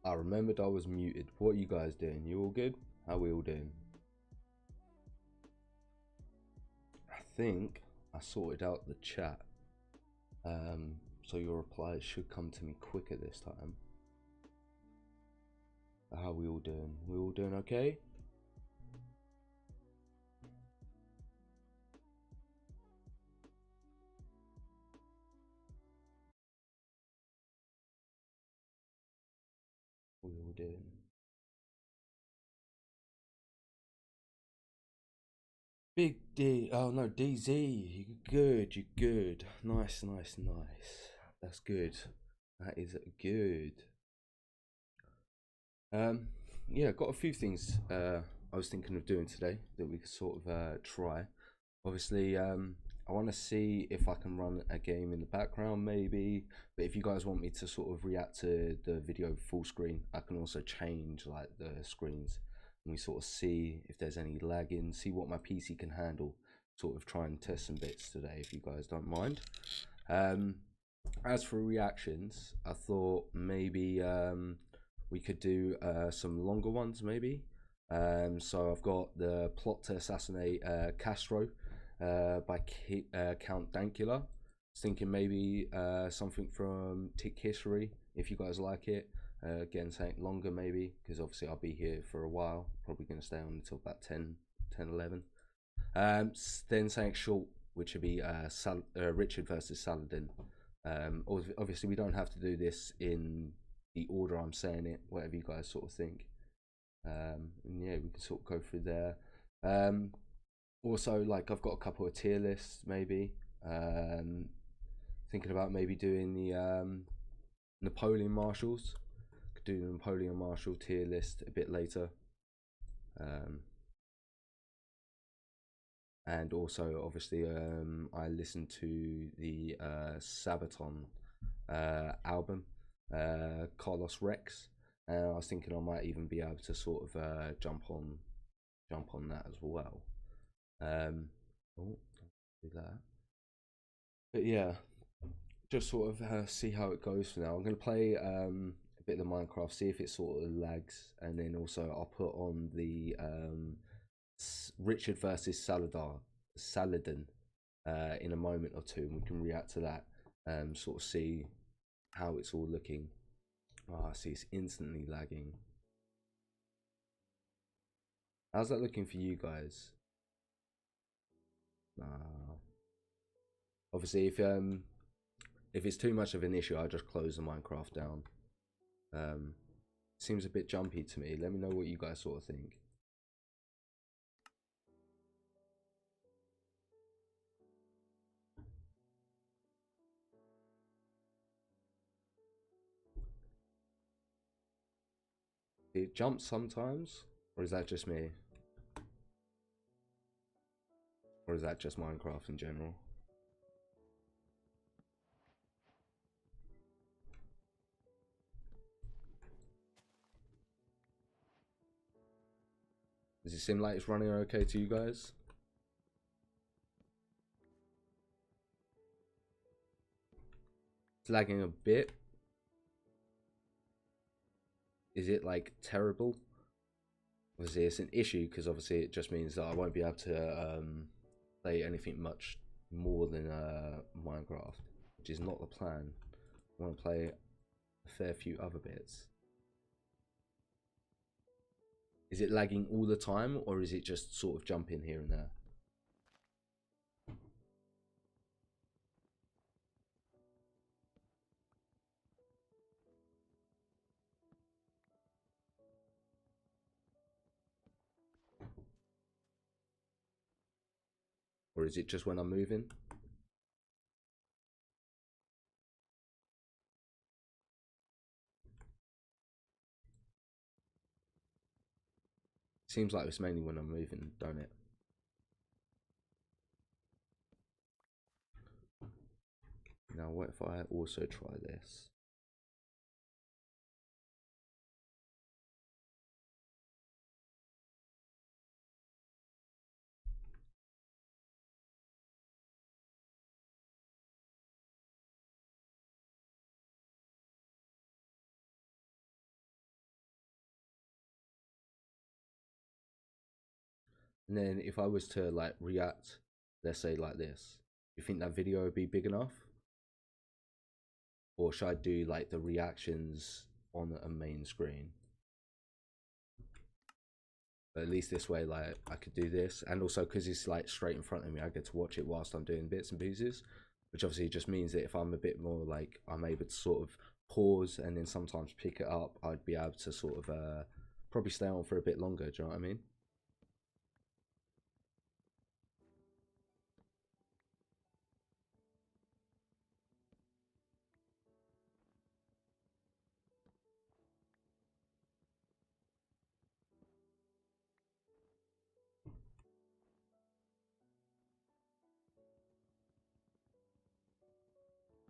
I remembered I was muted. What are you guys doing? You all good? How are we all doing? I think I sorted out the chat. So your replies should come to me quicker this time. How are we all doing? We all doing okay? We all doing. Big D, oh no, DZ, you're good, you're good. Nice, nice, nice. That's good. That is good. Yeah, got a few things I was thinking of doing today that we could sort of try. Obviously, I want to see if I can run a game in the background maybe, but if you guys want me to sort of react to the video full screen, I can also change like the screens and we sort of see if there's any lagging, see what my PC can handle, sort of try and test some bits today if you guys don't mind. As for reactions, I thought maybe we could do some longer ones maybe. So I've got the Plot to Assassinate Castro by Count Dankula. I was thinking maybe something from Tick History if you guys like it. Again, something longer maybe, because obviously I'll be here for a while, probably going to stay on until about 10, 11. Then something short, which would be Richard versus Saladin. Obviously we don't have to do this in the order I'm saying it, whatever you guys sort of think. And yeah, we can sort of go through there. Also, like, I've got a couple of tier lists maybe. Thinking about maybe doing the Napoleon Marshals. Could do the Napoleon Marshal tier list a bit later. And also, obviously, I listened to the Sabaton album, Carlos Rex. I was thinking I might even be able to sort of jump on that as well. Oh, do that. But yeah, just sort of see how it goes for now. I'm gonna play a bit of the Minecraft, see if it sort of lags, and then also I'll put on the Richard versus Saladin in a moment or two, and we can react to that. Sort of see how it's all looking. Oh, I see it's instantly lagging. How's that looking for you guys? Obviously, if it's too much of an issue, I'll just close the Minecraft down. Seems a bit jumpy to me. Let me know what you guys sort of think. It jumps sometimes, or is that just me? Or is that just Minecraft in general? Does it seem like it's running okay to you guys? It's lagging a bit. Is it like terrible? Obviously it's an issue because obviously it just means that I won't be able to play anything much more than Minecraft, which is not the plan. I want to play a fair few other bits. Is it lagging all the time, or is it just sort of jumping here and there? Or is it just when I'm moving? Seems like it's mainly when I'm moving, don't it? Now what if I also try this? And then if I was to like react, let's say like this, you think that video would be big enough? Or should I do like the reactions on a main screen? But at least this way, like I could do this, and also because it's like straight in front of me, I get to watch it whilst I'm doing bits and pieces, which obviously just means that if I'm a bit more like, I'm able to sort of pause and then sometimes pick it up, I'd be able to sort of probably stay on for a bit longer. Do you know what I mean?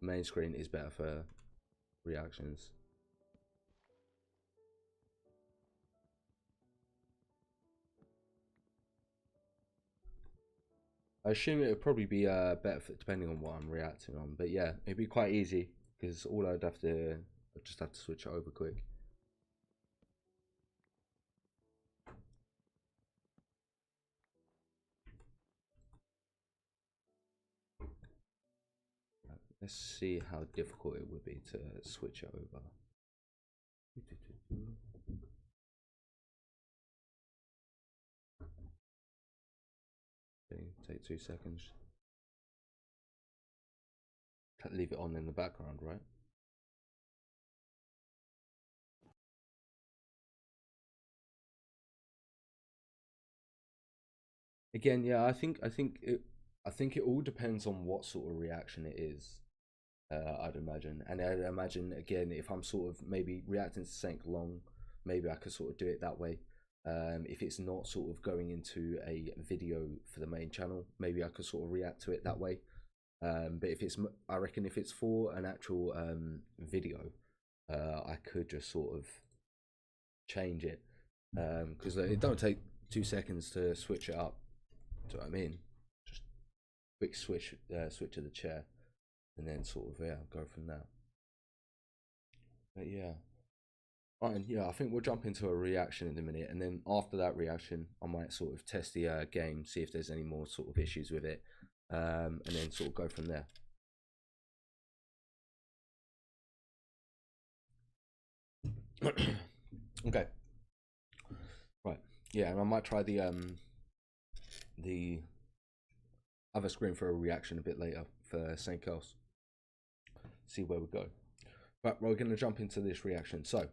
Main screen is better for reactions. I assume it would probably be better for, depending on what I'm reacting on, but yeah, it'd be quite easy because all I'd just have to switch it over quick. Let's see how difficult it would be to switch it over. Okay, take 2 seconds. Leave it on in the background, right? Again, yeah, I think it all depends on what sort of reaction it is. I'd imagine, and I'd imagine again, if I'm sort of maybe reacting to something long, maybe I could sort of do it that way. If it's not sort of going into a video for the main channel, maybe I could sort of react to it that way. But if it's, I reckon if it's for an actual video, I could just sort of change it, because it don't take 2 seconds to switch it up. Do you know what I mean? Just quick switch to the chair, and then sort of, yeah, go from there. But yeah, right, yeah, I think we'll jump into a reaction in a minute, and then after that reaction, I might sort of test the game, see if there's any more sort of issues with it, and then sort of go from there. Okay, right, yeah, and I might try the other screen for a reaction a bit later for something else. See where we go. But we're going to jump into this reaction. So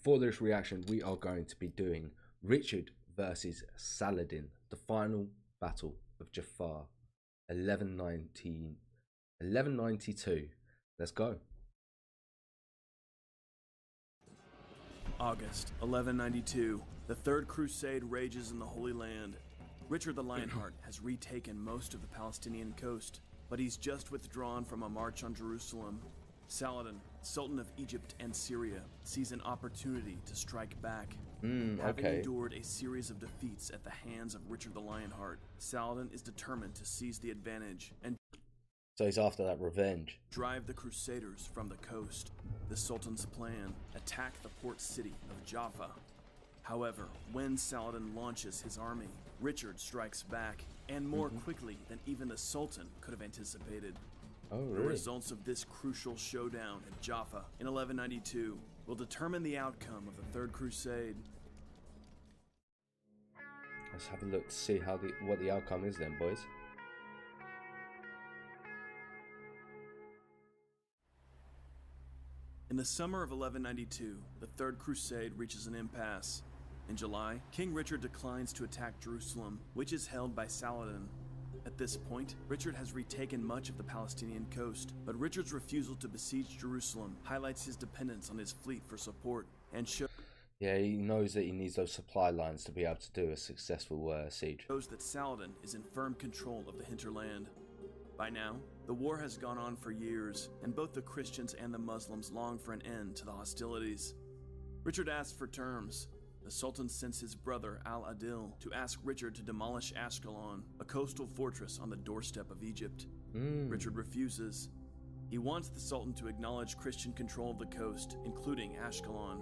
for this reaction, we are going to be doing Richard versus Saladin, the final battle of Jafar, 1192. Let's go. August 1192. The Third Crusade rages in the Holy Land. Richard the Lionheart has retaken most of the Palestinian coast, but he's just withdrawn from a march on Jerusalem. Saladin, Sultan of Egypt and Syria, sees an opportunity to strike back. Having endured a series of defeats at the hands of Richard the Lionheart, Saladin is determined to seize the advantage and so he's after that revenge. Drive the Crusaders from the coast. The Sultan's plan: attack the port city of Jaffa. However, when Saladin launches his army, Richard strikes back, and more quickly than even the Sultan could have anticipated. Oh, really? The results of this crucial showdown at Jaffa in 1192 will determine the outcome of the Third Crusade. Let's have a look to see how what the outcome is then, boys. In the summer of 1192, the Third Crusade reaches an impasse. In July, King Richard declines to attack Jerusalem, which is held by Saladin. At this point, Richard has retaken much of the Palestinian coast, but Richard's refusal to besiege Jerusalem highlights his dependence on his fleet for support and shows he knows that he needs those supply lines to be able to do a successful siege. Shows that Saladin is in firm control of the hinterland. By now, the war has gone on for years, and both the Christians and the Muslims long for an end to the hostilities. Richard asks for terms. The Sultan sends his brother Al-Adil to ask Richard to demolish Ashkelon, a coastal fortress on the doorstep of Egypt. Richard refuses. He wants the Sultan to acknowledge Christian control of the coast, including Ashkelon.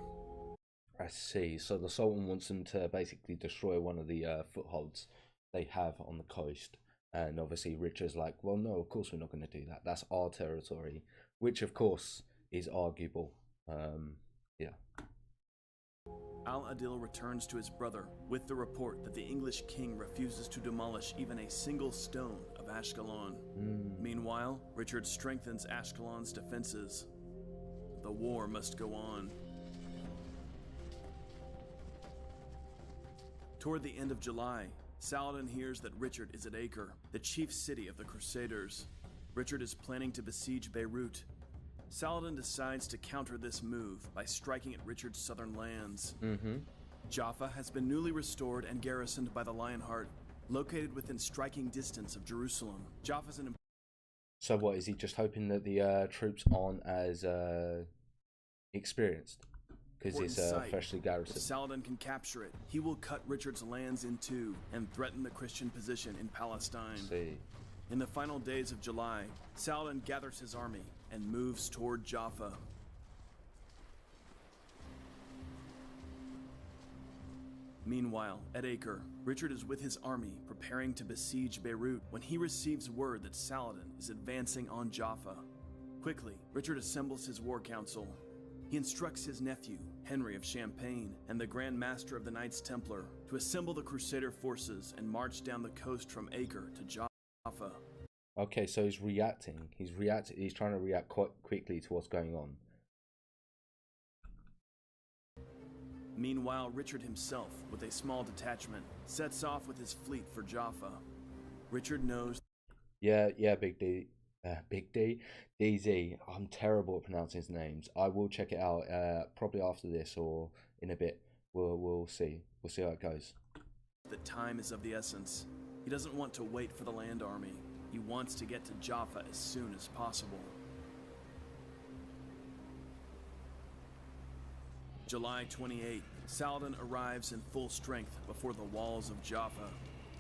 I see. So the Sultan wants them to basically destroy one of the footholds they have on the coast. And obviously Richard's like, well, no, of course we're not going to do that. That's our territory, which of course is arguable. Yeah. Al-Adil returns to his brother with the report that the English king refuses to demolish even a single stone of Ashkelon. Meanwhile, Richard strengthens Ashkelon's defenses. The war must go on. Toward the end of July, Saladin hears that Richard is at Acre, the chief city of the Crusaders. Richard is planning to besiege Beirut. Saladin decides to counter this move by striking at Richard's southern lands. Jaffa has been newly restored and garrisoned by the Lionheart, located within striking distance of Jerusalem. Jaffa's an... So what, is he just hoping that the troops aren't as experienced? Because it's freshly garrisoned. If Saladin can capture it, he will cut Richard's lands in two and threaten the Christian position in Palestine. In the final days of July, Saladin gathers his army and moves toward Jaffa. Meanwhile, at Acre, Richard is with his army preparing to besiege Beirut when he receives word that Saladin is advancing on Jaffa. Quickly, Richard assembles his war council. He instructs his nephew, Henry of Champagne, and the Grand Master of the Knights Templar to assemble the Crusader forces and march down the coast from Acre to Jaffa. Okay, so he's reacting. He's trying to react quite quickly to what's going on. Meanwhile, Richard himself, with a small detachment, sets off with his fleet for Jaffa. Richard knows... Yeah, Big D. DZ. I'm terrible at pronouncing his names. I will check it out probably after this or in a bit. We'll see. We'll see how it goes. That time is of the essence. He doesn't want to wait for the land army. He wants to get to Jaffa as soon as possible. July 28, Saladin arrives in full strength before the walls of Jaffa.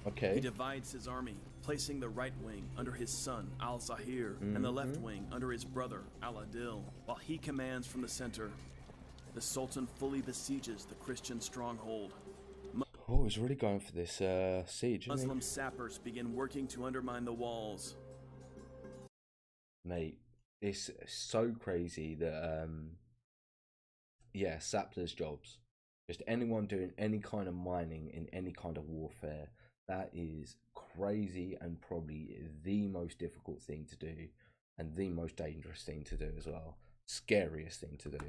Okay. He divides his army, placing the right wing under his son, Al-Zahir, and the left wing under his brother, Al-Adil, while he commands from the center. The Sultan fully besieges the Christian stronghold. Oh, he's really going for this siege, isn't Muslim sappers begin working to undermine the walls. Mate, it's so crazy that, yeah, sappers' jobs. Just anyone doing any kind of mining in any kind of warfare. That is crazy and probably the most difficult thing to do and the most dangerous thing to do as well. Scariest thing to do.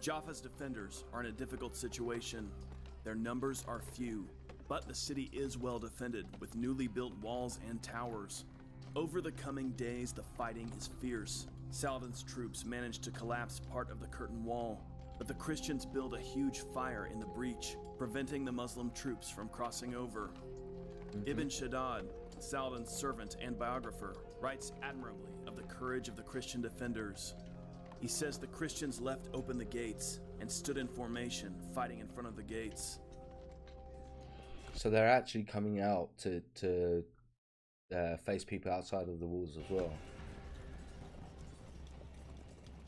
Jaffa's defenders are in a difficult situation. Their numbers are few, but the city is well defended with newly built walls and towers. Over the coming days, the fighting is fierce. Saladin's troops manage to collapse part of the curtain wall, but the Christians build a huge fire in the breach, preventing the Muslim troops from crossing over. Ibn Shaddad, Saladin's servant and biographer, writes admirably of the courage of the Christian defenders. He says the Christians left open the gates and stood in formation, fighting in front of the gates. So they're actually coming out to face people outside of the walls as well.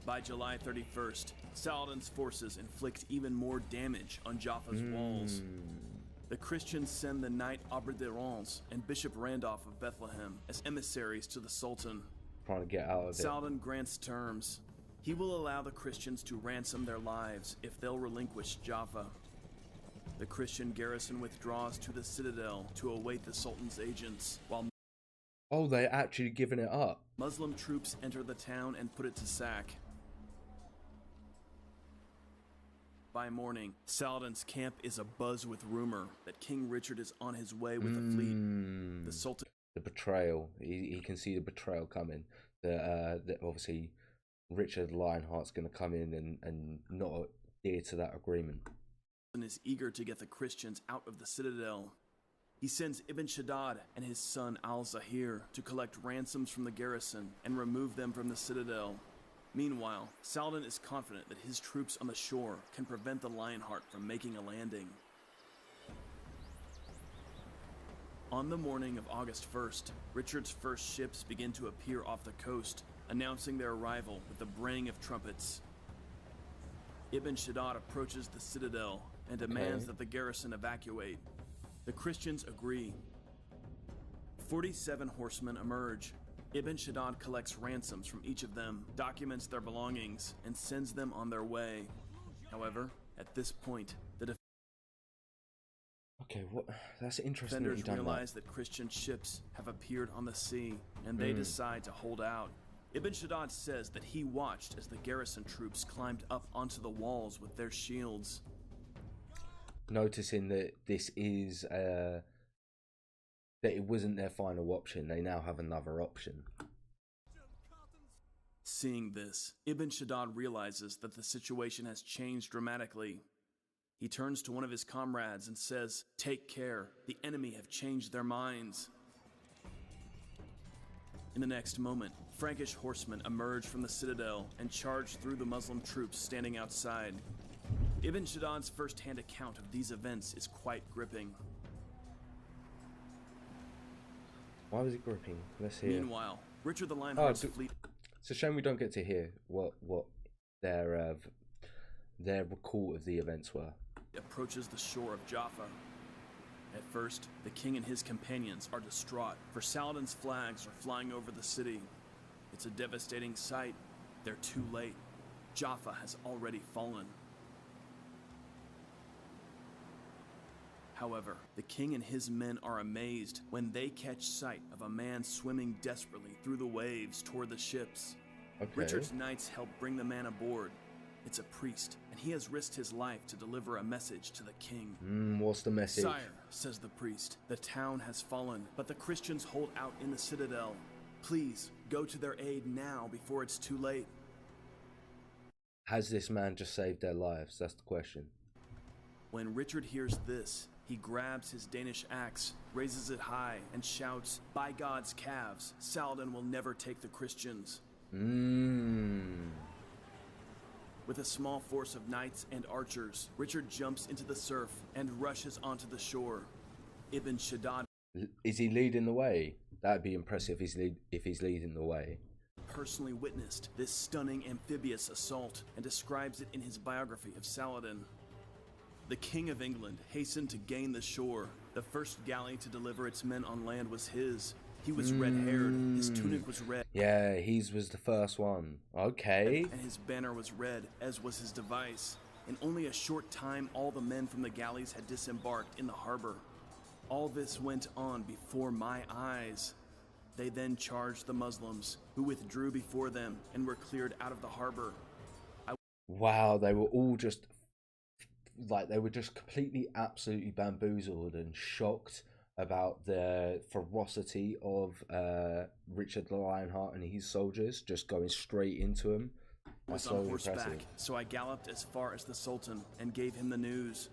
By July 31st, Saladin's forces inflict even more damage on Jaffa's walls. The Christians send the Knight Abderrahmans and Bishop Randolph of Bethlehem as emissaries to the Sultan. Trying to get out of it. Saladin grants terms. He will allow the Christians to ransom their lives if they'll relinquish Jaffa. The Christian garrison withdraws to the citadel to await the Sultan's agents, while oh, they're actually giving it up. Muslim troops enter the town and put it to sack. By morning, Saladin's camp is abuzz with rumor that King Richard is on his way with a fleet. The Sultan... The betrayal. He can see the betrayal coming. That obviously Richard Lionheart's going to come in and not adhere to that agreement. Is eager to get the Christians out of the citadel. He sends Ibn Shaddad and his son Al-Zahir to collect ransoms from the garrison and remove them from the citadel. Meanwhile, Saladin is confident that his troops on the shore can prevent the Lionheart from making a landing. On the morning of August 1st, Richard's first ships begin to appear off the coast, announcing their arrival with the braying of trumpets. Ibn Shaddad approaches the citadel and demands that the garrison evacuate. The Christians agree. 47 horsemen emerge. Ibn Shaddad collects ransoms from each of them, documents their belongings, and sends them on their way. However, at this point, the Okay, what? That's interesting. defenders realize that Christian ships have appeared on the sea, and they decide to hold out. Ibn Shaddad says that he watched as the garrison troops climbed up onto the walls with their shields. Noticing that this is that it wasn't their final option, they now have another option. Seeing this, Ibn Shaddad realizes that the situation has changed dramatically. He turns to one of his comrades and says, "Take care, the enemy have changed their minds." In the next moment, Frankish horsemen emerge from the citadel and charge through the Muslim troops standing outside. Ibn Shaddad's first-hand account of these events is quite gripping. Why was it gripping? Let's hear. Meanwhile, Richard the Lionheart's fleet... It's a shame we don't get to hear what their recall of the events were. approaches the shore of Jaffa. At first, the king and his companions are distraught, for Saladin's flags are flying over the city. It's a devastating sight. They're too late. Jaffa has already fallen. However, the king and his men are amazed when they catch sight of a man swimming desperately through the waves toward the ships. Okay. Richard's knights help bring the man aboard. It's a priest, and he has risked his life to deliver a message to the king. What's the message? Sire, says the priest, the town has fallen, but the Christians hold out in the citadel. Please, go to their aid now before it's too late. Has this man just saved their lives? That's the question. When Richard hears this, he grabs his Danish axe, raises it high, and shouts, "By God's calves, Saladin will never take the Christians." With a small force of knights and archers, Richard jumps into the surf and rushes onto the shore. Ibn Shaddad Is he leading the way? That'd be impressive if he's leading the way. personally witnessed this stunning amphibious assault and describes it in his biography of Saladin. The King of England hastened to gain the shore. The first galley to deliver its men on land was his. He was red-haired, his tunic was red. Yeah, his was the first one. Okay. And his banner was red, as was his device. In only a short time, all the men from the galleys had disembarked in the harbor. All this went on before my eyes. They then charged the Muslims, who withdrew before them and were cleared out of the harbor. Wow, they were all just they were just completely, absolutely bamboozled and shocked about the ferocity of Richard the Lionheart and his soldiers, just going straight into him. That's so impressive. So I galloped as far as the Sultan and gave him the news.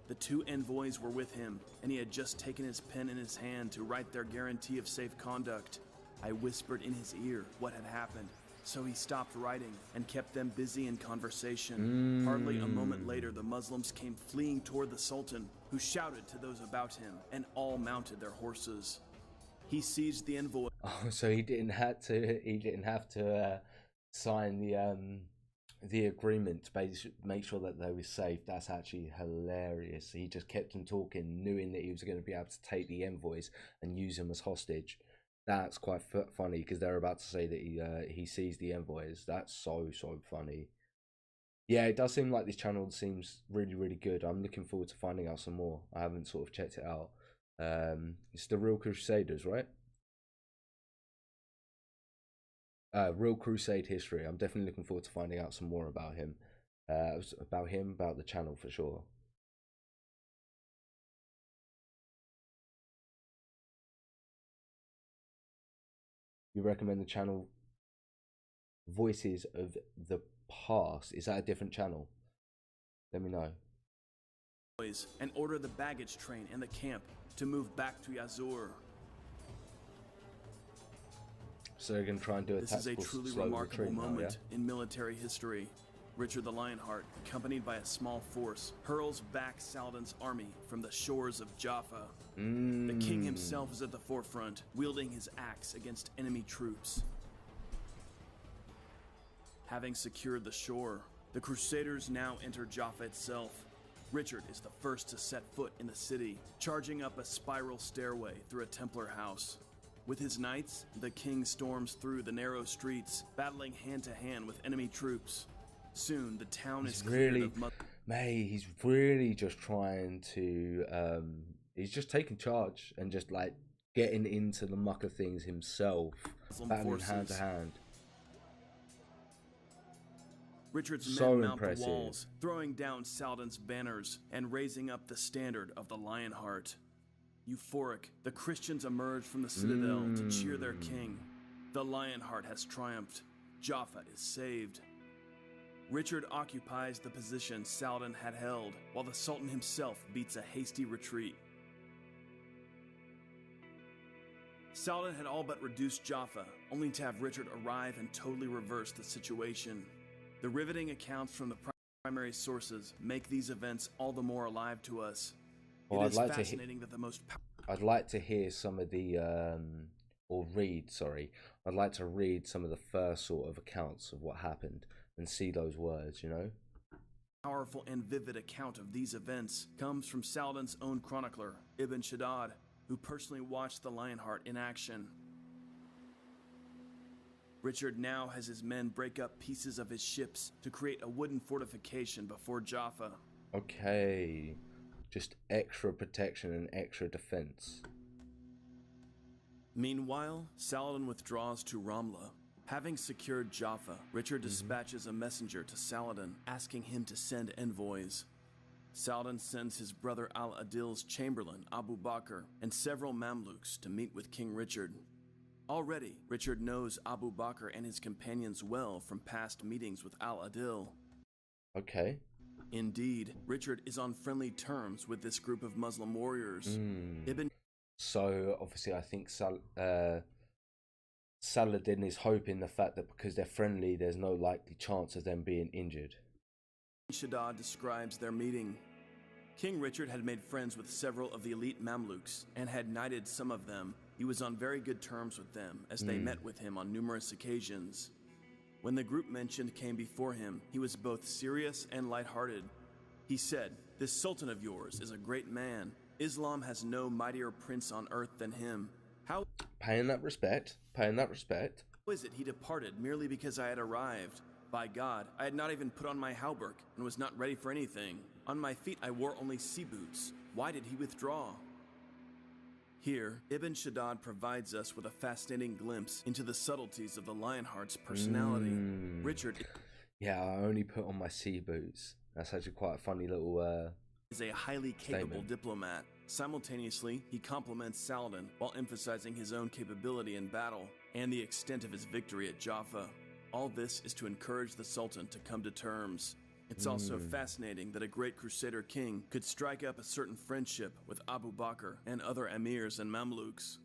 The two envoys were with him, and he had just taken his pen in his hand to write their guarantee of safe conduct. I whispered in his ear what had happened, so he stopped writing and kept them busy in conversation. Hardly a moment later, the Muslims came fleeing toward the Sultan, who shouted to those about him, and all mounted their horses. He seized the envoy. Oh, so he didn't have to sign the agreement to make sure that they were safe. That's actually hilarious. He just kept them talking, knowing that he was going to be able to take the envoys and use them as hostage. That's quite funny, because they're about to say that he sees the envoys. That's so funny. Yeah, it does seem like this channel seems really, really good. I'm looking forward to finding out some more. I haven't sort of checked it out. It's the Real Crusaders, right? Real Crusade history. I'm definitely looking forward to finding out some more about him. About the channel for sure. You recommend the channel Voices of the Past? Is that a different channel? Let me know. And order the baggage train and the camp to move back to Yazur. So they're going to try and do a tactical slow retreat now, This is a truly remarkable moment in military history. Richard the Lionheart, accompanied by a small force, hurls back Saladin's army from the shores of Jaffa. The king himself is at the forefront, wielding his axe against enemy troops. Having secured the shore, The Crusaders now enter Jaffa itself. Richard is the first to set foot in the city, charging up a spiral stairway through a Templar house. With his knights, the king storms through the narrow streets, battling hand-to-hand with enemy troops. Soon, the town is cleared of Mate, he's really just trying to, he's just taking charge and just like getting into the muck of things himself, battling hand to hand. Richard's So men mount impressive. the walls, throwing down Saladin's banners and raising up the standard of the Lionheart. Euphoric, the Christians emerge from the citadel to cheer their king. The Lionheart has triumphed. Jaffa is saved. Richard occupies the position Saladin had held, while the Sultan himself beats a hasty retreat. Saladin had all but reduced Jaffa, only to have Richard arrive and totally reverse the situation. The riveting accounts from the primary sources make these events all the more alive to us. Well, It is fascinating that the most I'd like to hear some of the, I'd like to read some of the first sort of accounts of what happened and see those words, you know? powerful and vivid account of these events comes from Saladin's own chronicler, Ibn Shaddad, who personally watched the Lionheart in action. Richard now has his men break up pieces of his ships to create a wooden fortification before Jaffa. Okay, just extra protection and extra defense. Meanwhile, Saladin withdraws to Ramla. Having secured Jaffa, Richard dispatches a messenger to Saladin, asking him to send envoys. Saladin sends his brother Al-Adil's chamberlain, Abu Bakr, and several Mamluks to meet with King Richard. Already, Richard knows Abu Bakr and his companions well from past meetings with Al-Adil. Okay. Indeed, Richard is on friendly terms with this group of Muslim warriors. So, obviously, I think Saladin is hoping the fact that because they're friendly, there's no likely chance of them being injured. Shaddad describes their meeting. King Richard had made friends with several of the elite Mamluks and had knighted some of them. He was on very good terms with them as they met with him on numerous occasions. When the group mentioned came before him, he was both serious and lighthearted. He said, "This Sultan of yours is a great man. Islam has no mightier prince on earth than him. How Paying that respect. is it he departed merely because I had arrived? By God, I had not even put on my hauberk and was not ready for anything. On my feet I wore only sea boots. Why did he withdraw?" Here, Ibn Shaddad provides us with a fascinating glimpse into the subtleties of the Lionheart's personality. Richard Yeah, I only put on my sea boots. That's actually quite a funny little is a highly capable statement. diplomat. Simultaneously, he compliments Saladin while emphasizing his own capability in battle and the extent of his victory at Jaffa. All this is to encourage the Sultan to come to terms. It's also fascinating that a great Crusader king could strike up a certain friendship with Abu Bakr and other emirs and Mamluks.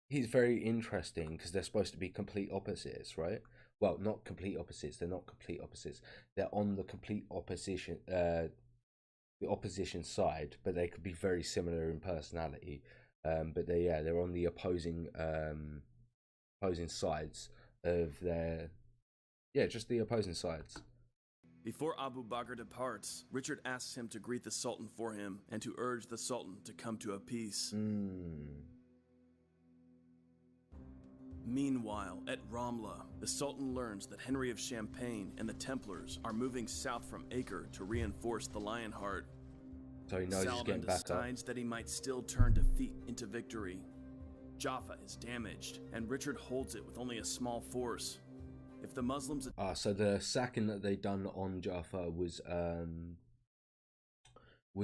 He's very interesting because they're supposed to be complete opposites, right? Well, not complete opposites. They're not complete opposites. They're on the complete opposition, the opposition side, but they could be very similar in personality. But they're on the opposing sides of their, just the opposing sides. Before Abu Bakr departs, Richard asks him to greet the Sultan for him and to urge the Sultan to come to a peace. Meanwhile, at Ramla, the Sultan learns that Henry of Champagne and the Templars are moving south from Acre to reinforce the Lionheart. So he knows he's getting back up. Saladin decides that he might still turn defeat into victory. Jaffa is damaged, and Richard holds it with only a small force. If the Muslims So the sacking that they done on Jaffa was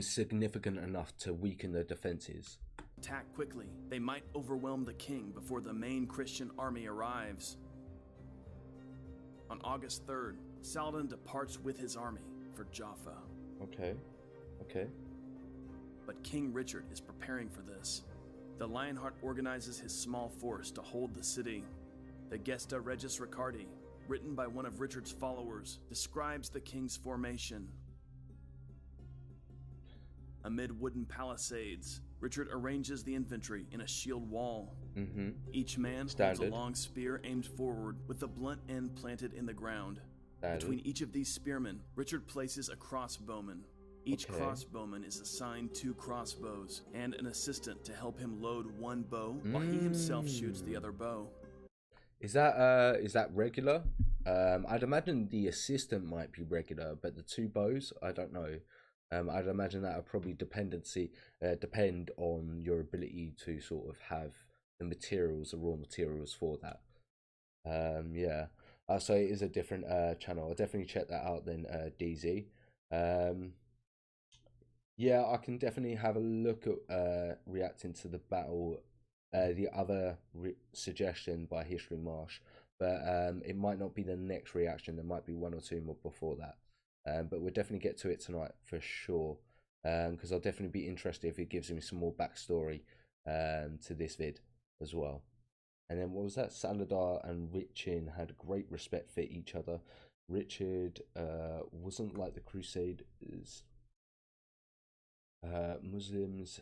significant enough to weaken the defenses. attack quickly, they might overwhelm the king before the main Christian army arrives. On August 3rd, Saladin departs with his army for Jaffa. Okay. But King Richard is preparing for this. The Lionheart organizes his small force to hold the city. The Gesta Regis Ricardi, written by one of Richard's followers, describes the king's formation. Amid wooden palisades, Richard arranges the infantry in a shield wall. Each man holds a long spear aimed forward with the blunt end planted in the ground. Between each of these spearmen, Richard places a crossbowman. Each Okay. crossbowman is assigned 2 crossbows and an assistant to help him load one bow while he himself shoots the other bow. Is that regular? I'd imagine the assistant might be regular, but the 2 bows, I don't know. I'd imagine that would probably depend on your ability to sort of have the materials, the raw materials for that. Yeah. So it is a different channel. I'll definitely check that out then, DZ. Yeah, I can definitely have a look at reacting to the battle, the other suggestion by History Marsh, but it might not be the next reaction. There might be 1 or 2 more before that. But we'll definitely get to it tonight for sure, because I'll definitely be interested if it gives me some more backstory to this vid as well. And then what was that? Saladar and Richin had great respect for each other. Richard wasn't like the Crusaders. Muslims,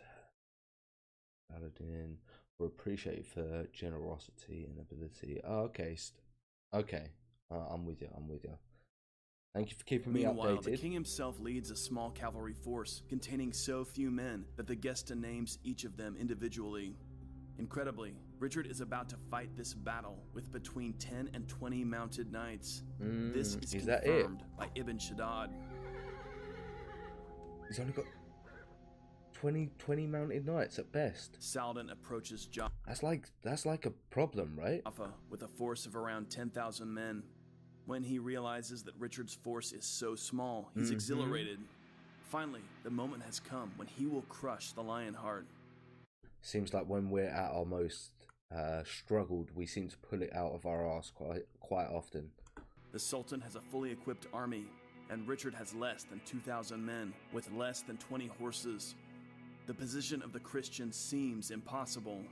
Saladin, were appreciated for generosity and ability. Oh, okay, okay. I'm with you. Thank you for keeping me updated. Meanwhile, the king himself leads a small cavalry force containing so few men that the Gesta names each of them individually. Incredibly, Richard is about to fight this battle with between 10 and 20 mounted knights. This is confirmed by Ibn Shaddad. He's only got 20 mounted knights at best. Saladin approaches Jaffa That's like a problem, right? with a force of around 10,000 men. When he realizes that Richard's force is so small, he's exhilarated. Finally, the moment has come when he will crush the Lionheart. Seems like when we're at our most struggled, we seem to pull it out of our arse quite often. The Sultan has a fully equipped army, and Richard has less than 2,000 men, with less than 20 horses. The position of the Christians seems impossible.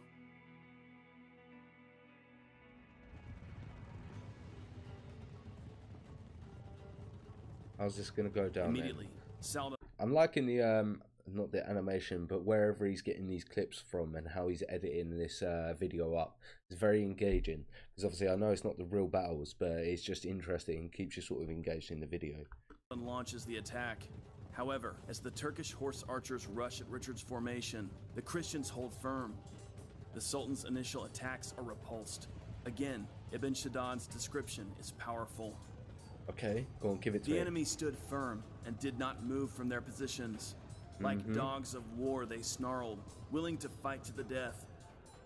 How's this gonna go down? Immediately, Saladin. I'm liking the not the animation, but wherever he's getting these clips from and how he's editing this video up. It's very engaging, because obviously I know it's not the real battles, but it's just interesting, keeps you sort of engaged in the video. Launches the attack. However, as the Turkish horse archers rush at Richard's formation, the Christians hold firm. The Sultan's initial attacks are repulsed. Again, Ibn Shaddad's description is powerful. Okay, go on, give it to me. The enemy stood firm and did not move from their positions. Like dogs of war, they snarled, willing to fight to the death.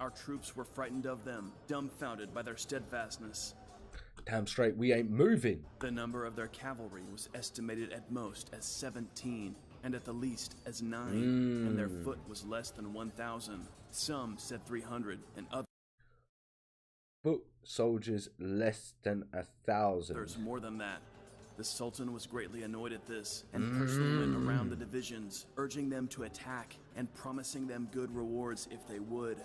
Our troops were frightened of them, dumbfounded by their steadfastness. Damn straight, we ain't moving. The number of their cavalry was estimated at most as 17, and at the least as 9, and their foot was less than 1,000. Some said 300, and others Foot soldiers less than 1,000. There's more than that. The Sultan was greatly annoyed at this, and personally went around the divisions, urging them to attack and promising them good rewards if they would.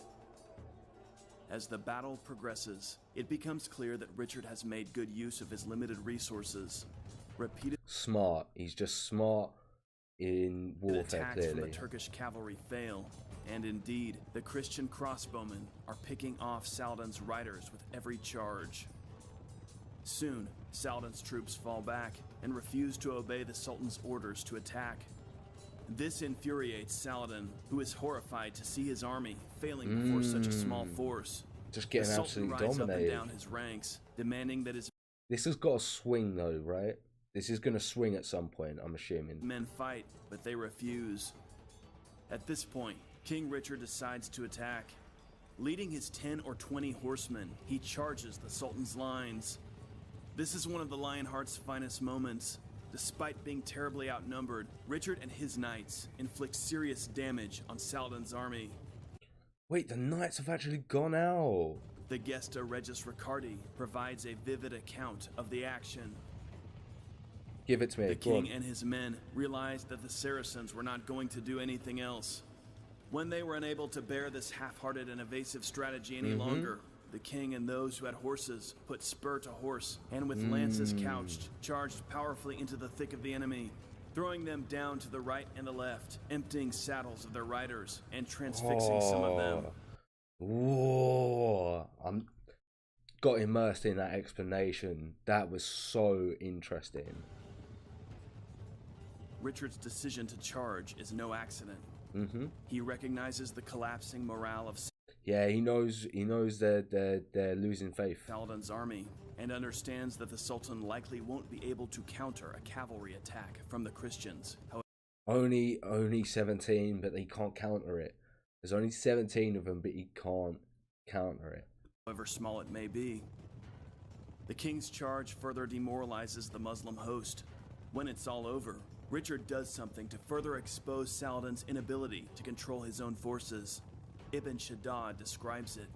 As the battle progresses, it becomes clear that Richard has made good use of his limited resources. Repeated Smart. He's just smart in warfare, attacks from the clearly. Turkish cavalry fail, and indeed, the Christian crossbowmen are picking off Saladin's riders with every charge. Soon, Saladin's troops fall back and refuse to obey the Sultan's orders to attack. This infuriates Saladin, who is horrified to see his army failing before such a small force. Just getting the Sultan absolutely rides dominated. up and down his ranks, demanding that his This has got to swing though, right? This is going to swing at some point, I'm assuming. men fight, but they refuse. At this point, King Richard decides to attack. Leading his 10 or 20 horsemen, he charges the Sultan's lines. This is one of the Lionheart's finest moments. Despite being terribly outnumbered, Richard and his knights inflict serious damage on Saladin's army. Wait, the knights have actually gone out. The Gesta Regis Ricardi provides a vivid account of the action. Give it to me. The Go on. king and his men realized that the Saracens were not going to do anything else. When they were unable to bear this half-hearted and evasive strategy any longer, the king and those who had horses put spur to horse, and with lances couched, charged powerfully into the thick of the enemy, throwing them down to the right and the left, emptying saddles of their riders and transfixing some of them. Whoa! got immersed in that explanation. That was so interesting. Richard's decision to charge is no accident. He recognizes the collapsing morale of Yeah, he knows they're losing faith. Saladin's army, and understands that the Sultan likely won't be able to counter a cavalry attack from the Christians. Only 17, but he can't counter it. There's only 17 of them, but he can't counter it. However small it may be. The king's charge further demoralizes the Muslim host. When it's all over, Richard does something to further expose Saladin's inability to control his own forces. Ibn Shaddad describes it.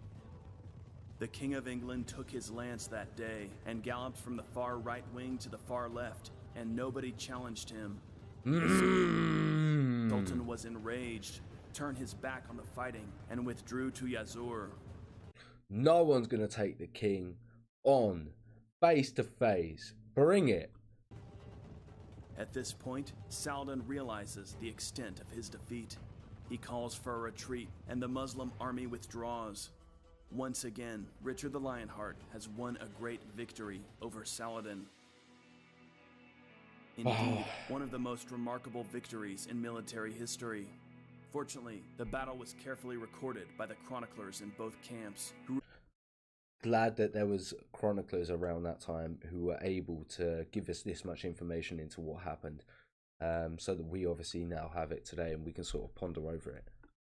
The King of England took his lance that day and galloped from the far right wing to the far left, and nobody challenged him. The Sultan was enraged, turned his back on the fighting, and withdrew to Yazur. No one's going to take the king on face to face. Bring it. At this point, Saladin realizes the extent of his defeat. He calls for a retreat, and the Muslim army withdraws. Once again, Richard the Lionheart has won a great victory over Saladin. Indeed, one of the most remarkable victories in military history. Fortunately, the battle was carefully recorded by the chroniclers in both camps, who glad that there was chroniclers around that time who were able to give us this much information into what happened, so that we obviously now have it today and we can sort of ponder over it.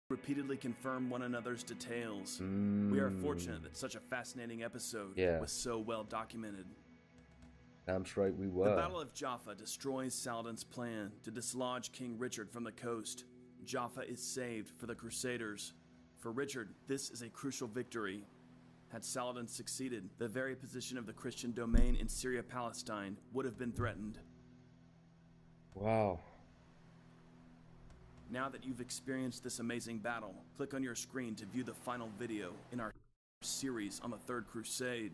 Repeatedly confirm one another's details. We are fortunate that such a fascinating episode was so well documented. Damn straight we were. The Battle of Jaffa destroys Saladin's plan to dislodge King Richard from the coast. Jaffa is saved for the Crusaders. For Richard, this is a crucial victory. Had Saladin succeeded, the very position of the Christian domain in Syria-Palestine would have been threatened. Wow. Now that you've experienced this amazing battle, click on your screen to view the final video in our series on the Third Crusade.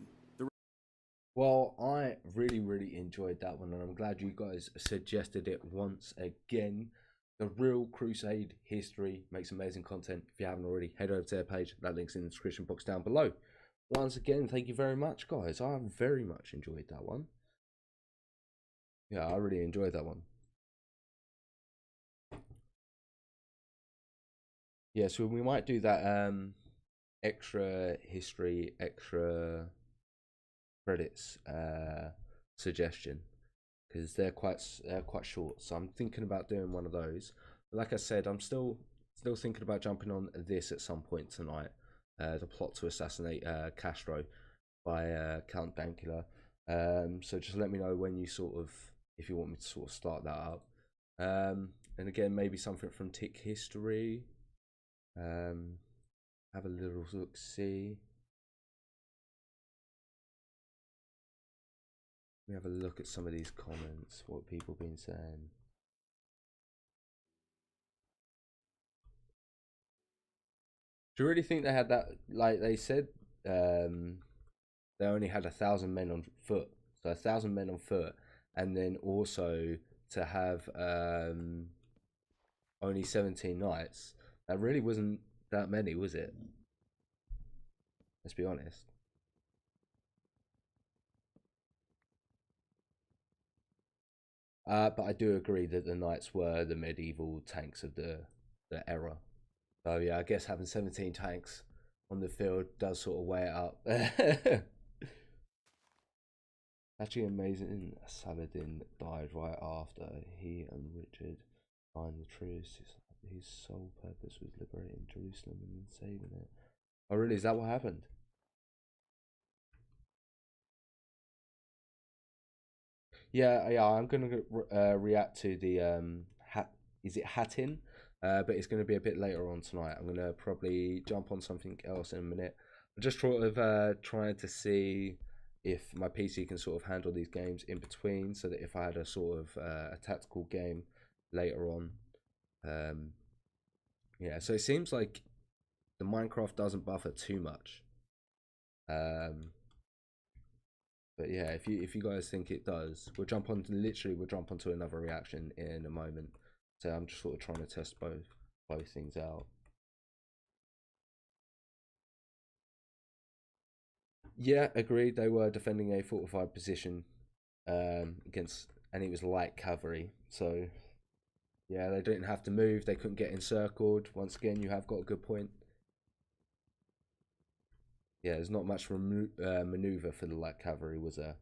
Well, I really enjoyed that one, and I'm glad you guys suggested it once again. The Real Crusade History makes amazing content. If you haven't already, head over to their page. That link's in the description box down below. Once again, thank you very much, guys. I very much enjoyed that one. Yeah, I really enjoyed that one. Yeah, so we might do that extra history, extra credits suggestion, because they're quite short. So I'm thinking about doing one of those. But like I said, I'm still thinking about jumping on this at some point tonight. The plot to assassinate Castro by Count Dankula. So just let me know when you if you want me to sort of start that up. And again, maybe something from Tick History. Have a little look, see. Let me have a look at some of these comments, what people have been saying. Do you really think they had that? Like they said, they only had 1,000 men on foot. So 1,000 men on foot, and then also to have only 17 knights. That really wasn't that many, was it? Let's be honest. But I do agree that the knights were the medieval tanks of the era. So yeah, I guess having 17 tanks on the field does sort of weigh it up. Actually amazing, Saladin died right after he and Richard signed the truce. His sole purpose was liberating Jerusalem and then saving it. Oh really, is that what happened? Yeah, I'm gonna react to the is it Hattin? But it's gonna be a bit later on tonight. I'm gonna probably jump on something else in a minute. I'm just sort of trying to see if my PC can sort of handle these games in between, so that if I had a sort of a tactical game later on, yeah. So it seems like the Minecraft doesn't buffer too much. But yeah, if you guys think it does, we'll jump onto another reaction in a moment. So I'm just sort of trying to test both things out. Yeah, agreed. They were defending a fortified position against, and it was light cavalry. So yeah, they didn't have to move. They couldn't get encircled. Once again, you have got a good point. Yeah, there's not much maneuver for the light cavalry, was there?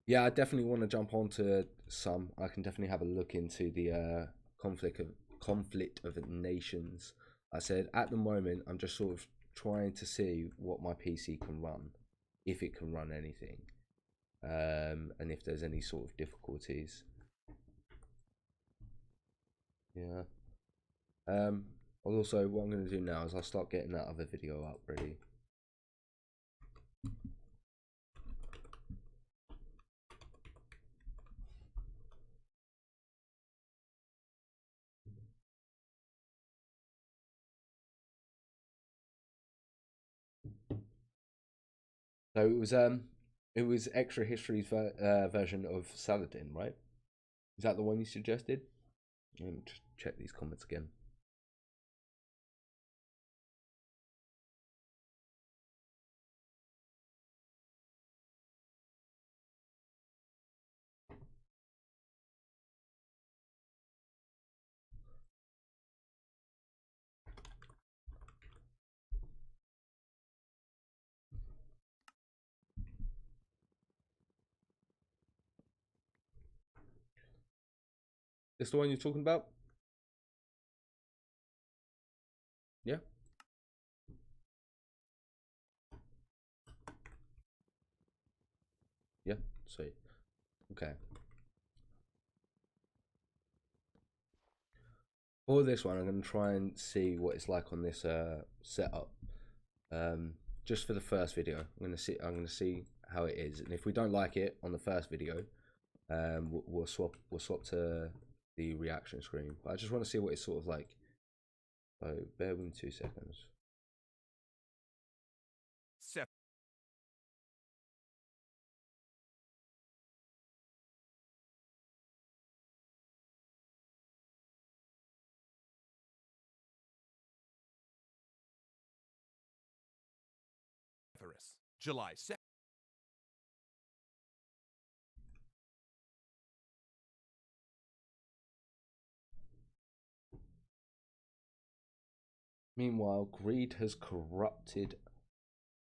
Yeah, I definitely want to jump onto some. I can definitely have a look into the conflict of nations. I said at the moment I'm just sort of trying to see what my PC can run, if it can run anything, and if there's any sort of difficulties. Yeah. Also, what I'm going to do now is I'll start getting that other video up ready. So it was Extra History's version of Saladin, right? Is that the one you suggested? Let me just check these comments again. This the one you're talking about? Yeah. Yeah. Sweet. Okay. For this one, I'm going to try and see what it's like on this setup. Just for the first video, I'm going to see how it is, and if we don't like it on the first video, we'll swap to the reaction screen. But I just want to see what it's sort of like. So bear with me 2 seconds. July 2nd. Meanwhile, greed has corrupted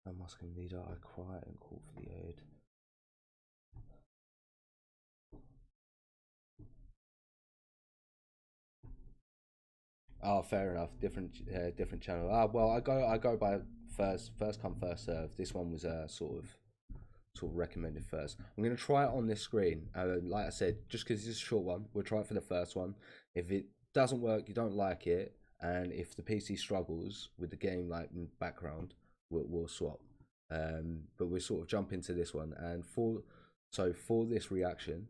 a Muslim leader. I cry and call for the aid. Oh, fair enough. Different channel. Ah, well, I go by first come first serve. This one was sort of recommended first. I'm gonna try it on this screen. Like I said, just because it's a short one, we'll try it for the first one. If it doesn't work, you don't like it, and if the PC struggles with the game like in background, we'll swap. But we'll sort of jump into this one, and for this reaction,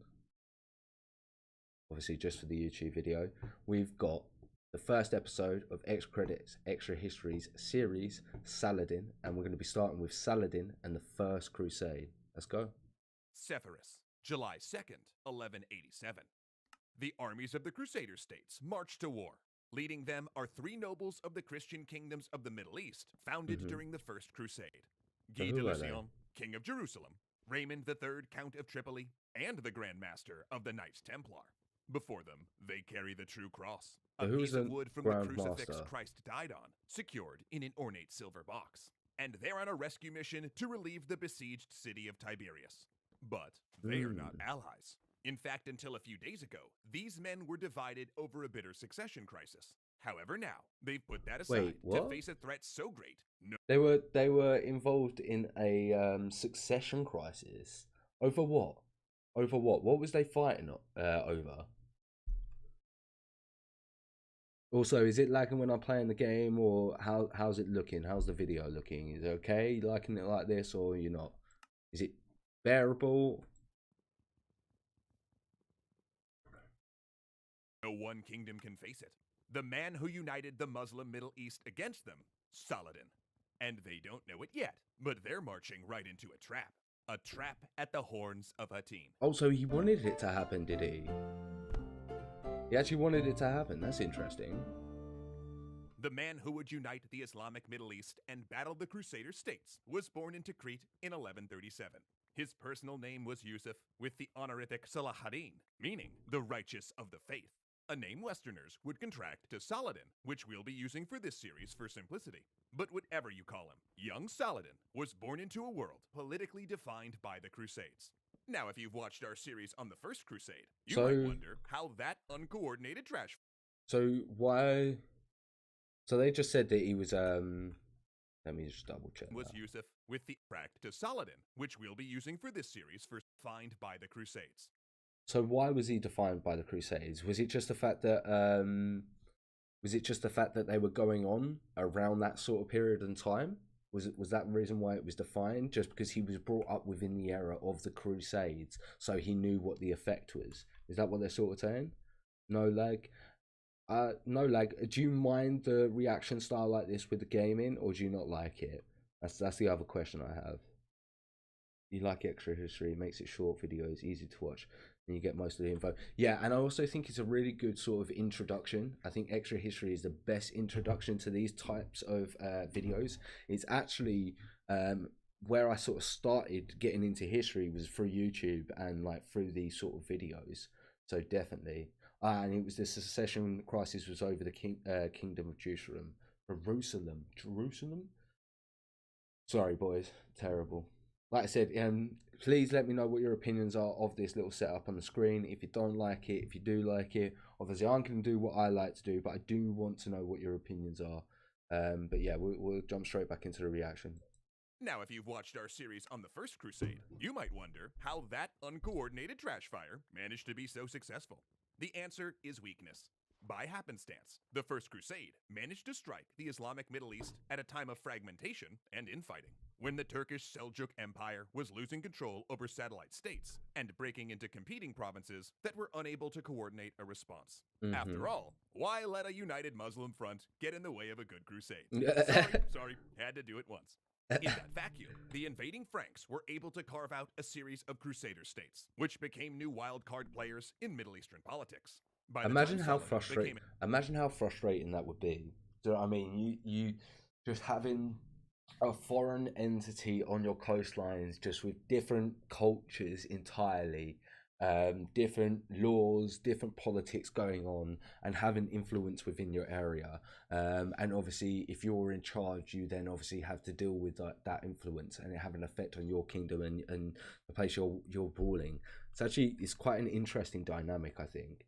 obviously just for the YouTube video, we've got the first episode of Extra Histories series, Saladin, and we're going to be starting with Saladin and the First Crusade. Let's go. Sepphoris, July 2nd, 1187. The armies of the Crusader states march to war. Leading them are 3 nobles of the Christian kingdoms of the Middle East, founded during the First Crusade. Guy de Lusignan, King of Jerusalem, Raymond III, Count of Tripoli, and the Grand Master of the Knights Templar. Before them, they carry the true cross, a piece of wood from the crucifix Christ died on, secured in an ornate silver box. And they're on a rescue mission to relieve the besieged city of Tiberias. But they are not allies. In fact, until a few days ago, these men were divided over a bitter succession crisis. However, now they've put that aside to face a threat so great. They were involved in a succession crisis. Over what? Over what? What was they fighting over? Also, is it lagging when I'm playing the game, or how's it looking? How's the video looking? Is it okay liking it like this, or you're not? Is it bearable? No one kingdom can face it. The man who united the Muslim Middle East against them, Saladin. And they don't know it yet, but they're marching right into a trap. A trap at the horns of Hattin. Oh, so he wanted it to happen, did he? He actually wanted it to happen. That's interesting. the man who would unite the Islamic Middle East and battle the Crusader states, was born in Tikrit in 1137. His personal name was Yusuf, with the honorific Salahaddin, meaning the righteous of the faith. A name Westerners would contract to Saladin, which we'll be using for this series for simplicity. But whatever you call him, young Saladin was born into a world politically defined by the Crusades. Now, if you've watched our series on the First Crusade, you might wonder how that uncoordinated trash... So why... So they just said that he was, let me just double check was that. Yusuf, with the tract to Saladin, which we'll be using for this series for defined by the Crusades. So why was he defined by the Crusades? Was it just the fact that they were going on around that sort of period in time? Was that the reason why it was defined? Just because he was brought up within the era of the Crusades, so he knew what the effect was. Is that what they're sort of saying? No lag. No lag. Do you mind the reaction style like this with the gaming, or do you not like it? That's the other question I have. You like extra history, it makes it short videos, easy to watch, and you get most of the info. Yeah, and I also think it's a really good sort of introduction. I think extra history is the best introduction to these types of videos. It's actually where I sort of started getting into history was through YouTube and like through these sort of videos. So definitely. And it was the succession crisis was over the kingdom of Jerusalem. Jerusalem? Sorry, boys. Terrible. Like I said, please let me know what your opinions are of this little setup on the screen. If you don't like it, if you do like it, obviously I'm going to do what I like to do, but I do want to know what your opinions are. But yeah, we'll jump straight back into the reaction. Now, if you've watched our series on the First Crusade, you might wonder how that uncoordinated trash fire managed to be so successful. The answer is weakness. By happenstance, the First Crusade managed to strike the Islamic Middle East at a time of fragmentation and infighting, when the Turkish Seljuk Empire was losing control over satellite states and breaking into competing provinces that were unable to coordinate a response. After all, why let a united Muslim front get in the way of a good crusade? Sorry, had to do it once. In that vacuum, the invading Franks were able to carve out a series of Crusader states, which became new wildcard players in Middle Eastern politics. Imagine how frustrating that would be. Do you know what I mean? You just having a foreign entity on your coastlines, just with different cultures entirely, different laws, different politics going on, and having influence within your area. And obviously, if you're in charge, you then obviously have to deal with that influence and it have an effect on your kingdom and the place you're ruling. It's quite an interesting dynamic, I think.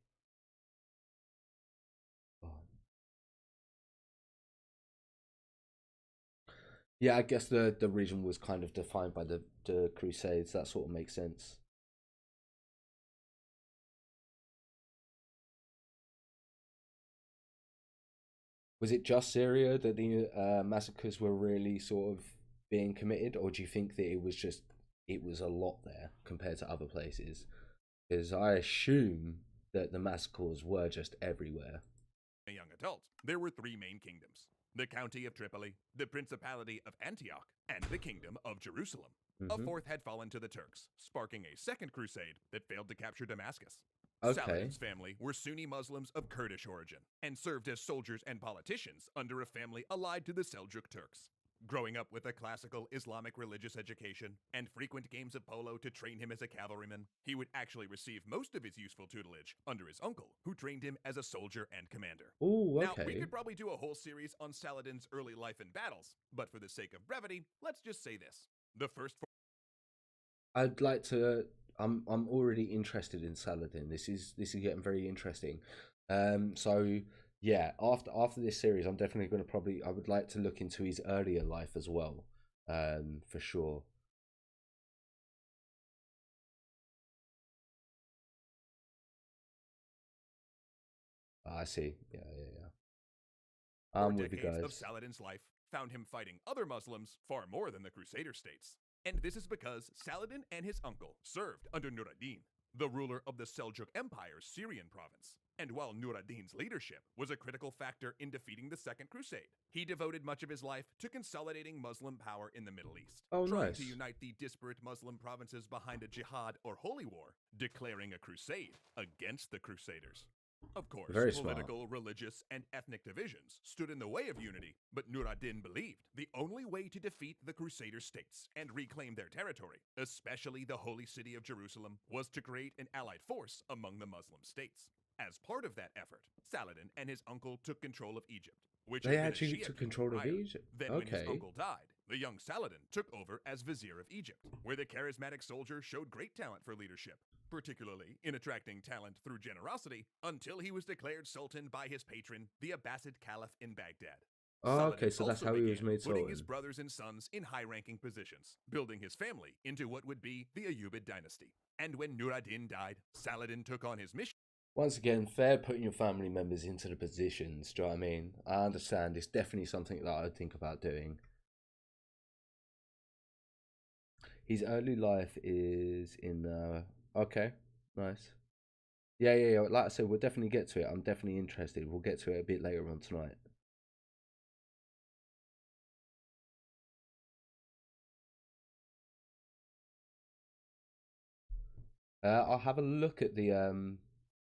Yeah, I guess the region was kind of defined by the Crusades. That sort of makes sense. Was it just Syria that the massacres were really sort of being committed, or do you think that it was a lot there compared to other places? Because I assume that the massacres were just everywhere. A young adult, there were three main kingdoms: the County of Tripoli, the Principality of Antioch, and the Kingdom of Jerusalem. A fourth had fallen to the Turks, sparking a second crusade that failed to capture Damascus. Saladin's family were Sunni Muslims of Kurdish origin and served as soldiers and politicians under a family allied to the Seljuk Turks. Growing up with a classical Islamic religious education and frequent games of polo to train him as a cavalryman, he would actually receive most of his useful tutelage under his uncle, who trained him as a soldier and commander. Ooh, okay. Now, we could probably do a whole series on Saladin's early life and battles, but for the sake of brevity, let's just say this. The first... I'd like to... I'm already interested in Saladin. This is getting very interesting. So yeah, after this series, I'm definitely going to I would like to look into his earlier life as well, for sure. I see. Yeah. I'm with you guys. Of Saladin's life found him fighting other Muslims far more than the Crusader states. And this is because Saladin and his uncle served under Nur ad-Din, the ruler of the Seljuk Empire's Syrian province. And while Nur ad-Din's leadership was a critical factor in defeating the Second Crusade, he devoted much of his life to consolidating Muslim power in the Middle East, trying to unite the disparate Muslim provinces behind a jihad or holy war, declaring a crusade against the Crusaders. Of course, Very smart. political, religious, and ethnic divisions stood in the way of unity, but Nur ad-Din believed the only way to defeat the Crusader states and reclaim their territory, especially the holy city of Jerusalem, was to create an allied force among the Muslim states. As part of that effort, Saladin and his uncle took control of Egypt, which They had been a actually Shia took kingdom control of prior. Egypt. Then, when his Okay. uncle died, the young Saladin took over as vizier of Egypt, where the charismatic soldier showed great talent for leadership, particularly in attracting talent through generosity, until he was declared sultan by his patron, the Abbasid Caliph in Baghdad. Oh, Saladin okay, so that's also how he was began made putting his sultan. brothers and sons in high-ranking positions, building his family into what would be the Ayyubid dynasty. And when Nur ad-Din died, Saladin took on his mission. Once again, fair putting your family members into the positions. Do you know what I mean? I understand. It's definitely something that I'd think about doing. His early life is in. Okay, nice. Yeah. Like I said, we'll definitely get to it. I'm definitely interested. We'll get to it a bit later on tonight. I'll have a look at the.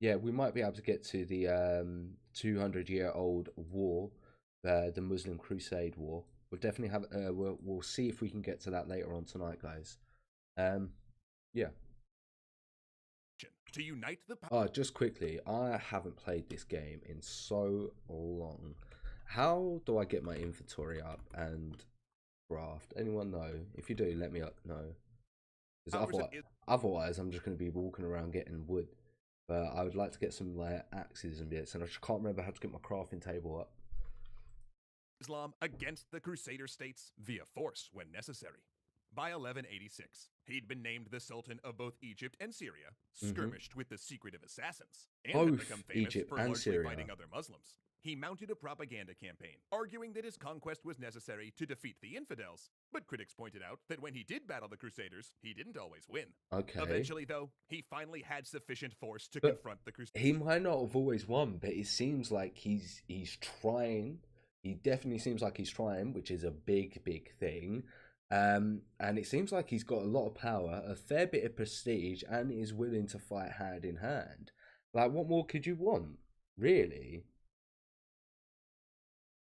Yeah, we might be able to get to the 200-year-old war, the Muslim Crusade War. We'll definitely have. We'll see if we can get to that later on tonight, guys. Yeah. To unite the Oh, just quickly, I haven't played this game in so long. How do I get my inventory up and craft? Anyone know? If you do, let me know. Because otherwise, I'm just going to be walking around getting wood. But I would like to get some like axes and bits, and I just can't remember how to get my crafting table up. Islam against the Crusader states via force when necessary. By 1186, he'd been named the Sultan of both Egypt and Syria, skirmished with the secretive assassins, and had become famous Egypt for and largely Syria. fighting other Muslims. He mounted a propaganda campaign, arguing that his conquest was necessary to defeat the infidels, but critics pointed out that when he did battle the Crusaders, he didn't always win. Okay. Eventually, though, he finally had sufficient force to But confront the Crusaders. he might not have always won, but it seems like he's trying. He definitely seems like he's trying, which is a big thing. And it seems like he's got a lot of power, a fair bit of prestige, and is willing to fight hand in hand. Like, what more could you want, really?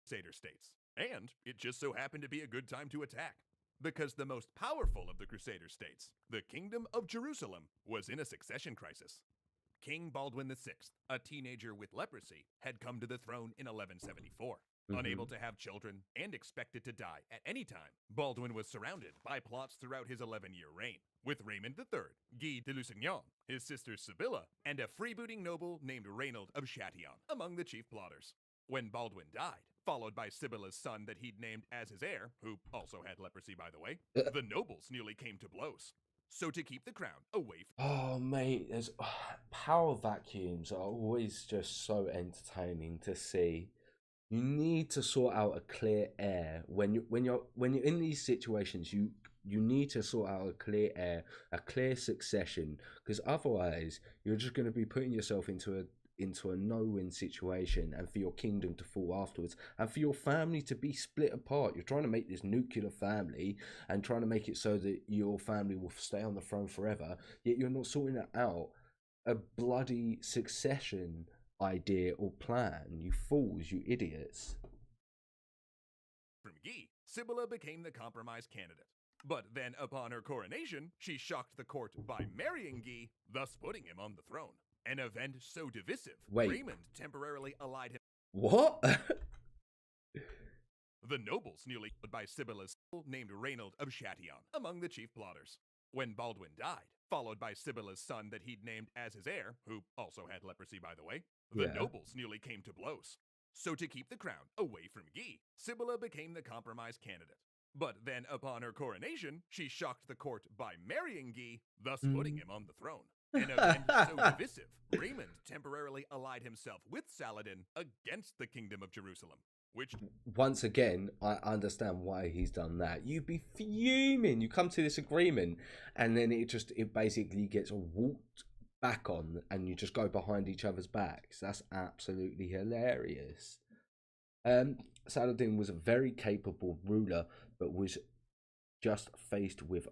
Crusader states, and it just so happened to be a good time to attack, because the most powerful of the Crusader states, the Kingdom of Jerusalem, was in a succession crisis. King Baldwin VI, a teenager with leprosy, had come to the throne in 1174. Unable to have children and expected to die at any time, Baldwin was surrounded by plots throughout his 11-year reign, with Raymond III, Guy de Lusignan, his sister Sibylla, and a freebooting noble named Reynold of Chatillon among the chief plotters. When Baldwin died, followed by Sibylla's son that he'd named as his heir, who also had leprosy by the way, the nobles nearly came to blows. So to keep the crown away from... Oh, mate, there's power vacuums are always just so entertaining to see. You need to sort out a clear air when you're in these situations. You need to sort out a clear air, a clear succession, because otherwise you're just going to be putting yourself into a no-win situation, and for your kingdom to fall afterwards, and for your family to be split apart. You're trying to make this nuclear family and trying to make it so that your family will stay on the throne forever, yet you're not sorting it out. A bloody succession idea or plan. You fools, you idiots. From Guy, Sibylla became the compromise candidate. But then, upon her coronation, she shocked the court by marrying Guy, thus putting him on the throne. An event so divisive, Raymond temporarily allied him. What? The nobles nearly put by Sibylla's named Reynold of Chatillon among the chief plotters. When Baldwin died, followed by Sibylla's son that he'd named as his heir, who also had leprosy by the way, the nobles nearly came to blows. So to keep the crown away from Guy, Sibylla became the compromise candidate. But then upon her coronation, she shocked the court by marrying Guy, thus putting him on the throne. An event so divisive, Raymond temporarily allied himself with Saladin against the Kingdom of Jerusalem. Which, once again, I understand why he's done that. You'd be fuming. You come to this agreement, and then it basically gets walked back on, and you just go behind each other's backs. That's absolutely hilarious. Saladin was a very capable ruler, but was just faced with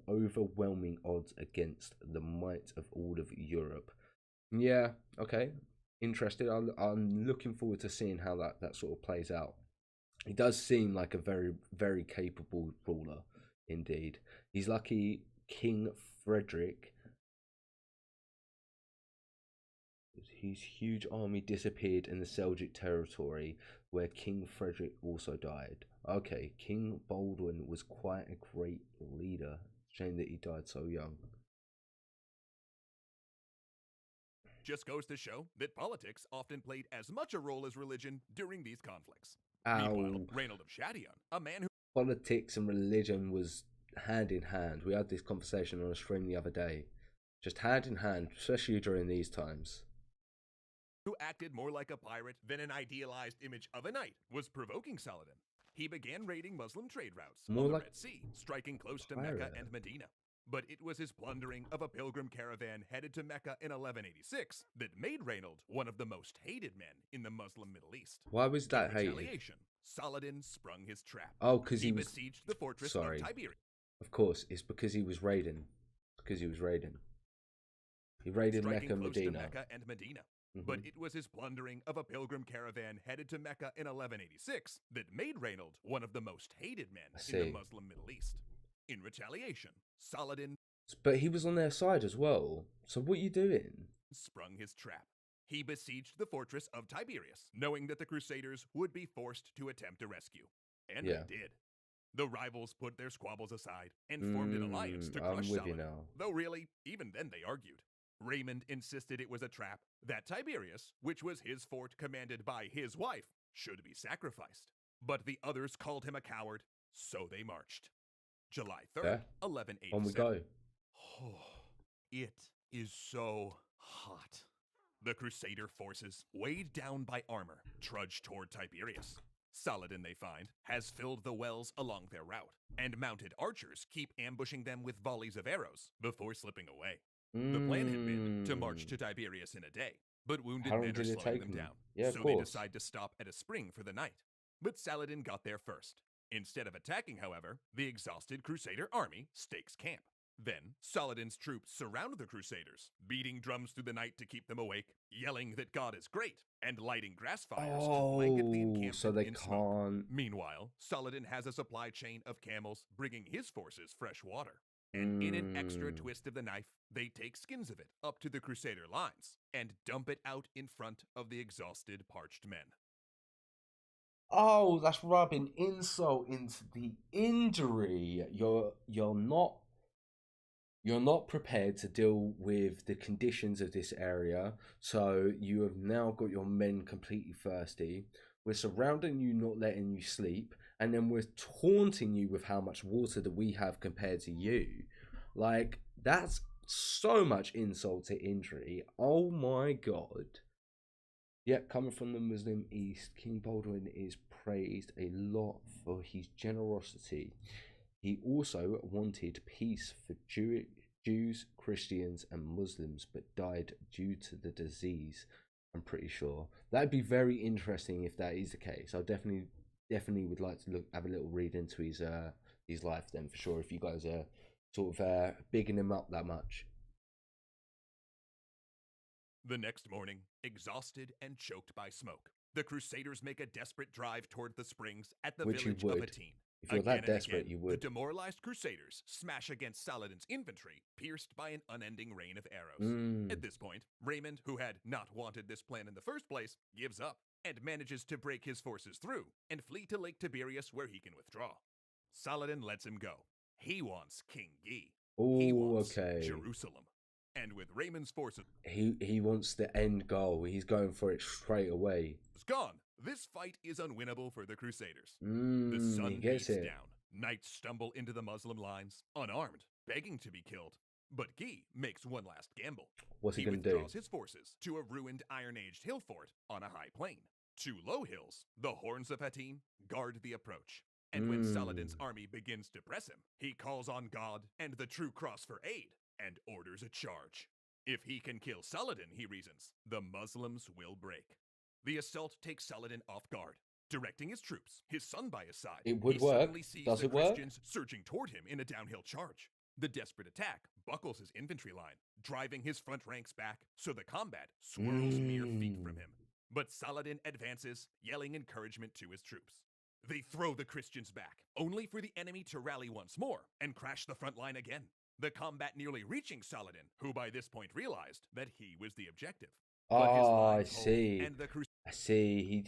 overwhelming odds against the might of all of Europe. Yeah, okay. interested. I'm looking forward to seeing how that sort of plays out. He does seem like a very, very capable ruler, indeed. He's lucky King Frederick, his huge army disappeared in the Seljuk territory, where King Frederick also died. Okay, King Baldwin was quite a great leader. Shame that he died so young. Just goes to show that politics often played as much a role as religion during these conflicts. Ow. Meanwhile, Reynold of Chatillon, a man who Politics and religion was hand in hand. We had this conversation on a stream the other day. Just hand in hand, especially during these times. who acted more like a pirate than an idealized image of a knight, was provoking Saladin. He began raiding Muslim trade routes More on the like Red Sea, striking close to pirate. Mecca and Medina. But it was his plundering of a pilgrim caravan headed to Mecca in 1186 that made Reynold one of the most hated men in the Muslim Middle East. Why was that In hated? retaliation, Saladin sprung his trap. Oh, because He he was. besieged the fortress Sorry. of Tiberias. Of course, it's because he was raiding. Because he was raiding. He raided striking Mecca and close Medina. to Mecca and Medina. Mhm. But it was his plundering of a pilgrim caravan headed to Mecca in 1186 that made Reynold one of the most hated men in the Muslim Middle East. In retaliation, Saladin But he was on their side as well. So what are you doing? sprung his trap. He besieged the fortress of Tiberias, knowing that the Crusaders would be forced to attempt a rescue. And Yeah. they did. The rivals put their squabbles aside and formed an alliance to I'm crush with you Saladin. now. Though really, even then they argued. Raymond insisted it was a trap, that Tiberias, which was his fort commanded by his wife, should be sacrificed. But the others called him a coward, so they marched. July 3rd, Yeah. 1187. On we go. Oh, it is so hot. The Crusader forces, weighed down by armor, trudge toward Tiberias. Saladin, they find, has filled the wells along their route, and mounted archers keep ambushing them with volleys of arrows before slipping away. The plan had been to march to Tiberias in a day, but wounded How long men are did it slowing take them them? down, Yeah, of so they course. decide to stop at a spring for the night. But Saladin got there first. Instead of attacking, however, the exhausted Crusader army stakes camp. Then, Saladin's troops surround the Crusaders, beating drums through the night to keep them awake, yelling that God is great, and lighting grass fires to blanket the encampment so they in smoke. can't. Meanwhile, Saladin has a supply chain of camels bringing his forces fresh water. And in an extra twist of the knife, they take skins of it up to the Crusader lines and dump it out in front of the exhausted, parched men. Oh, that's rubbing insult into the injury. You're not prepared to deal with the conditions of this area, so you have now got your men completely thirsty. We're surrounding you, not letting you sleep, and then we're taunting you with how much water that we have compared to you. Like, that's so much insult to injury. Oh my god. Yet, coming from the Muslim East, King Baldwin is praised a lot for his generosity. He also wanted peace for Jews, Christians, and Muslims, but died due to the disease. I'm pretty sure that'd be very interesting if that is the case. I definitely would like to have a little read into his life then for sure. If you guys are sort of bigging him up that much. The next morning, exhausted and choked by smoke, the Crusaders make a desperate drive toward the springs at the Which you village of would. Hattin. If you're Again that desperate, and again, you would. The demoralized Crusaders smash against Saladin's infantry, pierced by an unending rain of arrows. At this point, Raymond, who had not wanted this plan in the first place, gives up and manages to break his forces through and flee to Lake Tiberias where he can withdraw. Saladin lets him go. He wants King Gose. He Oh, wants okay. Jerusalem. And with Raymond's forces He wants the end goal. He's going for it straight away. gone, this fight is unwinnable for the Crusaders. The He sun gets beats it. down. Knights stumble into the Muslim lines, unarmed, begging to be killed. But Gose makes one last gamble. What's he gonna do? withdraws his forces to a ruined Iron-Aged hill fort on a high plain. Two low hills, the Horns of Hattin, guard the approach. And when Saladin's army begins to press him, he calls on God and the True Cross for aid and orders a charge. If he can kill Saladin, he reasons, the Muslims will break. The assault takes Saladin off guard. Directing his troops, his son by his side, It would he work. suddenly sees Does the it work? Christians surging toward him in a downhill charge. The desperate attack buckles his infantry line, driving his front ranks back so the combat swirls mere feet from him. But Saladin advances, yelling encouragement to his troops. They throw the Christians back, only for the enemy to rally once more and crash the front line again. The combat nearly reaching Saladin, who by this point realized that he was the objective. But his Oh, I lines hold, see. and the I see. He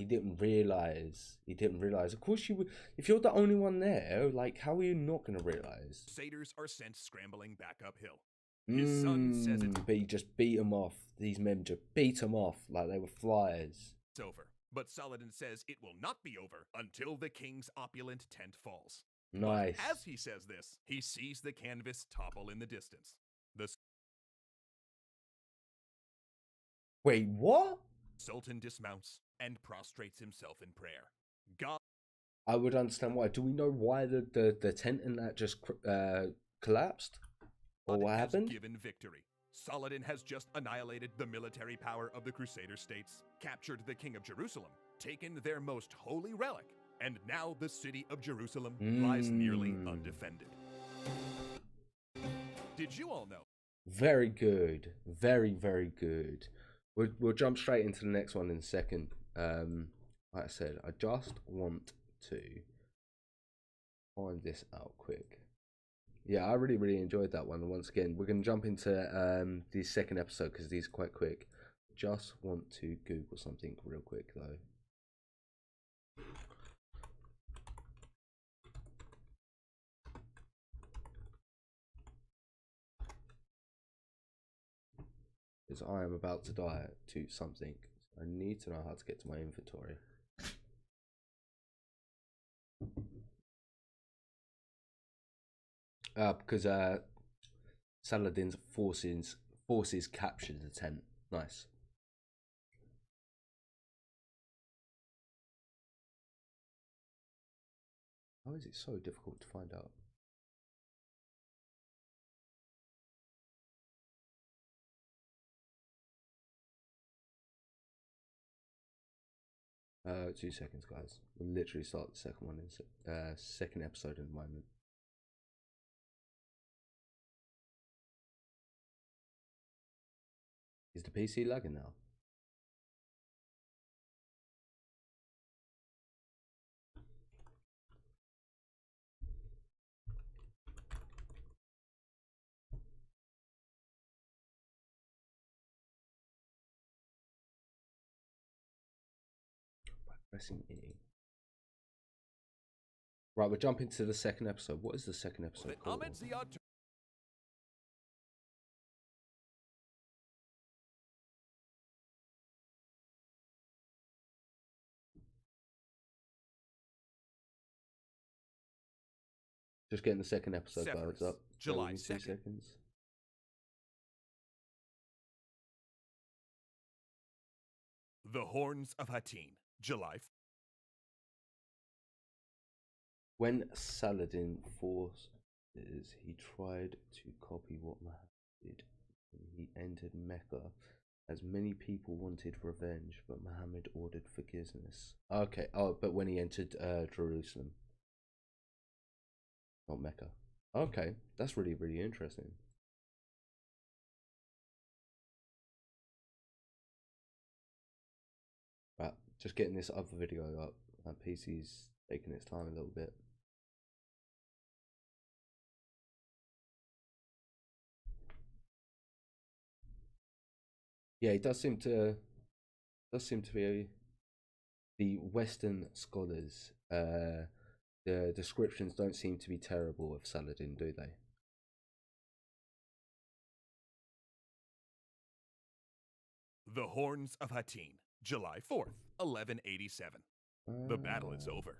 didn't realize. He didn't realize. Of course, you would. If you're the only one there, like, how are you not gonna realize? Crusaders are sent scrambling back uphill. His son says it's But he just beat them off. These men just beat them off like they were flies. over. But Saladin says it will not be over until the king's opulent tent falls. Nice. But as he says this, he sees the canvas topple in the distance. The Wait, what? Sultan dismounts and prostrates himself in prayer. God I would understand why. Do we know why the tent and that just collapsed? Or what has happened? given victory. Saladin has just annihilated the military power of the Crusader states, captured the king of Jerusalem, taken their most holy relic, and now the city of Jerusalem lies nearly undefended. Did you all know? Very good. Very, very good. We'll jump straight into the next one in a second. Like I said, I just want to find this out quick. Yeah, I really, really enjoyed that one. Once again, we're going to jump into the second episode because these are quite quick. Just want to Google something real quick, though. Because I am about to die to something. I need to know how to get to my inventory. Because Saladin's forces captured the tent. Nice. How is it so difficult to find out? 2 seconds, guys. We'll literally start the second one in second episode in a moment. Is the PC lagging now? By pressing E. Right, we're jumping to the second episode. What is the second episode called? Just getting the second episode loads up. July 2 2nd. seconds. The Horns of Hattin, July. When Saladin forces, he tried to copy what Muhammad did. When he entered Mecca, as many people wanted revenge, but Muhammad ordered forgiveness. Okay, oh, but when he entered Jerusalem, not Mecca. Okay, that's really, really interesting. Right, just getting this other video up. My PC's taking its time a little bit. Yeah, it does seem to be the Western scholars. The descriptions don't seem to be terrible of Saladin, do they? The Horns of Hattin, July 4th, 1187. The battle is over.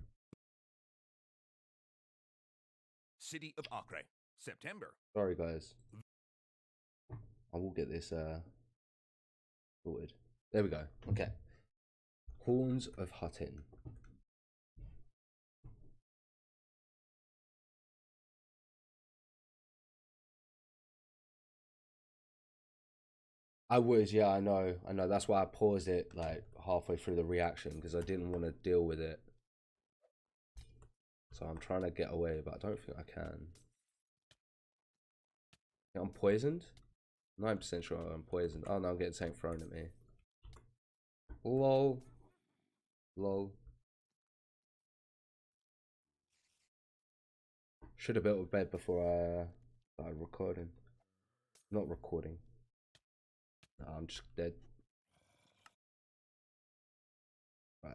City of Acre, September. Sorry, guys. I will get this sorted. There we go. Okay. Horns of Hattin. I was, yeah, I know. That's why I paused it like halfway through the reaction because I didn't want to deal with it. So I'm trying to get away, but I don't think I can. I'm poisoned? 9% sure I'm poisoned. Oh no, I'm getting something thrown at me. Lol. Lol. Should have built a bed before I started recording. Not recording. No, I'm just dead. Right.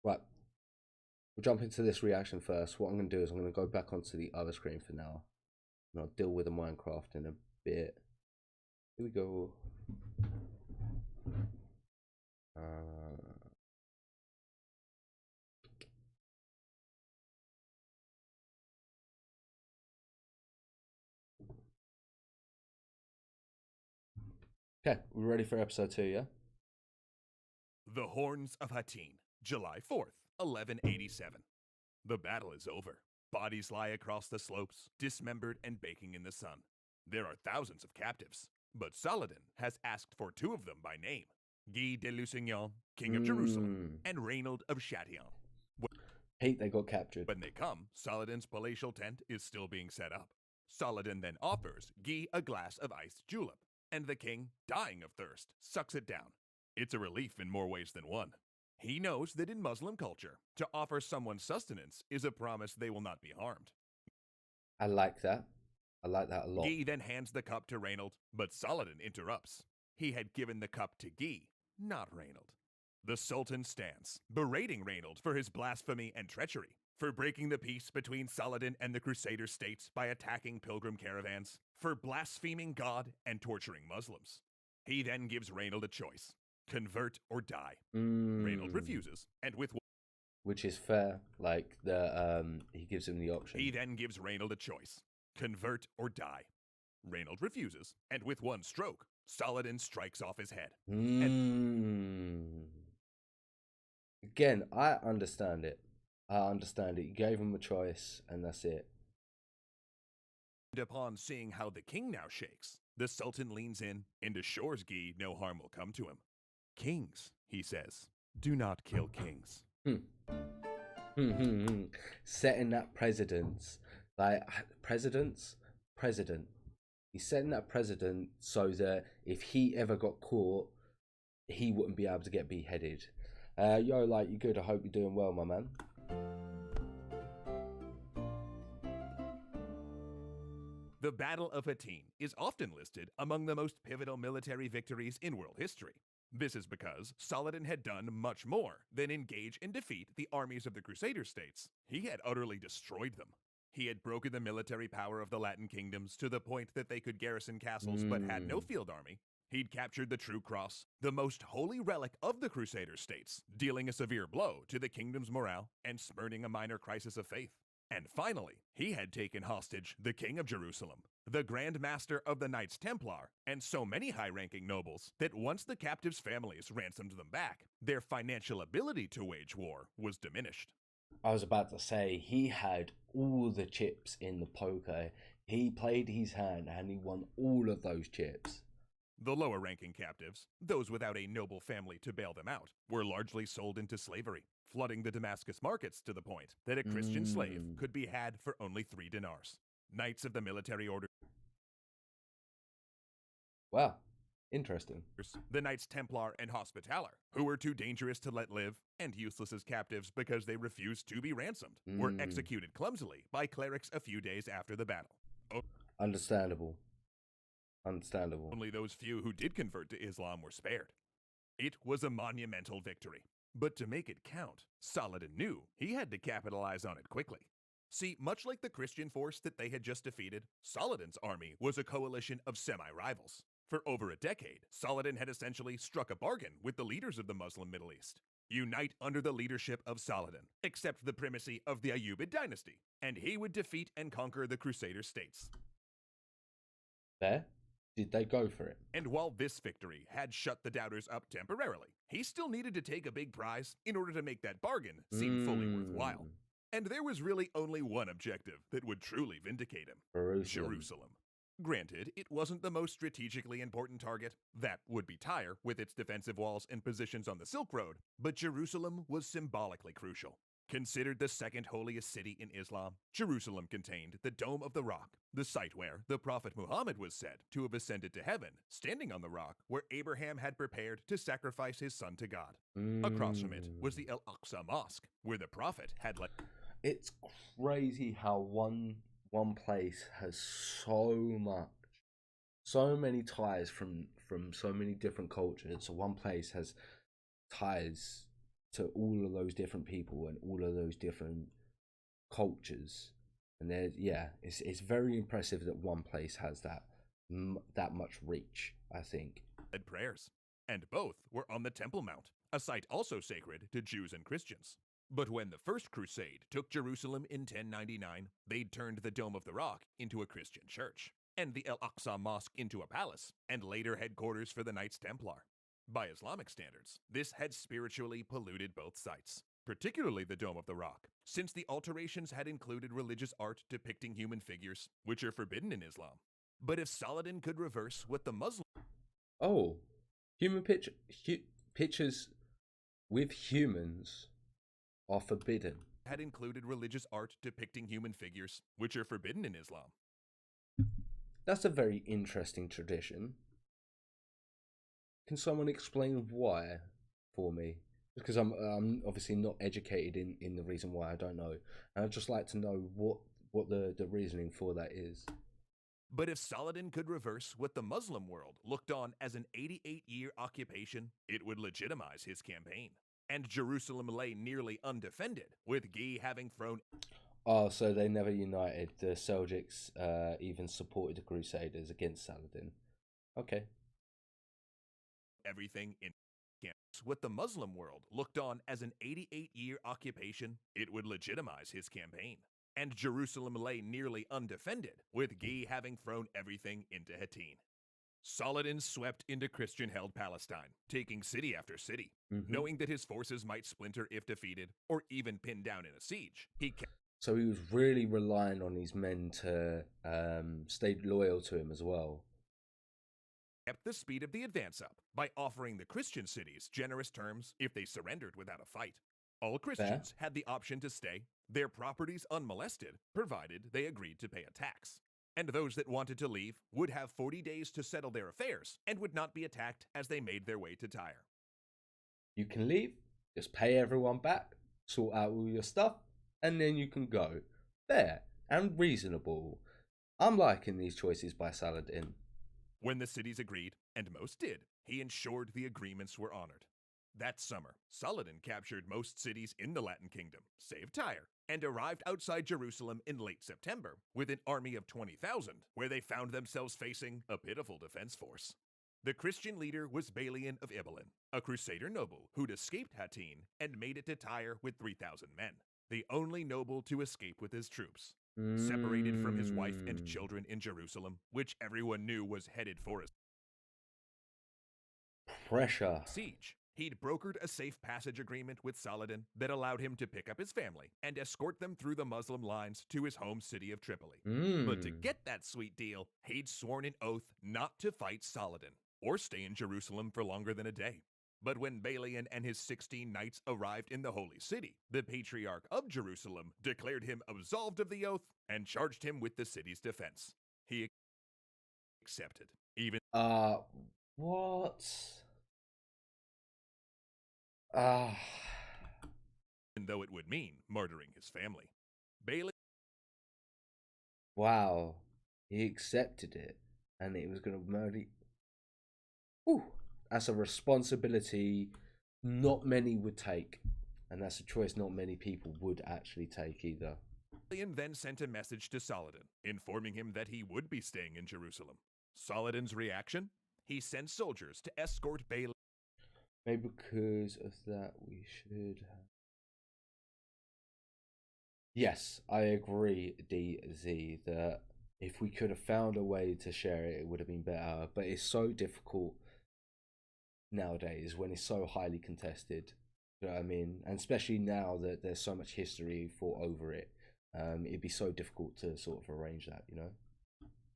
Right. We'll jump into this reaction first. What I'm going to do is I'm going to go back onto the other screen for now. And I'll deal with the Minecraft in a bit. Here we go. Okay, we're ready for episode 2, yeah? The Horns of Hattin, July 4th, 1187. The battle is over. Bodies lie across the slopes, dismembered and baking in the sun. There are thousands of captives, but Saladin has asked for 2 of them by name: Guy de Lusignan, King of Jerusalem, and Reynold of Chatillon. Hate they got captured. When they come, Saladin's palatial tent is still being set up. Saladin then offers Guy a glass of iced julep, and the king, dying of thirst, sucks it down. It's a relief in more ways than one. He knows that in Muslim culture, to offer someone sustenance is a promise they will not be harmed. I like that. I like that a lot. Guy then hands the cup to Reynold, but Saladin interrupts. He had given the cup to Guy, not Reynold. The Sultan stands, berating Reynold for his blasphemy and treachery, for breaking the peace between Saladin and the Crusader states by attacking pilgrim caravans, for blaspheming God and torturing Muslims. He then gives Reynold a choice: convert or die. Reynold refuses, and which is fair. Like he gives him the option. He then gives Reynold a choice: convert or die. Reynold refuses, and with one stroke, Saladin strikes off his head. Again, I understand it. You gave him a choice, and that's it. And upon seeing how the king now shakes, the Sultan leans in and assures Guy no harm will come to him. Kings, he says, do not kill kings. Setting that precedence. Like, president. He's setting that precedent so that if he ever got caught, he wouldn't be able to get beheaded. Yo, like, you good? I hope you're doing well, my man. The Battle of Hattin is often listed among the most pivotal military victories in world history. This is because Saladin had done much more than engage and defeat the armies of the Crusader states. He had utterly destroyed them. He had broken the military power of the Latin kingdoms to the point that they could garrison castles but had no field army. He'd captured the True Cross, the most holy relic of the Crusader states, dealing a severe blow to the kingdom's morale and spurning a minor crisis of faith. And finally, he had taken hostage the King of Jerusalem, the Grand Master of the Knights Templar, and so many high-ranking nobles that once the captives' families ransomed them back, their financial ability to wage war was diminished. I was about to say, he had all the chips in the poker. He played his hand and he won all of those chips. The lower-ranking captives, those without a noble family to bail them out, were largely sold into slavery, flooding the Damascus markets to the point that a Christian slave could be had for only 3 dinars. Knights of the military order. Wow, interesting. The Knights Templar and Hospitaller, who were too dangerous to let live and useless as captives because they refused to be ransomed, were executed clumsily by clerics a few days after the battle. Understandable. Only those few who did convert to Islam were spared. It was a monumental victory. But to make it count, Saladin knew he had to capitalize on it quickly. See, much like the Christian force that they had just defeated, Saladin's army was a coalition of semi-rivals. For over a decade, Saladin had essentially struck a bargain with the leaders of the Muslim Middle East. Unite under the leadership of Saladin, accept the primacy of the Ayyubid dynasty, and he would defeat and conquer the Crusader states. There? Did they go for it? And while this victory had shut the doubters up temporarily, he still needed to take a big prize in order to make that bargain seem fully worthwhile. And there was really only one objective that would truly vindicate him. Jerusalem. Granted, it wasn't the most strategically important target. That would be Tyre, with its defensive walls and positions on the Silk Road, but Jerusalem was symbolically crucial. Considered the second holiest city in Islam, Jerusalem contained the Dome of the Rock, the site where the Prophet Muhammad was said to have ascended to heaven, standing on the rock where Abraham had prepared to sacrifice his son to God. Across from it was the Al-Aqsa Mosque, where the Prophet had led. It's crazy how one place has so many ties from so many different cultures. So one place has ties to all of those different people and all of those different cultures, and it's very impressive that one place has that much reach, I think. Led prayers, and both were on the Temple Mount, a site also sacred to Jews and Christians. But when the First Crusade took Jerusalem in 1099, they'd turned the Dome of the Rock into a Christian church, and the Al-Aqsa Mosque into a palace, and later headquarters for the Knights Templar. By Islamic standards, this had spiritually polluted both sites, particularly the Dome of the Rock, since the alterations had included religious art depicting human figures, which are forbidden in Islam. But if Saladin could reverse what the Muslim... Oh, pictures with humans are forbidden. Had included religious art depicting human figures, which are forbidden in Islam. That's a very interesting tradition. Can someone explain why for me? Because I'm obviously not educated in the reason why. I don't know. And I'd just like to know what the reasoning for that is. But if Saladin could reverse what the Muslim world looked on as an 88-year occupation, it would legitimize his campaign. And Jerusalem lay nearly undefended, with Gose having thrown... Oh, so they never united. The Seljuks even supported the Crusaders against Saladin. Okay. Everything in what the Muslim world looked on as an 88-year occupation, it would legitimize his campaign. And Jerusalem lay nearly undefended, with Gose having thrown everything into Hattin. Saladin swept into Christian-held Palestine, taking city after city, knowing that his forces might splinter if defeated, or even pinned down in a siege. So he was really relying on his men to stay loyal to him as well. Kept the speed of the advance up by offering the Christian cities generous terms if they surrendered without a fight. All Christians had the option to stay, their properties unmolested, provided they agreed to pay a tax. And those that wanted to leave would have 40 days to settle their affairs and would not be attacked as they made their way to Tyre. You can leave, just pay everyone back, sort out all your stuff, and then you can go. Fair and reasonable. I'm liking these choices by Saladin. When the cities agreed, and most did, he ensured the agreements were honored. That summer, Saladin captured most cities in the Latin Kingdom, save Tyre, and arrived outside Jerusalem in late September with an army of 20,000, where they found themselves facing a pitiful defense force. The Christian leader was Balian of Ibelin, a crusader noble who'd escaped Hattin and made it to Tyre with 3,000 men, the only noble to escape with his troops. Separated from his wife and children in Jerusalem, which everyone knew was headed for a pressure siege. He'd brokered a safe passage agreement with Saladin that allowed him to pick up his family and escort them through the Muslim lines to his home city of Tripoli. But to get that sweet deal, he'd sworn an oath not to fight Saladin or stay in Jerusalem for longer than a day. But when Balian and his 16 knights arrived in the holy city, the patriarch of Jerusalem declared him absolved of the oath and charged him with the city's defense. He accepted, even what? though it would mean murdering his family. Balian. Wow, he accepted it, and it was going to murder. Ooh, that's a responsibility not many would take, and that's a choice not many people would actually take either. Balian then sent a message to Saladin, informing him that he would be staying in Jerusalem. Saladin's reaction? He sent soldiers to escort Balian. Maybe because of that we should have... Yes, I agree, DZ, that if we could have found a way to share it, it would have been better. But it's so difficult nowadays when it's so highly contested. You know what I mean? And especially now that there's so much history fought over it, it'd be so difficult to sort of arrange that, you know?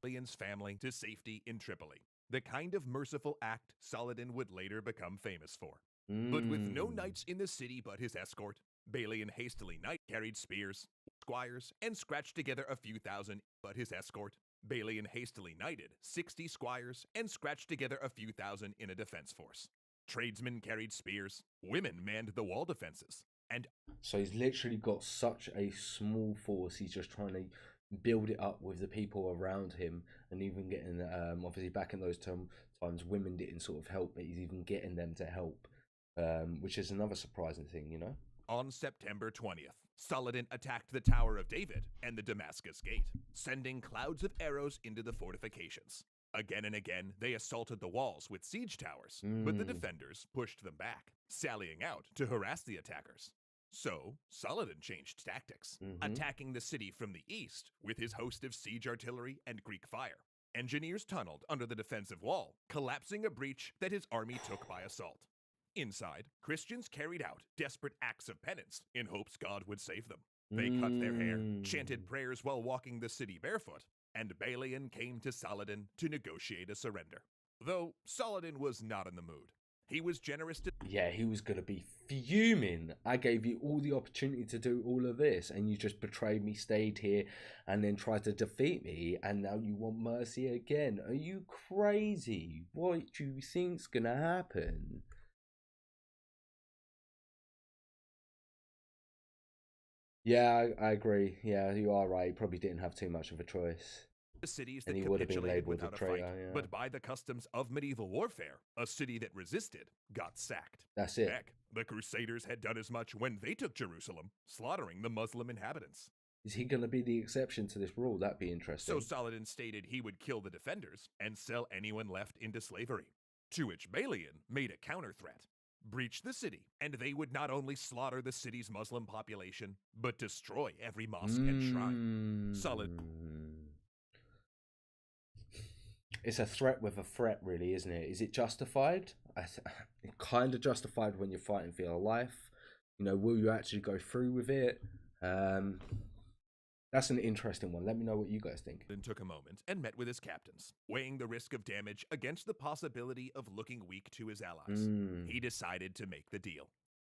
Balian's family to safety in Tripoli. The kind of merciful act Saladin would later become famous for. But with no knights in the city but his escort, Balian hastily carried spears, squires, and scratched together a few thousand, but his escort. Balian hastily knighted 60 squires and scratched together a few thousand in a defense force. Tradesmen carried spears, women manned the wall defenses, and so he's literally got such a small force. He's just trying to build it up with the people around him, and even getting obviously back in those times women didn't sort of help, but he's even getting them to help, which is another surprising thing, you know. On September 20th, Saladin attacked the Tower of David and the Damascus Gate, sending clouds of arrows into the fortifications. Again and again, they assaulted the walls with siege towers, but the defenders pushed them back, sallying out to harass the attackers. So, Saladin changed tactics, attacking the city from the east with his host of siege artillery and Greek fire. Engineers tunneled under the defensive wall, collapsing a breach that his army took by assault. Inside, Christians carried out desperate acts of penance in hopes God would save them. They cut their hair, chanted prayers while walking the city barefoot, and Balian came to Saladin to negotiate a surrender. Though Saladin was not in the mood. He was generous to... Yeah, he was going to be fuming. I gave you all the opportunity to do all of this, and you just betrayed me, stayed here, and then tried to defeat me, and now you want mercy again. Are you crazy? What do you think's going to happen? Yeah, I agree. Yeah, you are right. He probably didn't have too much of a choice. The cities And that he would have been capitulated labelled a without a fight, traitor, yeah. but by the customs of medieval warfare, a city that resisted got sacked. That's it. Heck, the Crusaders had done as much when they took Jerusalem, slaughtering the Muslim inhabitants. Is he going to be the exception to this rule? That'd be interesting. So Saladin stated he would kill the defenders and sell anyone left into slavery. To which Balian made a counter threat. Breach the city, and they would not only slaughter the city's Muslim population, but destroy every mosque and shrine. It's a threat with a threat, really, isn't it? Is it justified? Kind of justified when you're fighting for your life. You know, will you actually go through with it? That's an interesting one. Let me know what you guys think. Then took a moment and met with his captains, weighing the risk of damage against the possibility of looking weak to his allies. He decided to make the deal.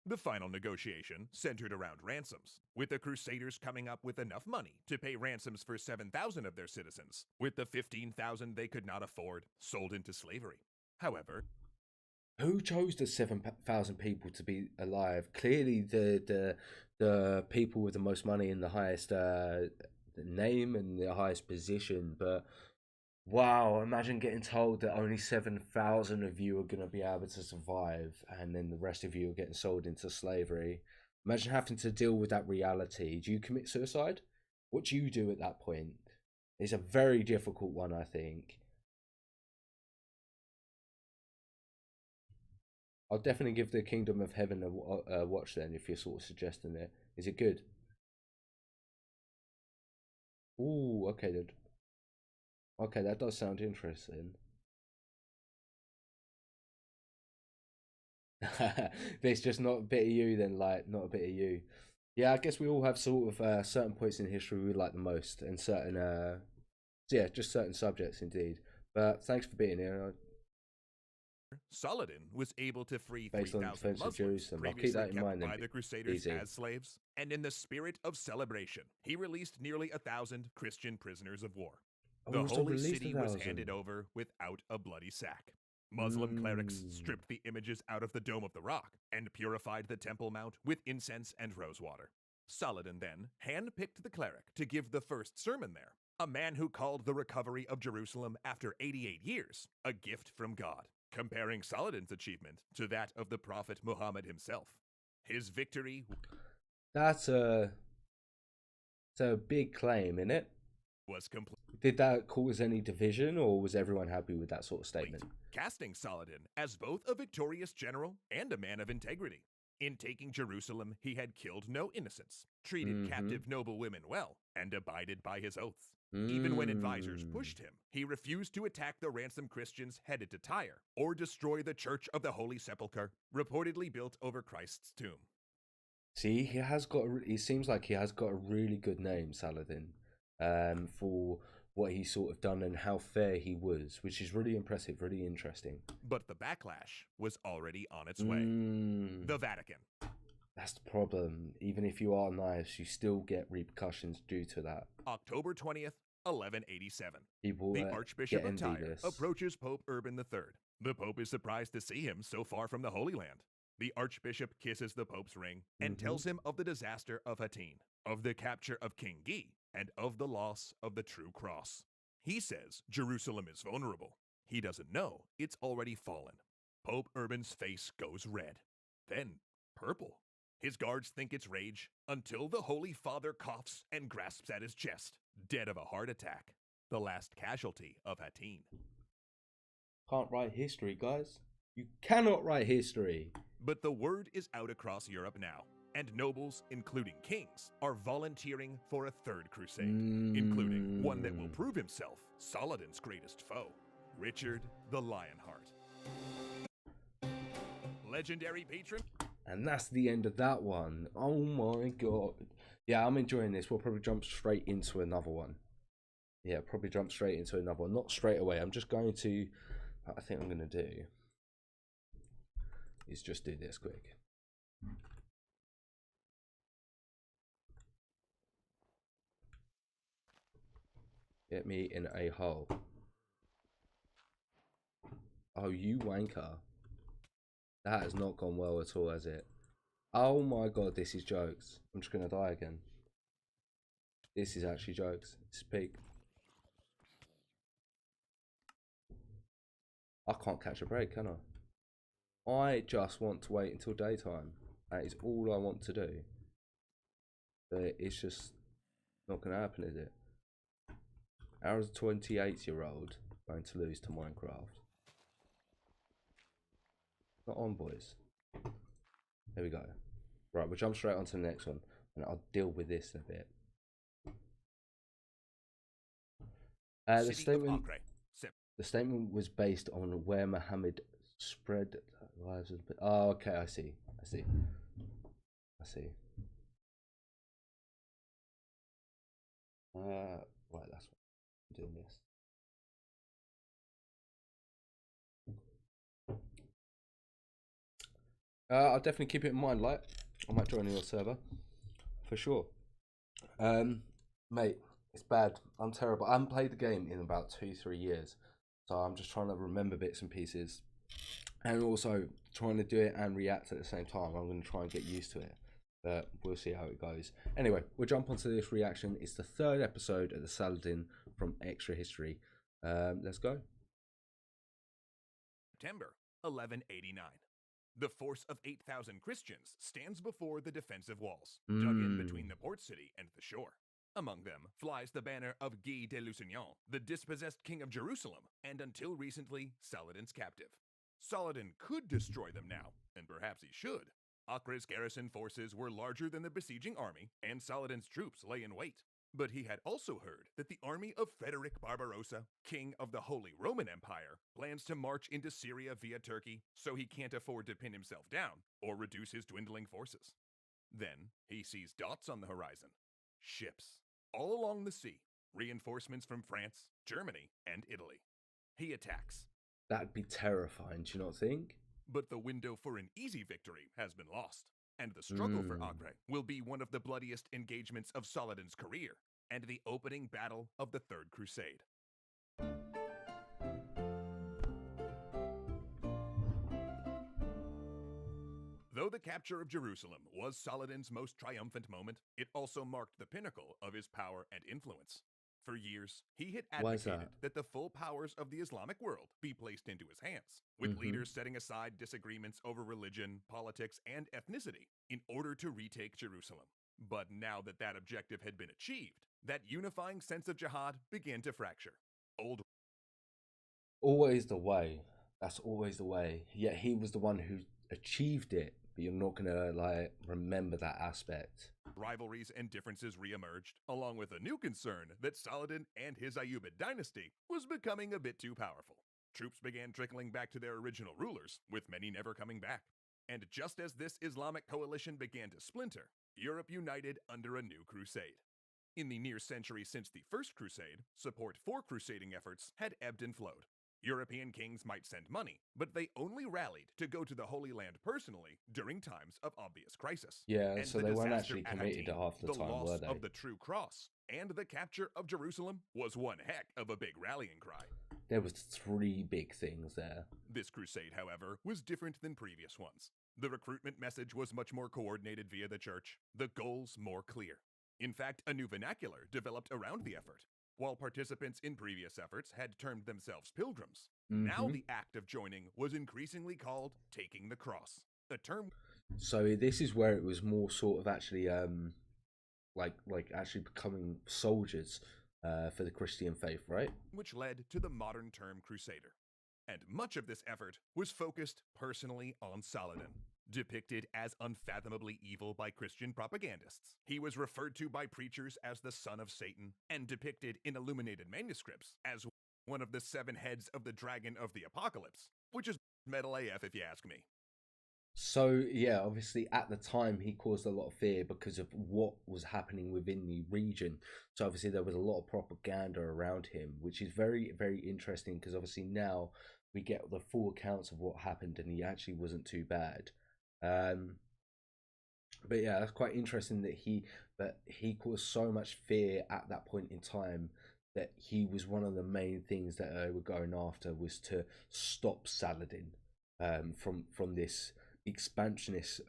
The final negotiation centered around ransoms, with the Crusaders coming up with enough money to pay ransoms for 7,000 of their citizens, with the 15,000 they could not afford sold into slavery. However, who chose the 7,000 people to be alive? Clearly, the people with the most money and the highest name and the highest position. But wow, imagine getting told that only 7,000 of you are going to be able to survive, and then the rest of you are getting sold into slavery. Imagine having to deal with that reality. Do you commit suicide? What do you do at that point? It's a very difficult one, I think. I'll definitely give the Kingdom of Heaven a watch then, if you're sort of suggesting it. Is it good? Ooh, okay, dude. Okay, that does sound interesting. There's just not a bit of you then, like, not a bit of you. Yeah, I guess we all have sort of certain points in history we like the most, and certain, yeah, just certain subjects indeed. But thanks for being here. Saladin was able to free Based on 3,000 defense of Muslims Jerusalem. I'll keep previously that in kept mind then. by the Crusaders Easy. as slaves, and in the spirit of celebration, he released nearly 1,000 Christian prisoners of war. The holy city was handed over without a bloody sack. Muslim clerics stripped the images out of the Dome of the Rock and purified the Temple Mount with incense and rosewater. Saladin then handpicked the cleric to give the first sermon there, a man who called the recovery of Jerusalem after 88 years a gift from God, comparing Saladin's achievement to that of the Prophet Muhammad himself. His victory... That's a big claim, isn't it? Was complete. Did that cause any division, or was everyone happy with that sort of statement? Casting Saladin as both a victorious general and a man of integrity. In taking Jerusalem, he had killed no innocents, treated captive noble women well, and abided by his oaths. Even when advisors pushed him, he refused to attack the ransom Christians headed to Tyre or destroy the Church of the Holy Sepulchre, reportedly built over Christ's tomb. See, he seems like he has got a really good name, Saladin, for what he's sort of done and how fair he was, which is really impressive, really interesting. But the backlash was already on its way. The Vatican. That's the problem. Even if you are nice, you still get repercussions due to that. October 20th, 1187. People The Archbishop get of Tyre envious. approaches Pope Urban III. The Pope is surprised to see him so far from the Holy Land. The Archbishop kisses the Pope's ring and tells him of the disaster of Hattin, of the capture of King Gose, and of the loss of the true cross. He says Jerusalem is vulnerable. He doesn't know it's already fallen. Pope Urban's face goes red, then purple. His guards think it's rage until the Holy Father coughs and grasps at his chest, dead of a heart attack, the last casualty of Hattin. Can't write history, guys. You cannot write history. But the word is out across Europe now, and nobles, including kings, are volunteering for a third crusade, including one that will prove himself Saladin's greatest foe, Richard the Lionheart. Legendary patron. And that's the end of that one. Oh my god. Yeah, I'm enjoying this. We'll probably jump straight into another one. Yeah, probably jump straight into another one. Not straight away. I'm just going to... I think I'm going to do is just do this quick. Get me in a hole. Oh, you wanker. That has not gone well at all, has it? Oh my god, this is jokes. I'm just going to die again. This is actually jokes. It's peak. I can't catch a break, can I? I just want to wait until daytime. That is all I want to do. But it's just not going to happen, is it? How is a 28-year-old going to lose to Minecraft? Not on, boys. There we go. Right, we'll jump straight on to the next one, and I'll deal with this in a bit. The statement was based on where Muhammad spread lives of... Oh, okay, I see. Right, that's what I'm doing this. I'll definitely keep it in mind, like, I might join your server, for sure. Mate, it's bad. I'm terrible. I haven't played the game in about 2-3 years, so I'm just trying to remember bits and pieces, and also trying to do it and react at the same time. I'm going to try and get used to it, but we'll see how it goes. Anyway, we'll jump onto this reaction. It's the 3rd episode of the Saladin from Extra History. Let's go. September 1189. The force of 8,000 Christians stands before the defensive walls, dug in between the port city and the shore. Among them flies the banner of Guy de Lusignan, the dispossessed king of Jerusalem, and until recently, Saladin's captive. Saladin could destroy them now, and perhaps he should. Acre's garrison forces were larger than the besieging army, and Saladin's troops lay in wait. But he had also heard that the army of Frederick Barbarossa, king of the Holy Roman Empire, plans to march into Syria via Turkey, so he can't afford to pin himself down or reduce his dwindling forces. Then he sees dots on the horizon. Ships, all along the sea, reinforcements from France, Germany, and Italy. He attacks. That'd be terrifying, do you not think? But the window for an easy victory has been lost. And the struggle for Acre will be one of the bloodiest engagements of Saladin's career, and the opening battle of the Third Crusade. Though the capture of Jerusalem was Saladin's most triumphant moment, it also marked the pinnacle of his power and influence. For years, he had advocated that the full powers of the Islamic world be placed into his hands, with leaders setting aside disagreements over religion, politics, and ethnicity in order to retake Jerusalem. But now that that objective had been achieved, that unifying sense of jihad began to fracture. Always the way. That's always the way. Yet he was the one who achieved it, but you're not gonna like remember that aspect. Rivalries and differences re-emerged, along with a new concern that Saladin and his Ayyubid dynasty was becoming a bit too powerful. Troops began trickling back to their original rulers, with many never coming back. And just as this Islamic coalition began to splinter, Europe united under a new crusade. In the near century since the First Crusade, support for crusading efforts had ebbed and flowed. European kings might send money, but they only rallied to go to the Holy Land personally during times of obvious crisis. Yeah, And so the they weren't disaster actually at committed Hattin, half the the time, were loss they? of the True Cross, and the capture of Jerusalem was one heck of a big rallying cry. There was 3 big things there. This crusade, however, was different than previous ones. The recruitment message was much more coordinated via the church, the goals more clear. In fact, a new vernacular developed around the effort. While participants in previous efforts had termed themselves pilgrims, now the act of joining was increasingly called taking the cross, a term. So this is where it was more sort of actually like actually becoming soldiers for the Christian faith, right? Which led to the modern term crusader. And much of this effort was focused personally on Saladin. Depicted as unfathomably evil by Christian propagandists, he was referred to by preachers as the son of Satan, and depicted in illuminated manuscripts as one of the 7 heads of the dragon of the apocalypse, which is metal AF if you ask me. So yeah, obviously at the time he caused a lot of fear because of what was happening within the region. So obviously there was a lot of propaganda around him, which is very, very interesting because obviously now we get the full accounts of what happened and he actually wasn't too bad. But yeah, that's quite interesting that he caused so much fear at that point in time that he was one of the main things that they were going after was to stop Saladin from this expansionist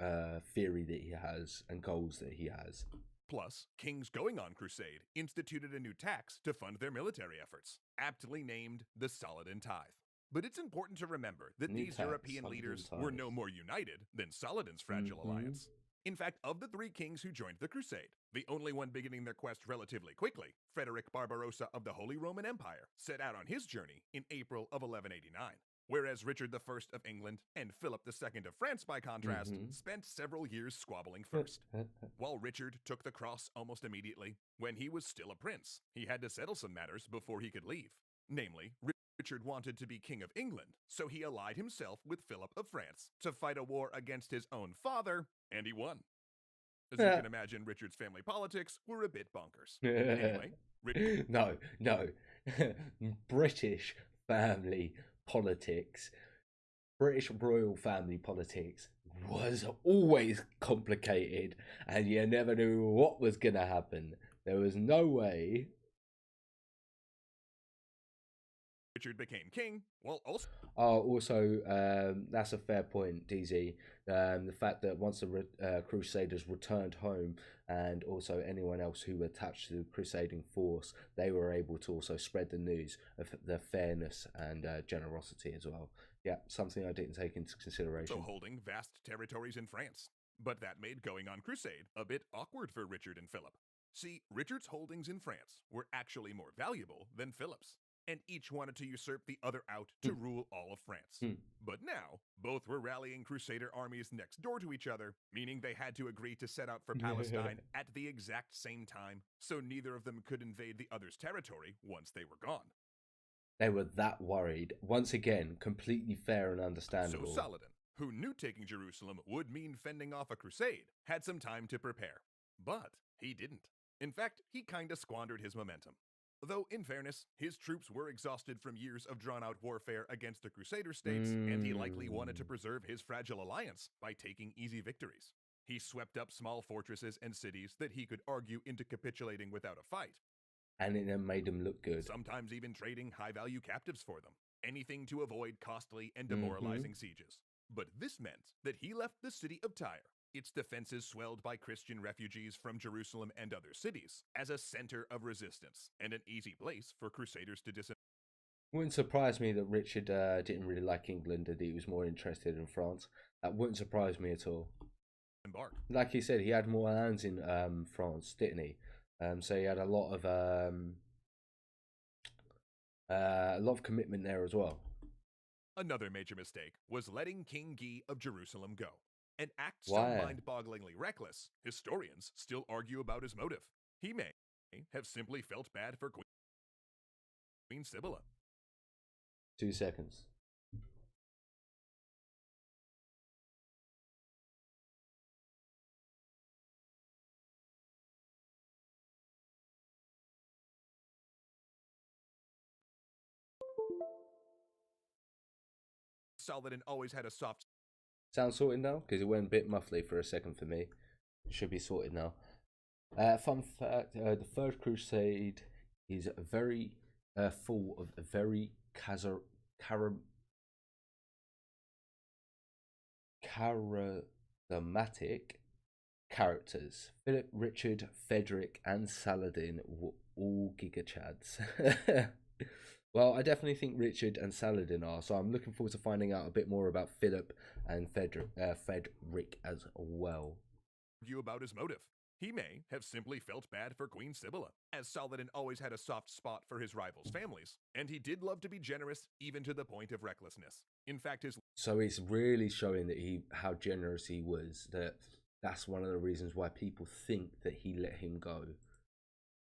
theory that he has and goals that he has. Plus, kings going on crusade instituted a new tax to fund their military efforts, aptly named the Saladin Tithe. But it's important to remember that these European leaders were no more united than Saladin's fragile alliance. In fact, of the 3 kings who joined the crusade, the only one beginning their quest relatively quickly, Frederick Barbarossa of the Holy Roman Empire, set out on his journey in April of 1189. Whereas Richard I of England and Philip II of France, by contrast, spent several years squabbling first. While Richard took the cross almost immediately, when he was still a prince, he had to settle some matters before he could leave. Namely, Richard wanted to be King of England, so he allied himself with Philip of France to fight a war against his own father, and he won. As you can imagine, Richard's family politics were a bit bonkers. Anyway, no, British family politics, British royal family politics was always complicated, and you never knew what was gonna happen. There was no way. Richard became king, while also... That's a fair point, DZ. The fact that once the Crusaders returned home, and also anyone else who were attached to the Crusading force, they were able to also spread the news of their fairness and generosity as well. Yeah, something I didn't take into consideration. So holding vast territories in France. But that made going on crusade a bit awkward for Richard and Philip. See, Richard's holdings in France were actually more valuable than Philip's, and each wanted to usurp the other out to rule all of France. But now, both were rallying Crusader armies next door to each other, meaning they had to agree to set out for Palestine at the exact same time, so neither of them could invade the other's territory once they were gone. They were that worried. Once again, completely fair and understandable. So Saladin, who knew taking Jerusalem would mean fending off a crusade, had some time to prepare. But he didn't. In fact, he kinda squandered his momentum. Though, in fairness, his troops were exhausted from years of drawn-out warfare against the Crusader states, and he likely wanted to preserve his fragile alliance by taking easy victories. He swept up small fortresses and cities that he could argue into capitulating without a fight. And it then made them look good. Sometimes even trading high-value captives for them. Anything to avoid costly and demoralizing sieges. But this meant that he left the city of Tyre, its defenses swelled by Christian refugees from Jerusalem and other cities, as a center of resistance and an easy place for Crusaders to disembark. Wouldn't surprise me that Richard didn't really like England and he was more interested in France. That wouldn't surprise me at all. Like he said, he had more lands in France, didn't he? So he had a lot of commitment there as well. Another major mistake was letting King Gose of Jerusalem go. An act so mind-bogglingly reckless, historians still argue about his motive. He may have simply felt bad for Queen Sibylla. 2 seconds. Saladin always had a soft Sound sorted now? Because it went a bit muffly for a second for me. Should be sorted now. Fun fact: the Third Crusade is very full of very charismatic characters. Philip, Richard, Frederick, and Saladin were all gigachads. Well, I definitely think Richard and Saladin are, so I'm looking forward to finding out a bit more about Philip and Frederick as well. argue about his motive. He may have simply felt bad for Queen Sibylla, as Saladin always had a soft spot for his rivals' families, and he did love to be generous even to the point of recklessness. In fact, his So it's really showing that how generous he was. That's one of the reasons why people think that he let him go.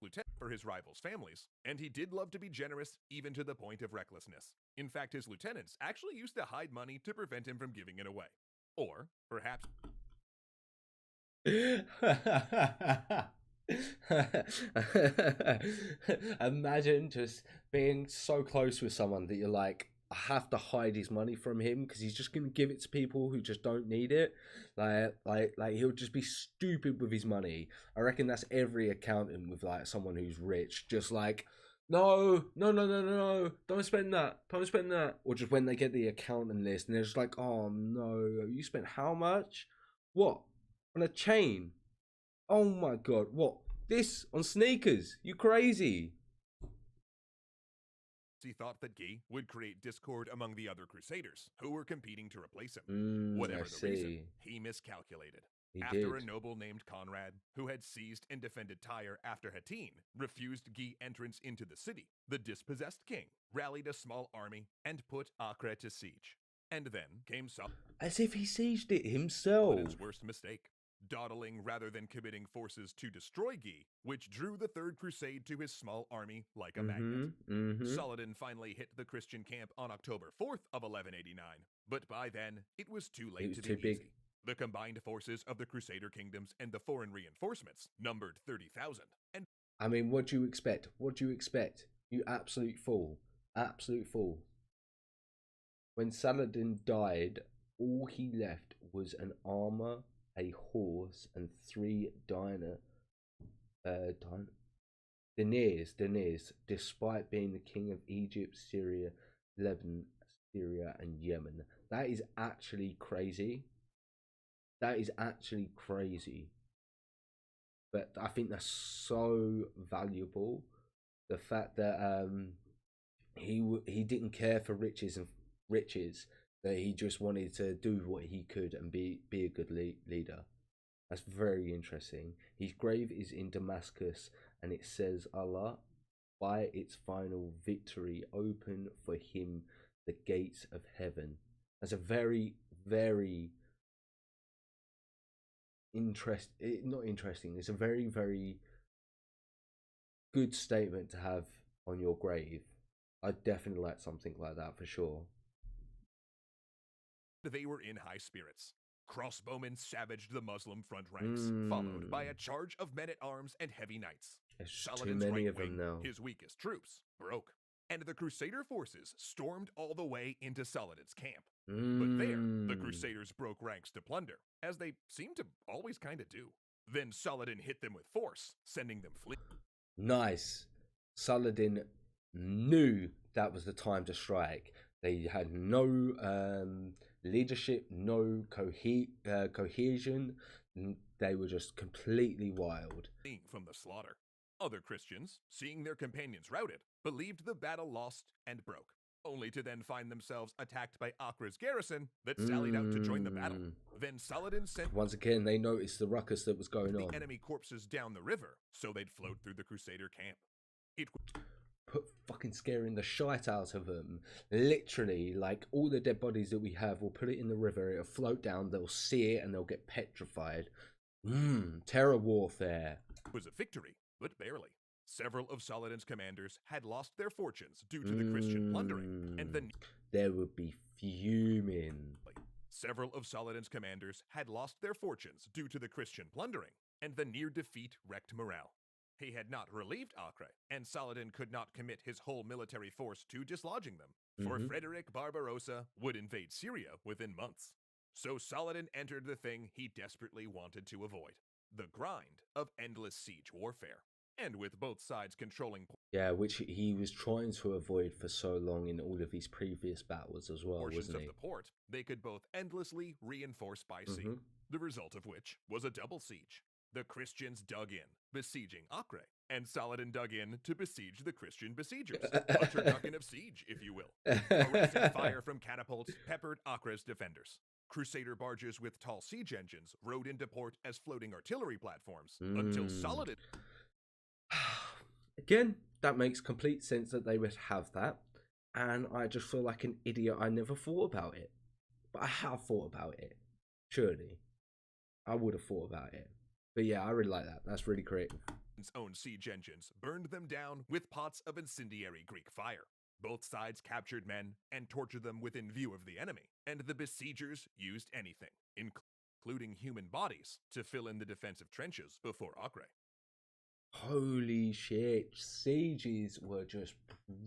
lieutenant for his rivals' families, and he did love to be generous even to the point of recklessness. In fact, his lieutenants actually used to hide money to prevent him from giving it away. Or perhaps Imagine just being so close with someone that you're like, I have to hide his money from him because he's just gonna give it to people who just don't need it. Like he'll just be stupid with his money. I reckon that's every accountant with like someone who's rich, just like, no, don't spend that, or just when they get the accountant list and they're just like, oh no, you spent how much? What? On a chain? Oh my god, what? This on sneakers? You crazy? he thought that Guy would create discord among the other crusaders who were competing to replace him. Whatever the reason, he miscalculated. After a noble named Conrad, who had seized and defended Tyre after Hattin, refused Guy entrance into the city, the dispossessed king rallied a small army and put Acre to siege. And then came as if he sieged it himself. Saladin's worst mistake, dawdling rather than committing forces to destroy Guy, which drew the Third Crusade to his small army like a magnet. Saladin finally hit the Christian camp on October 4th of 1189, but by then it was too late to be easy. The combined forces of the Crusader kingdoms and the foreign reinforcements numbered 30,000. And I mean, what do you expect? What do you expect? You absolute fool. Absolute fool. When Saladin died, all he left was an armor, a horse, and 3 deniers, despite being the king of Egypt, Syria, Lebanon, Syria, and Yemen. That is actually crazy. That is actually crazy. But I think that's so valuable. The fact that he didn't care for riches, that he just wanted to do what he could and be a good leader. That's very interesting. His grave is in Damascus, and it says, Allah, by its final victory, open for him the gates of heaven. That's a very, very not interesting. It's a very, very good statement to have on your grave. I'd definitely like something like that for sure. They were in high spirits. Crossbowmen savaged the Muslim front ranks, followed by a charge of men-at-arms and heavy knights. There's too many of them now. His weakest troops, broke, and the Crusader forces stormed all the way into Saladin's camp. But there, the Crusaders broke ranks to plunder, as they seemed to always kind of do. Then Saladin hit them with force, sending them fleeing. Nice. Saladin knew that was the time to strike. They had no leadership, no cohesion. They were just completely wild. From the slaughter. Other Christians, seeing their companions routed, believed the battle lost and broke, only to then find themselves attacked by Acre's garrison that sallied out to join the battle. Then Saladin sent... Once again, they noticed the ruckus that was going on. The enemy corpses down the river, so they'd float through the Crusader camp. It put fucking scaring the shite out of them. Literally, like, all the dead bodies that we have, we'll put it in the river, it'll float down, they'll see it, and they'll get petrified. Terror warfare. It was a victory, but barely. Several of Saladin's commanders had lost their fortunes due to the Christian plundering, and they would be fuming. Several of Saladin's commanders had lost their fortunes due to the Christian plundering, and the near defeat wrecked morale. He had not relieved Acre, and Saladin could not commit his whole military force to dislodging them, for Frederick Barbarossa would invade Syria within months. So Saladin entered the thing he desperately wanted to avoid, the grind of endless siege warfare. And with both sides controlling Yeah, which he was trying to avoid for so long in all of his previous battles as well, portions wasn't of he? the port, they could both endlessly reinforce by sea, the result of which was a double siege. The Christians dug in, besieging Acre, and Saladin dug in to besiege the Christian besiegers. A turducken of siege, if you will. Harassing fire from catapults peppered Acre's defenders. Crusader barges with tall siege engines rode into port as floating artillery platforms until Saladin... Again, that makes complete sense that they would have that. And I just feel like an idiot. I never thought about it. But I have thought about it. Surely. I would have thought about it. But yeah, I really like that. That's really creative. Own siege engines burned them down with pots of incendiary Greek fire. Both sides captured men and tortured them within view of the enemy, and the besiegers used anything, including human bodies, to fill in the defensive trenches before Acre. Holy shit, sieges were just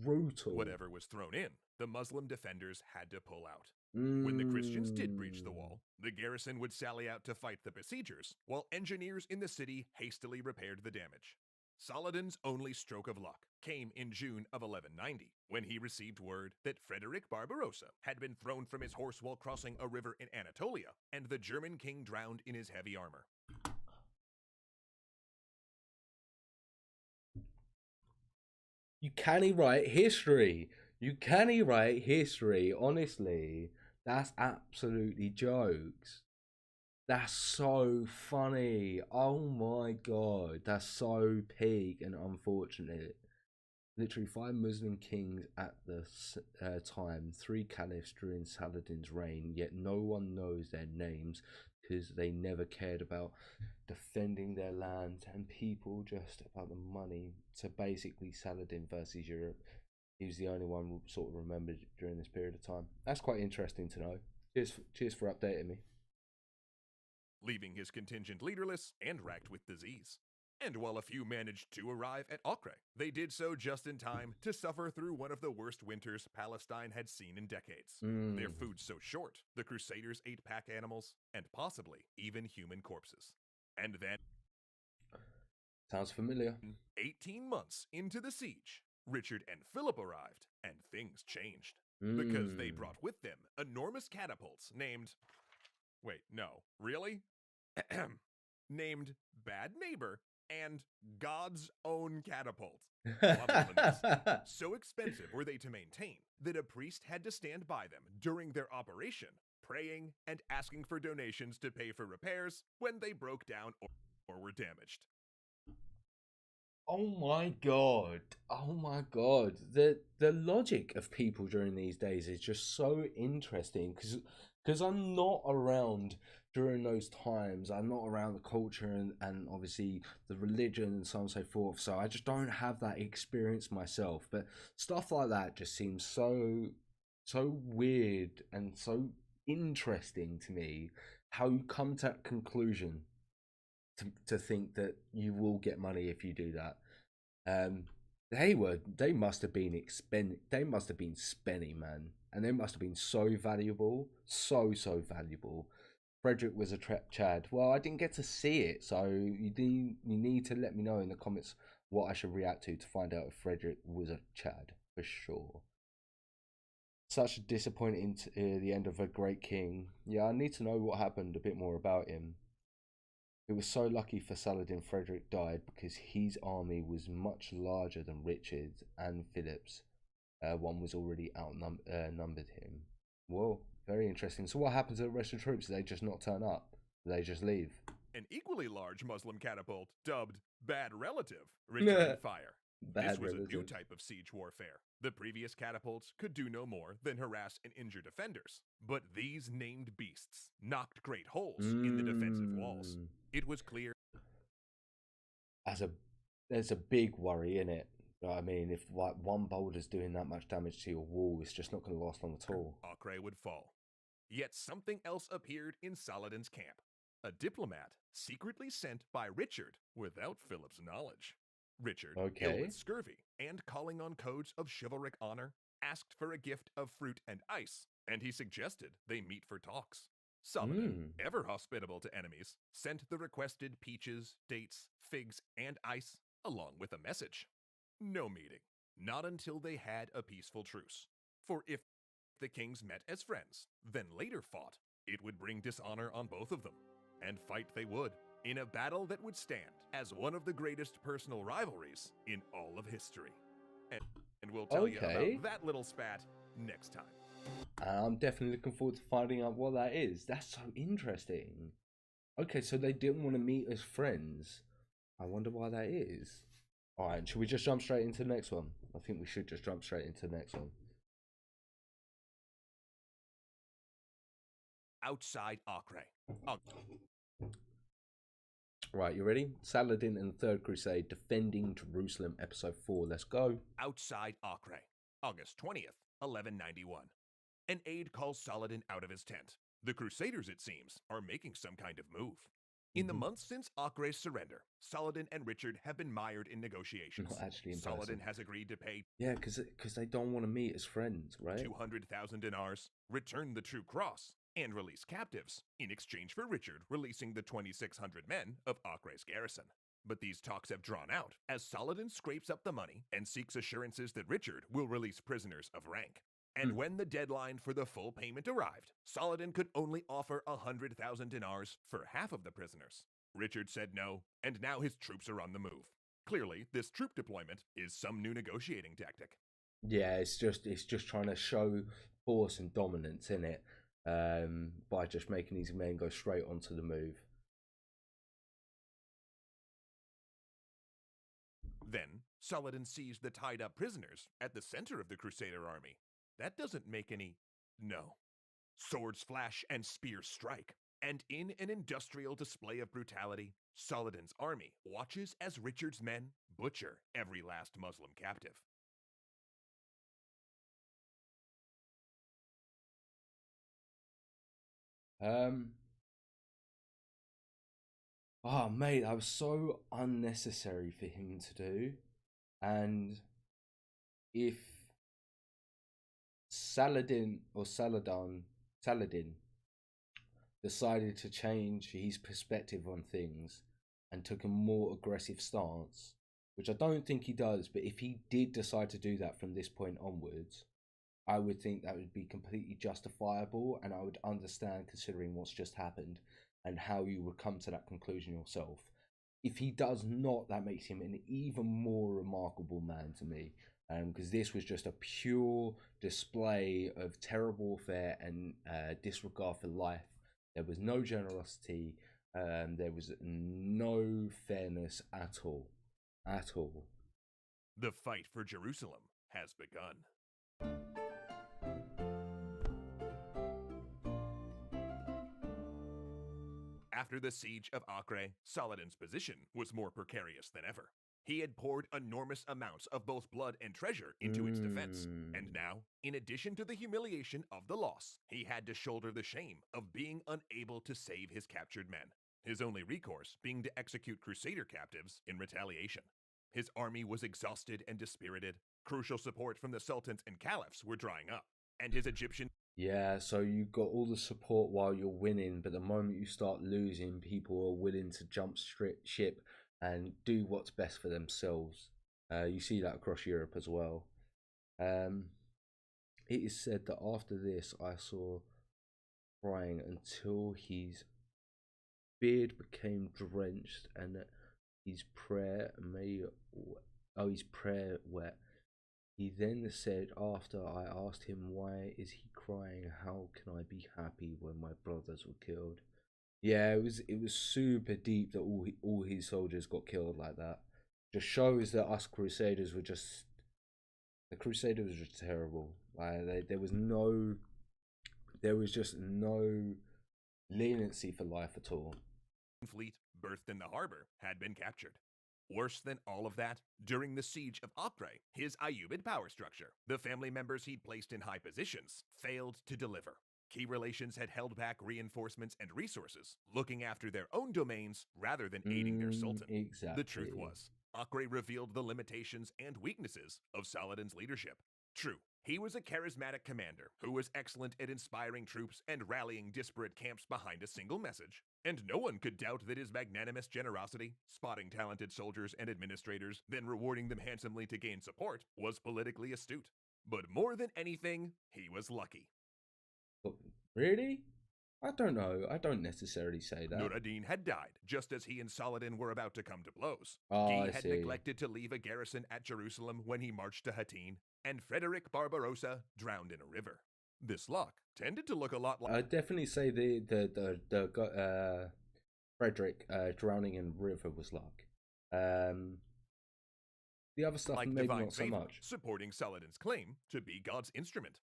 brutal. Whatever was thrown in, the Muslim defenders had to pull out. When the Christians did breach the wall, the garrison would sally out to fight the besiegers, while engineers in the city hastily repaired the damage. Saladin's only stroke of luck came in June of 1190, when he received word that Frederick Barbarossa had been thrown from his horse while crossing a river in Anatolia, and the German king drowned in his heavy armor. You can't write history. You can't write history, honestly. That's absolutely jokes. That's so funny. Oh my god. That's so peak and unfortunate. Literally 5 Muslim kings at the time, 3 caliphs during Saladin's reign, yet no one knows their names because they never cared about defending their land and people, just about the money. So basically Saladin versus Europe. He was the only one sort of remembered during this period of time. That's quite interesting to know. Cheers for updating me. Leaving his contingent leaderless and racked with disease. And while a few managed to arrive at Acre, they did so just in time to suffer through one of the worst winters Palestine had seen in decades. Their food so short, the Crusaders ate pack animals, and possibly even human corpses. And then... Sounds familiar. 18 months into the siege, Richard and Philip arrived, and things changed. Because they brought with them enormous catapults named... Wait, no, really? Named Bad Neighbor and God's Own Catapult. So expensive were they to maintain that a priest had to stand by them during their operation, praying and asking for donations to pay for repairs when they broke down or were damaged. Oh my god. Oh my god. The logic of people during these days is just so interesting because I'm not around during those times. I'm not around the culture and obviously the religion and so on and so forth. So I just don't have that experience myself. But stuff like that just seems so weird and so interesting to me. How you come to that conclusion to think that you will get money if you do that. They must have been spending, man, and they must have been so valuable, so valuable. Frederick was a Chad. Well, I didn't get to see it, so you need to let me know in the comments what I should react to find out if Frederick was a Chad for sure. Such a disappointing the end of a great king. Yeah, I need to know what happened, a bit more about him. It was so lucky for Saladin Frederick died because his army was much larger than Richard's and Philip's. One was already outnumbered him. Whoa, very interesting. So what happened to the rest of the troops? Did they just not turn up? Did they just leave? An equally large Muslim catapult, dubbed Bad Relative, returned fire. This was a new type of siege warfare. The previous catapults could do no more than harass and injure defenders, but these named beasts knocked great holes in the defensive walls. It was clear. There's a big worry in it. I mean, if like one boulder's doing that much damage to your wall, it's just not going to last long at all. Acre would fall. Yet something else appeared in Saladin's camp. A diplomat secretly sent by Richard without Philip's knowledge. Richard, ill Okay. with scurvy and calling on codes of chivalric honor, asked for a gift of fruit and ice, and he suggested they meet for talks. Saladin, ever hospitable to enemies, sent the requested peaches, dates, figs, and ice, along with a message. No meeting, not until they had a peaceful truce. For if the kings met as friends, then later fought, it would bring dishonor on both of them. And fight they would, in a battle that would stand as one of the greatest personal rivalries in all of history. And we'll tell you about that little spat next time. I'm definitely looking forward to finding out what that is. That's so interesting. Okay, so they didn't want to meet as friends. I wonder why that is. Alright, should we just jump straight into the next one? I think we should just jump straight into the next one. Outside Acre. Right, you ready? Saladin and the Third Crusade defending Jerusalem, episode 4. Let's go. Outside Acre, August 20th, 1191. An aide calls Saladin out of his tent. The Crusaders, it seems, are making some kind of move. In the months since Acre's surrender, Saladin and Richard have been mired in negotiations. Not actually in Saladin person. has agreed to pay because they don't want to meet as friends, right? 200,000 dinars, return the True Cross, and release captives, in exchange for Richard releasing the 2,600 men of Acre's garrison. But these talks have drawn out, as Saladin scrapes up the money and seeks assurances that Richard will release prisoners of rank. And when the deadline for the full payment arrived, Saladin could only offer 100,000 dinars for half of the prisoners. Richard said no, and now his troops are on the move. Clearly, this troop deployment is some new negotiating tactic. Yeah, it's just trying to show force and dominance in it, by just making these men go straight onto the move. Then, Saladin sees the tied-up prisoners at the center of the Crusader army. That doesn't make any... No. Swords flash and spears strike, and in an industrial display of brutality, Saladin's army watches as Richard's men butcher every last Muslim captive. Oh, mate, that was so unnecessary for him to do. And if Saladin decided to change his perspective on things and took a more aggressive stance, which I don't think he does, but if he did decide to do that from this point onwards, I would think that would be completely justifiable, and I would understand considering what's just happened and how you would come to that conclusion yourself. If he does not, that makes him an even more remarkable man to me, because this was just a pure display of terrible warfare and disregard for life. There was no generosity, there was no fairness at all. The fight for Jerusalem has begun. After the siege of Acre, Saladin's position was more precarious than ever. He had poured enormous amounts of both blood and treasure into its defense, and now, in addition to the humiliation of the loss, he had to shoulder the shame of being unable to save his captured men, his only recourse being to execute Crusader captives in retaliation. His army was exhausted and dispirited, crucial support from the sultans and caliphs were drying up, and his Egyptian... Yeah, so you got all the support while you're winning, but the moment you start losing, people are willing to jump ship and do what's best for themselves. You see that across Europe as well. It is said that after this, I saw crying until his beard became drenched and his prayer wet. He then said, after I asked him, why is he crying? How can I be happy when my brothers were killed? Yeah, it was super deep that all his soldiers got killed like that. Just shows that us Crusaders were just... The Crusaders were just terrible. Like, there was just no leniency for life at all. Fleet berthed in the harbor had been captured. Worse than all of that, during the siege of Acre, his Ayyubid power structure, the family members he'd placed in high positions, failed to deliver. Key relations had held back reinforcements and resources, looking after their own domains rather than aiding their sultan. Exactly. The truth was, Acre revealed the limitations and weaknesses of Saladin's leadership. True, he was a charismatic commander who was excellent at inspiring troops and rallying disparate camps behind a single message, and no one could doubt that his magnanimous generosity, spotting talented soldiers and administrators, then rewarding them handsomely to gain support, was politically astute. But more than anything, he was lucky. Really? I don't know. I don't necessarily say that. Nur ad-Din had died just as he and Saladin were about to come to blows. Oh, He I had see. neglected to leave a garrison at Jerusalem when he marched to Hattin, and Frederick Barbarossa drowned in a river. This luck tended to look a lot like I'd definitely say the Frederick drowning in river was luck. The other stuff maybe divine not so favor, much. supporting Saladin's claim to be God's instrument.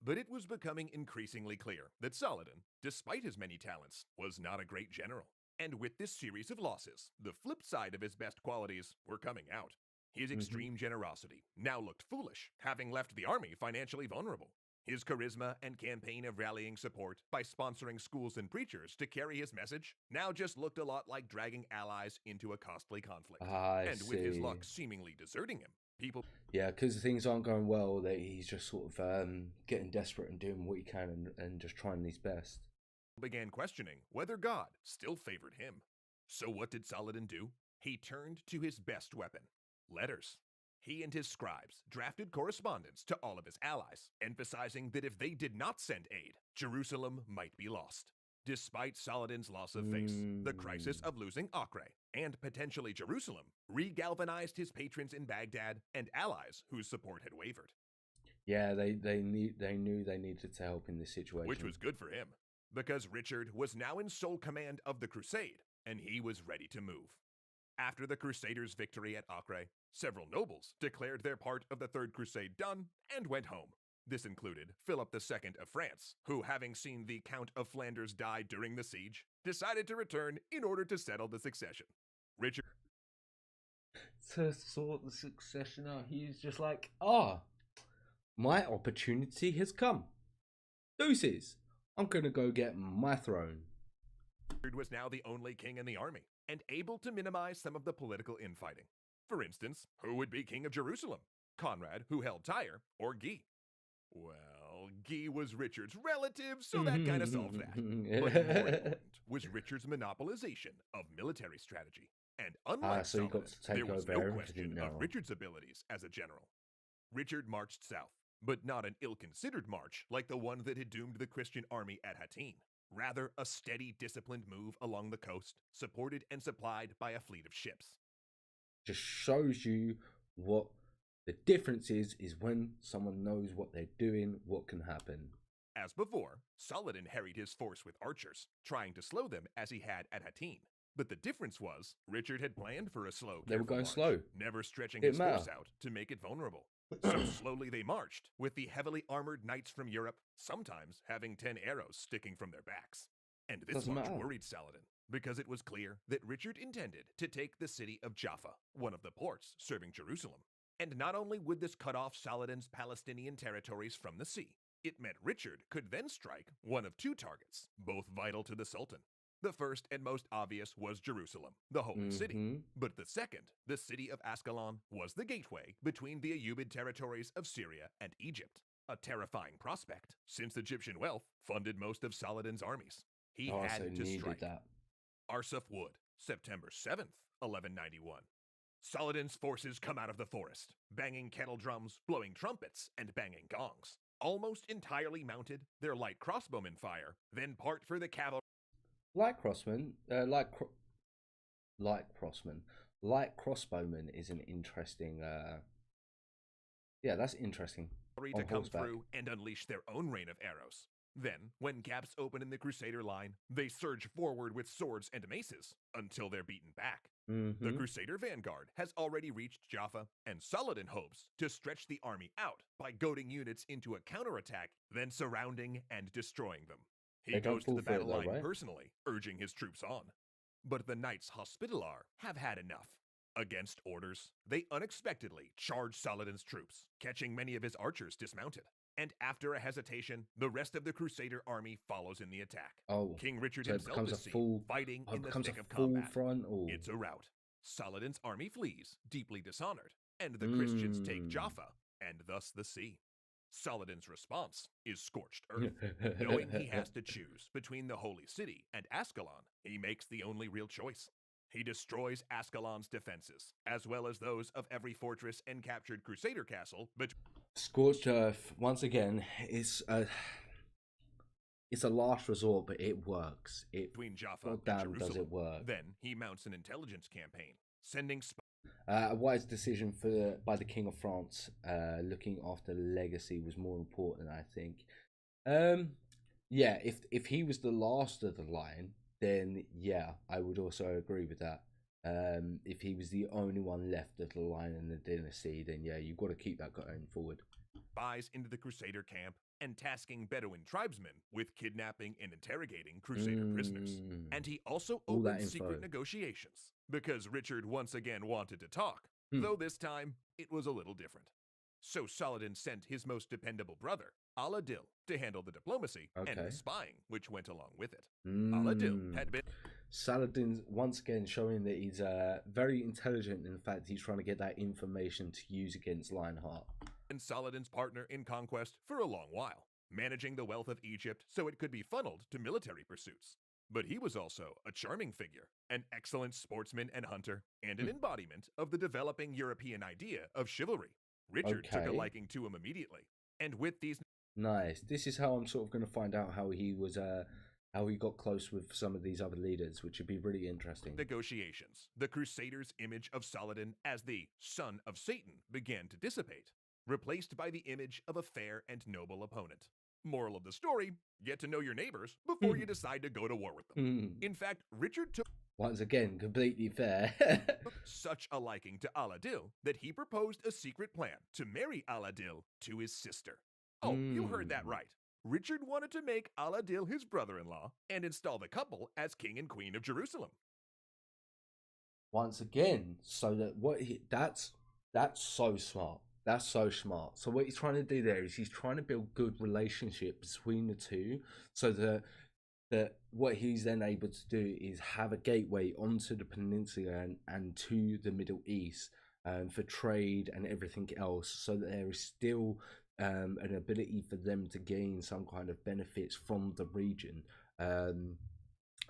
But it was becoming increasingly clear that Saladin, despite his many talents, was not a great general. And with this series of losses, the flip side of his best qualities were coming out. His extreme generosity now looked foolish, having left the army financially vulnerable. His charisma and campaign of rallying support by sponsoring schools and preachers to carry his message now just looked a lot like dragging allies into a costly conflict. I With his see. luck seemingly deserting him, people Yeah, because things aren't going well, that he's just sort of getting desperate and doing what he can and just trying his best. began questioning whether God still favored him. So what did Saladin do? He turned to his best weapon, letters. He and his scribes drafted correspondence to all of his allies, emphasizing that if they did not send aid, Jerusalem might be lost. Despite Saladin's loss of face, the crisis of losing Acre and potentially Jerusalem re-galvanized his patrons in Baghdad and allies whose support had wavered. Yeah, they knew they needed to help in this situation. Which was good for him, because Richard was now in sole command of the crusade, and he was ready to move. After the Crusaders' victory at Acre, several nobles declared their part of the Third Crusade done and went home. This included Philip II of France, who, having seen the Count of Flanders die during the siege, decided to return in order to settle the succession. Richard to sort the succession out, he's just like, my opportunity has come. Deuces, I'm gonna go get my throne. was now the only king in the army, and able to minimize some of the political infighting. For instance, who would be king of Jerusalem? Conrad, who held Tyre, or Guy? Well, Guy was Richard's relative, so that kind of solved that. But more important was Richard's monopolization of military strategy. And unlike so he Saladin, got to take there was over no everything question now. of Richard's abilities as a general. Richard marched south, but not an ill-considered march like the one that had doomed the Christian army at Hattin. Rather, a steady, disciplined move along the coast, supported and supplied by a fleet of ships. Just shows you what the difference is when someone knows what they're doing, what can happen. As before, Saladin harried his force with archers, trying to slow them as he had at Hattin. But the difference was, Richard had planned for a slow, They were careful going march, slow. never stretching Didn't his force matter. out to make it vulnerable. So slowly they marched, with the heavily armored knights from Europe sometimes having 10 arrows sticking from their backs. And this Doesn't march matter. worried Saladin, because it was clear that Richard intended to take the city of Jaffa, one of the ports serving Jerusalem. And not only would this cut off Saladin's Palestinian territories from the sea, it meant Richard could then strike one of two targets, both vital to the Sultan. The first and most obvious was Jerusalem, the holy city. But the second, the city of Ascalon, was the gateway between the Ayyubid territories of Syria and Egypt. A terrifying prospect, since Egyptian wealth funded most of Saladin's armies. He so had to needed strike. that. Arsuf Wood, September 7th, 1191. Saladin's forces come out of the forest, banging kettle drums, blowing trumpets, and banging gongs. Almost entirely mounted, their light crossbowmen fire, then part for the cavalry. Light crossbowman is an interesting. Yeah, that's interesting. To On come horseback. through and unleash their own rain of arrows. Then, when gaps open in the Crusader line, they surge forward with swords and maces until they're beaten back. The Crusader vanguard has already reached Jaffa, and Saladin hopes to stretch the army out by goading units into a counterattack, then surrounding and destroying them. He They don't goes to the fall for it battle though, line right? personally, urging his troops on. But the Knights Hospitaller have had enough. Against orders, they unexpectedly charge Saladin's troops, catching many of his archers dismounted. And after a hesitation, the rest of the Crusader army follows in the attack. Oh, King Richard so it himself becomes is a seen full fighting in the becomes thick a of full combat. front. Or It's a rout. Saladin's army flees, deeply dishonored, and the Christians take Jaffa, and thus the sea. Saladin's response is scorched earth. Knowing he has to choose between the holy city and Ascalon, he makes the only real choice. He destroys Ascalon's defenses, as well as those of every fortress and captured Crusader castle. But Scorched Earth, once again, it's a last resort, but it works. between Jaffa and Goddamn, Jerusalem, does it work? Then he mounts an intelligence campaign, sending A wise decision by the King of France. Looking after legacy was more important, I think. Yeah, if he was the last of the line, then yeah, I would also agree with that. If he was the only one left of the line in the dynasty, then yeah, you've got to keep that going forward. spies into the Crusader camp and tasking Bedouin tribesmen with kidnapping and interrogating Crusader prisoners. And he also opened secret negotiations, because Richard once again wanted to talk, though this time it was a little different. So Saladin sent his most dependable brother, Al-Adil, to handle the diplomacy and the spying which went along with it. Al-Adil had been... Saladin once again showing that he's very intelligent. In fact, he's trying to get that information to use against Lionheart. And Saladin's partner in conquest for a long while, managing the wealth of Egypt so it could be funneled to military pursuits. But he was also a charming figure, an excellent sportsman and hunter, and an embodiment of the developing European idea of chivalry. Richard took a liking to him immediately, and with these... Nice. This is how I'm sort of going to find out how he was, how he got close with some of these other leaders, which would be really interesting. Negotiations. The Crusaders' image of Saladin as the son of Satan began to dissipate, replaced by the image of a fair and noble opponent. Moral of the story, get to know your neighbors before you decide to go to war with them. In fact, Richard took... Once again, completely fair. such a liking to Al-Adil that he proposed a secret plan to marry Al-Adil to his sister. Oh, you heard that right. Richard wanted to make Al-Adil his brother-in-law and install the couple as king and queen of Jerusalem. Once again, so that that's so smart. That's so smart. So what he's trying to do there is he's trying to build good relationship between the two, so that what he's then able to do is have a gateway onto the peninsula and to the Middle East for trade and everything else, so that there is still an ability for them to gain some kind of benefits from the region, and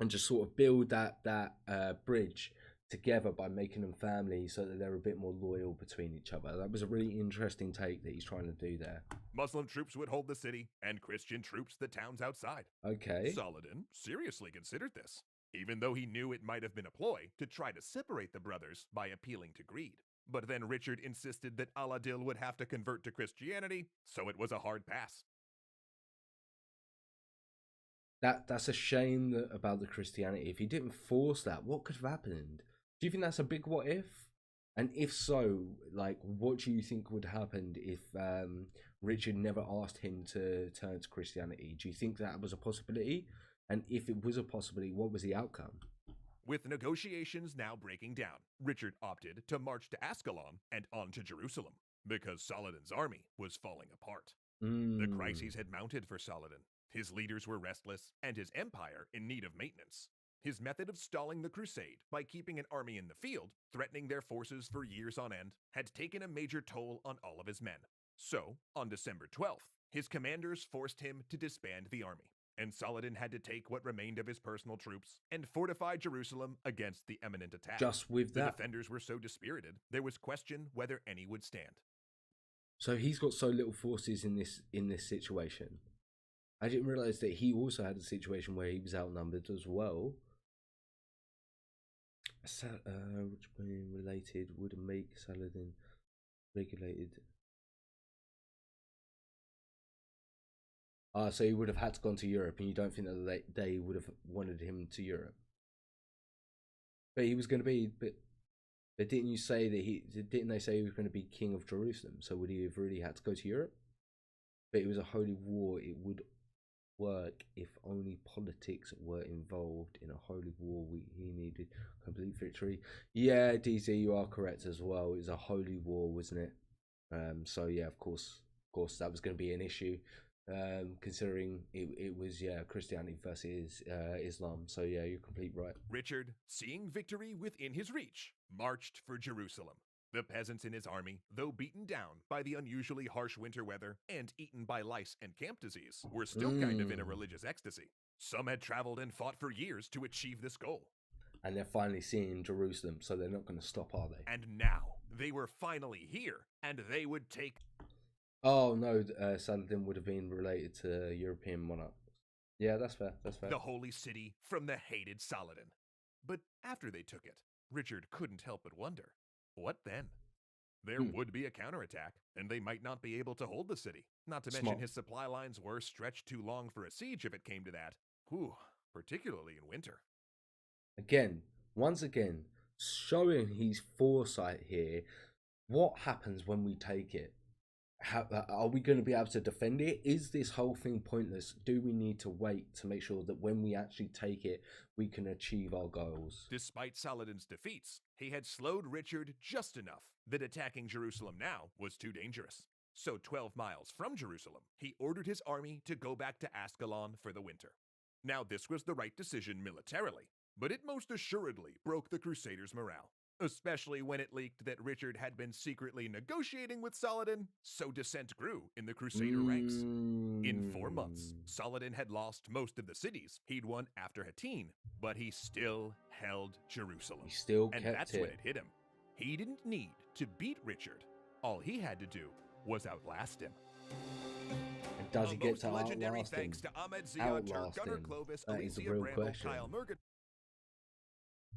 just sort of build that bridge together by making them family, so that they're a bit more loyal between each other. That was a really interesting take that he's trying to do there. Muslim troops would hold the city, and Christian troops the towns outside. Okay. Saladin seriously considered this, even though he knew it might have been a ploy to try to separate the brothers by appealing to greed. But then Richard insisted that Al-Adil would have to convert to Christianity, so it was a hard pass. That's a shame about the Christianity. If he didn't force that, what could have happened? Do you think that's a big what if? And if so, like, what do you think would happen if Richard never asked him to turn to Christianity? Do you think that was a possibility? And if it was a possibility, what was the outcome? With negotiations now breaking down, Richard opted to march to Ascalon and on to Jerusalem, because Saladin's army was falling apart. The crises had mounted for Saladin. His leaders were restless, and his empire in need of maintenance. His method of stalling the crusade by keeping an army in the field, threatening their forces for years on end, had taken a major toll on all of his men. So, on December 12th, his commanders forced him to disband the army, and Saladin had to take what remained of his personal troops and fortify Jerusalem against the imminent attack. Just with that, the defenders were so dispirited, there was question whether any would stand. So he's got so little forces in this situation. I didn't realize that he also had a situation where he was outnumbered as well. Which being related would make Saladin regulated. So he would have had to gone to Europe, and you don't think that they would have wanted him to Europe? But he was going to be, but didn't you say that didn't they say he was going to be king of Jerusalem? So would he have really had to go to Europe? But it was a holy war. It would work if only politics were involved in a holy war. He needed complete victory. Yeah, DZ, you are correct as well. It was a holy war, wasn't it? So yeah, of course that was going to be an issue. considering it was Christianity versus Islam. So yeah, you're completely right. Richard, seeing victory within his reach, marched for Jerusalem. The peasants in his army, though beaten down by the unusually harsh winter weather and eaten by lice and camp disease, were still kind of in a religious ecstasy. Some had traveled and fought for years to achieve this goal. And they're finally seeing Jerusalem, so they're not going to stop, are they? And now, they were finally here, and they would take... Oh, no, Saladin would have been related to European monarchs. Yeah, that's fair, that's fair. The holy city from the hated Saladin. But after they took it, Richard couldn't help but wonder, what then? There would be a counterattack, and they might not be able to hold the city. Not to mention his supply lines were stretched too long for a siege if it came to that. Whew, particularly in winter. Again, once again, showing his foresight here. What happens when we take it? Are we going to be able to defend it? Is this whole thing pointless? Do we need to wait to make sure that when we actually take it, we can achieve our goals? Despite Saladin's defeats, he had slowed Richard just enough that attacking Jerusalem now was too dangerous. So 12 miles from Jerusalem, he ordered his army to go back to Ascalon for the winter. Now this was the right decision militarily, but it most assuredly broke the Crusaders' morale. Especially when it leaked that Richard had been secretly negotiating with Saladin, so dissent grew in the Crusader ranks. In 4 months, Saladin had lost most of the cities he'd won after Hattin, but he still held Jerusalem. He still kept it. And that's when it hit him. He didn't need to beat Richard. All he had to do was outlast him. And does he get to legendary outlast him? thanks to Ahmed Ziad, Gunnar Clovis, That is the Alicia real Bramble, question. Kyle Murgatroyd.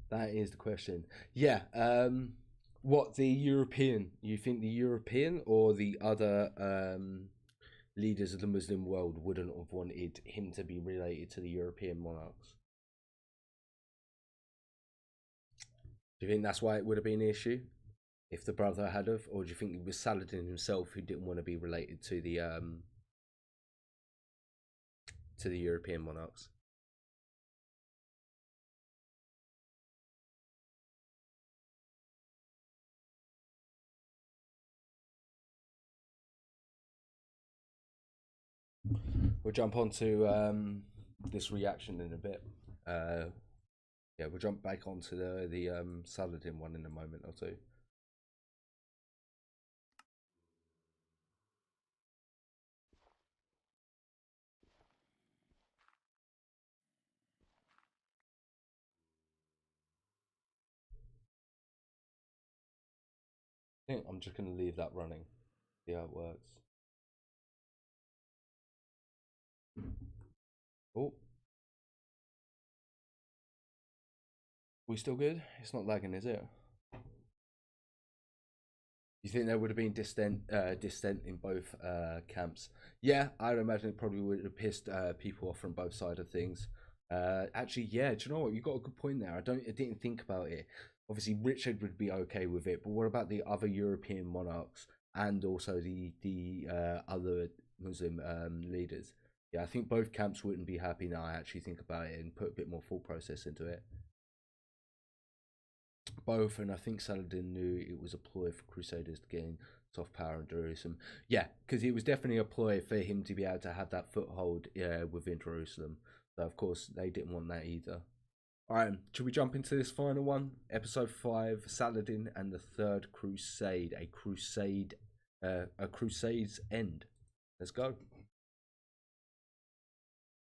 That is the question. Yeah. What the European? You think the European or the other leaders of the Muslim world wouldn't have wanted him to be related to the European monarchs? Do you think that's why it would have been an issue if the brother had of, or do you think it was Saladin himself who didn't want to be related to the European monarchs? We'll jump onto this reaction in a bit. Yeah, we'll jump back onto the Saladin one in a moment or two. I think I'm just going to leave that running, see how it works. Oh, we still good? It's not lagging, is it? You think there would have been dissent in both camps? Yeah, I'd imagine it probably would have pissed people off from both sides of things. Actually, yeah, do you know what? You got a good point there. I didn't think about it. Obviously, Richard would be okay with it, but what about the other European monarchs and also the other Muslim leaders? Yeah, I think both camps wouldn't be happy now. I actually think about it and put a bit more thought process into it. Both, and I think Saladin knew it was a ploy for Crusaders to gain soft power in Jerusalem. Yeah, because it was definitely a ploy for him to be able to have that foothold within Jerusalem. So of course they didn't want that either. Alright, should we jump into this final one? Episode 5, Saladin and the Third Crusade. A crusade's end. Let's go.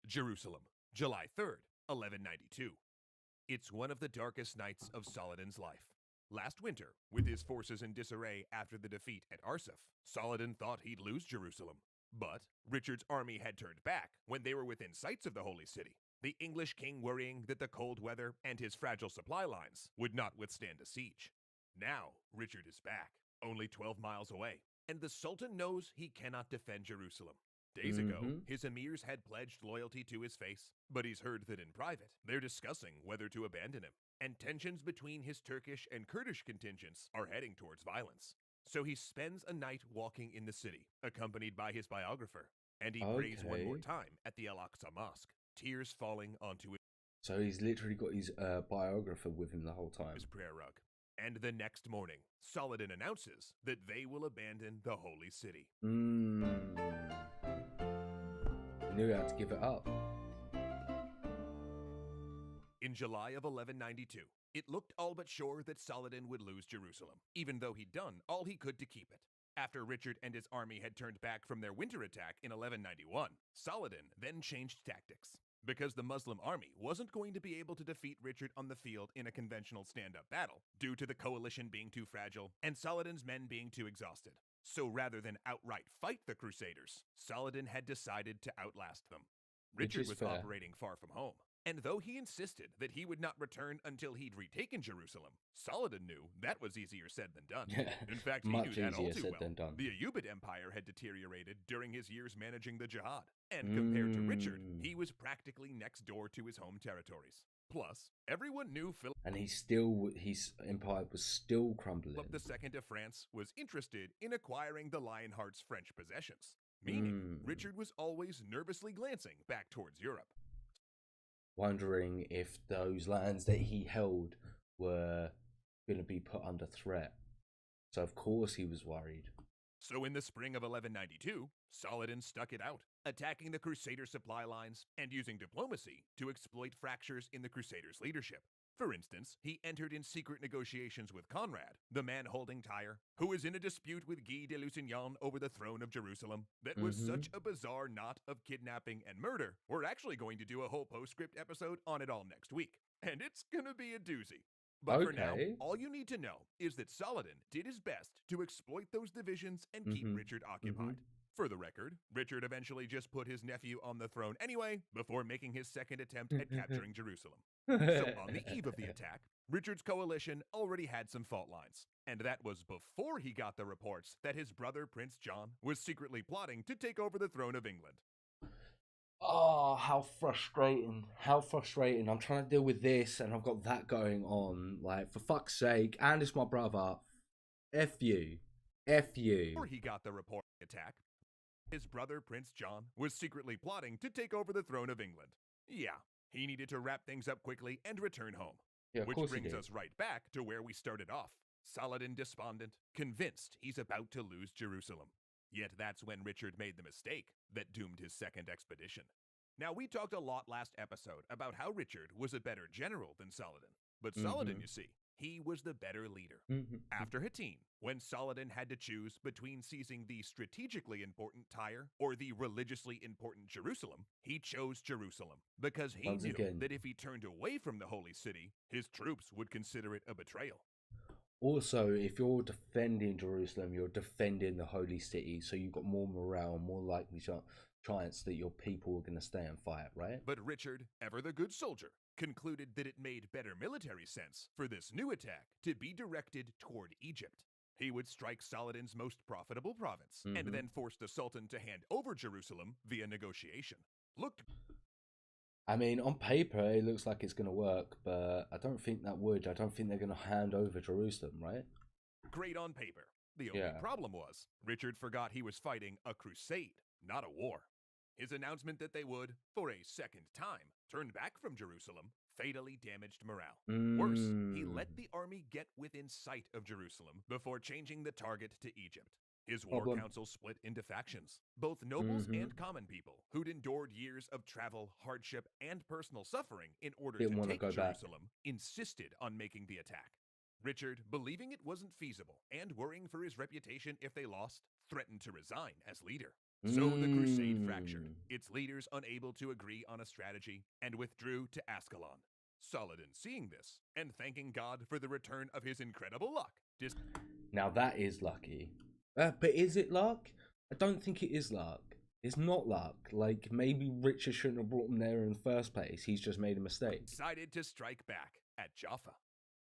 Jerusalem, July 3rd, 1192. It's one of the darkest nights of Saladin's life. Last winter, with his forces in disarray after the defeat at Arsuf, Saladin thought he'd lose Jerusalem. But Richard's army had turned back when they were within sights of the holy city, the English king worrying that the cold weather and his fragile supply lines would not withstand a siege. Now, Richard is back, only 12 miles away, and the Sultan knows he cannot defend Jerusalem. Days ago, his emirs had pledged loyalty to his face, but he's heard that in private, they're discussing whether to abandon him, and tensions between his Turkish and Kurdish contingents are heading towards violence. So he spends a night walking in the city, accompanied by his biographer, and he prays one more time at the Al-Aqsa Mosque, tears falling onto his... So he's literally got his biographer with him the whole time. ...his prayer rug. And the next morning, Saladin announces that they will abandon the holy city. He knew he had to give it up. In July of 1192, it looked all but sure that Saladin would lose Jerusalem, even though he'd done all he could to keep it. After Richard and his army had turned back from their winter attack in 1191, Saladin then changed tactics. Because the Muslim army wasn't going to be able to defeat Richard on the field in a conventional stand-up battle, due to the coalition being too fragile and Saladin's men being too exhausted. So rather than outright fight the Crusaders, Saladin had decided to outlast them. Richard was operating far from home, and though he insisted that he would not return until he'd retaken Jerusalem, Saladin knew that was easier said than done. In fact, he knew that all too well. The Ayyubid Empire had deteriorated during his years managing the jihad, and compared to Richard, he was practically next door to his home territories. Plus, everyone knew Philip, and his empire was still crumbling. Philip II of France was interested in acquiring the Lionheart's French possessions, meaning Richard was always nervously glancing back towards Europe, wondering if those lands that he held were going to be put under threat. So of course he was worried. So in the spring of 1192, Saladin stuck it out, attacking the Crusader supply lines and using diplomacy to exploit fractures in the Crusaders' leadership. For instance, he entered in secret negotiations with Conrad, the man holding Tyre, who was in a dispute with Guy de Lusignan over the throne of Jerusalem. That was such a bizarre knot of kidnapping and murder. We're actually going to do a whole postscript episode on it all next week, and it's gonna be a doozy. But for now, all you need to know is that Saladin did his best to exploit those divisions and keep Richard occupied. For the record, Richard eventually just put his nephew on the throne anyway, before making his second attempt at capturing Jerusalem. So on the eve of the attack, Richard's coalition already had some fault lines, and that was before he got the reports that his brother Prince John was secretly plotting to take over the throne of England. Oh, how frustrating. How frustrating. I'm trying to deal with this and I've got that going on. Like, for fuck's sake. And it's my brother. F you. F you. Before he got the report attack, his brother Prince John was secretly plotting to take over the throne of England. Yeah, he needed to wrap things up quickly and return home. Yeah, which brings us right back to where we started off. Saladin despondent, convinced he's about to lose Jerusalem. Yet that's when Richard made the mistake that doomed his second expedition. Now, we talked a lot last episode about how Richard was a better general than Saladin. But Saladin, you see, he was the better leader. After Hattin, when Saladin had to choose between seizing the strategically important Tyre or the religiously important Jerusalem, he chose Jerusalem because he knew that if he turned away from the holy city, his troops would consider it a betrayal. Also, if you're defending Jerusalem, you're defending the holy city, so you've got more morale, more likely chance that your people are going to stay and fight, right? But Richard, ever the good soldier, concluded that it made better military sense for this new attack to be directed toward Egypt. He would strike Saladin's most profitable province, and then force the Sultan to hand over Jerusalem via negotiation. I mean, on paper, it looks like it's going to work, but I don't think that would. I don't think they're going to hand over Jerusalem, right? Great on paper. The only problem was, Richard forgot he was fighting a crusade, not a war. His announcement that they would, for a second time, turn back from Jerusalem fatally damaged morale. Worse, he let the army get within sight of Jerusalem before changing the target to Egypt. His war council split into factions, both nobles and common people who'd endured years of travel, hardship, and personal suffering in order to take Jerusalem, insisted on making the attack. Richard, believing it wasn't feasible and worrying for his reputation if they lost, threatened to resign as leader. So the crusade fractured, its leaders unable to agree on a strategy, and withdrew to Ascalon. Saladin, seeing this, and thanking God for the return of his incredible luck. Now that is lucky. But is it luck? I don't think it is luck. It's not luck. Like, maybe Richard shouldn't have brought him there in the first place. He's just made a mistake. Decided to strike back at Jaffa.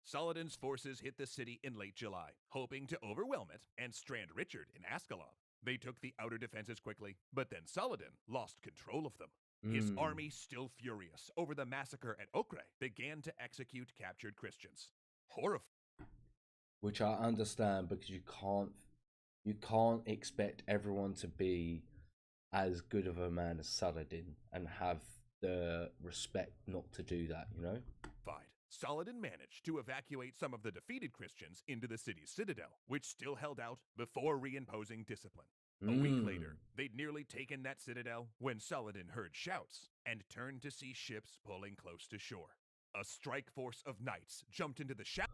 Saladin's forces hit the city in late July, hoping to overwhelm it and strand Richard in Ascalon. They took the outer defenses quickly, but then Saladin lost control of them. His army, still furious over the massacre at Ocre, began to execute captured Christians. Horrifying. Which I understand, because you can't expect everyone to be as good of a man as Saladin and have the respect not to do that, you know? Saladin managed to evacuate some of the defeated Christians into the city's citadel, which still held out before reimposing discipline. A week later, they'd nearly taken that citadel when Saladin heard shouts and turned to see ships pulling close to shore. A strike force of knights jumped into the shadows.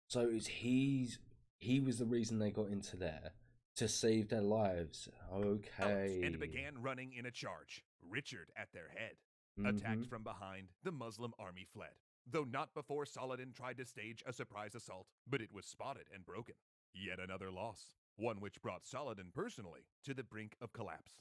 So he was the reason they got into there to save their lives. Okay. And began running in a charge, Richard at their head. Attacked from behind, the Muslim army fled, though not before Saladin tried to stage a surprise assault, but it was spotted and broken. Yet another loss, one which brought Saladin personally to the brink of collapse.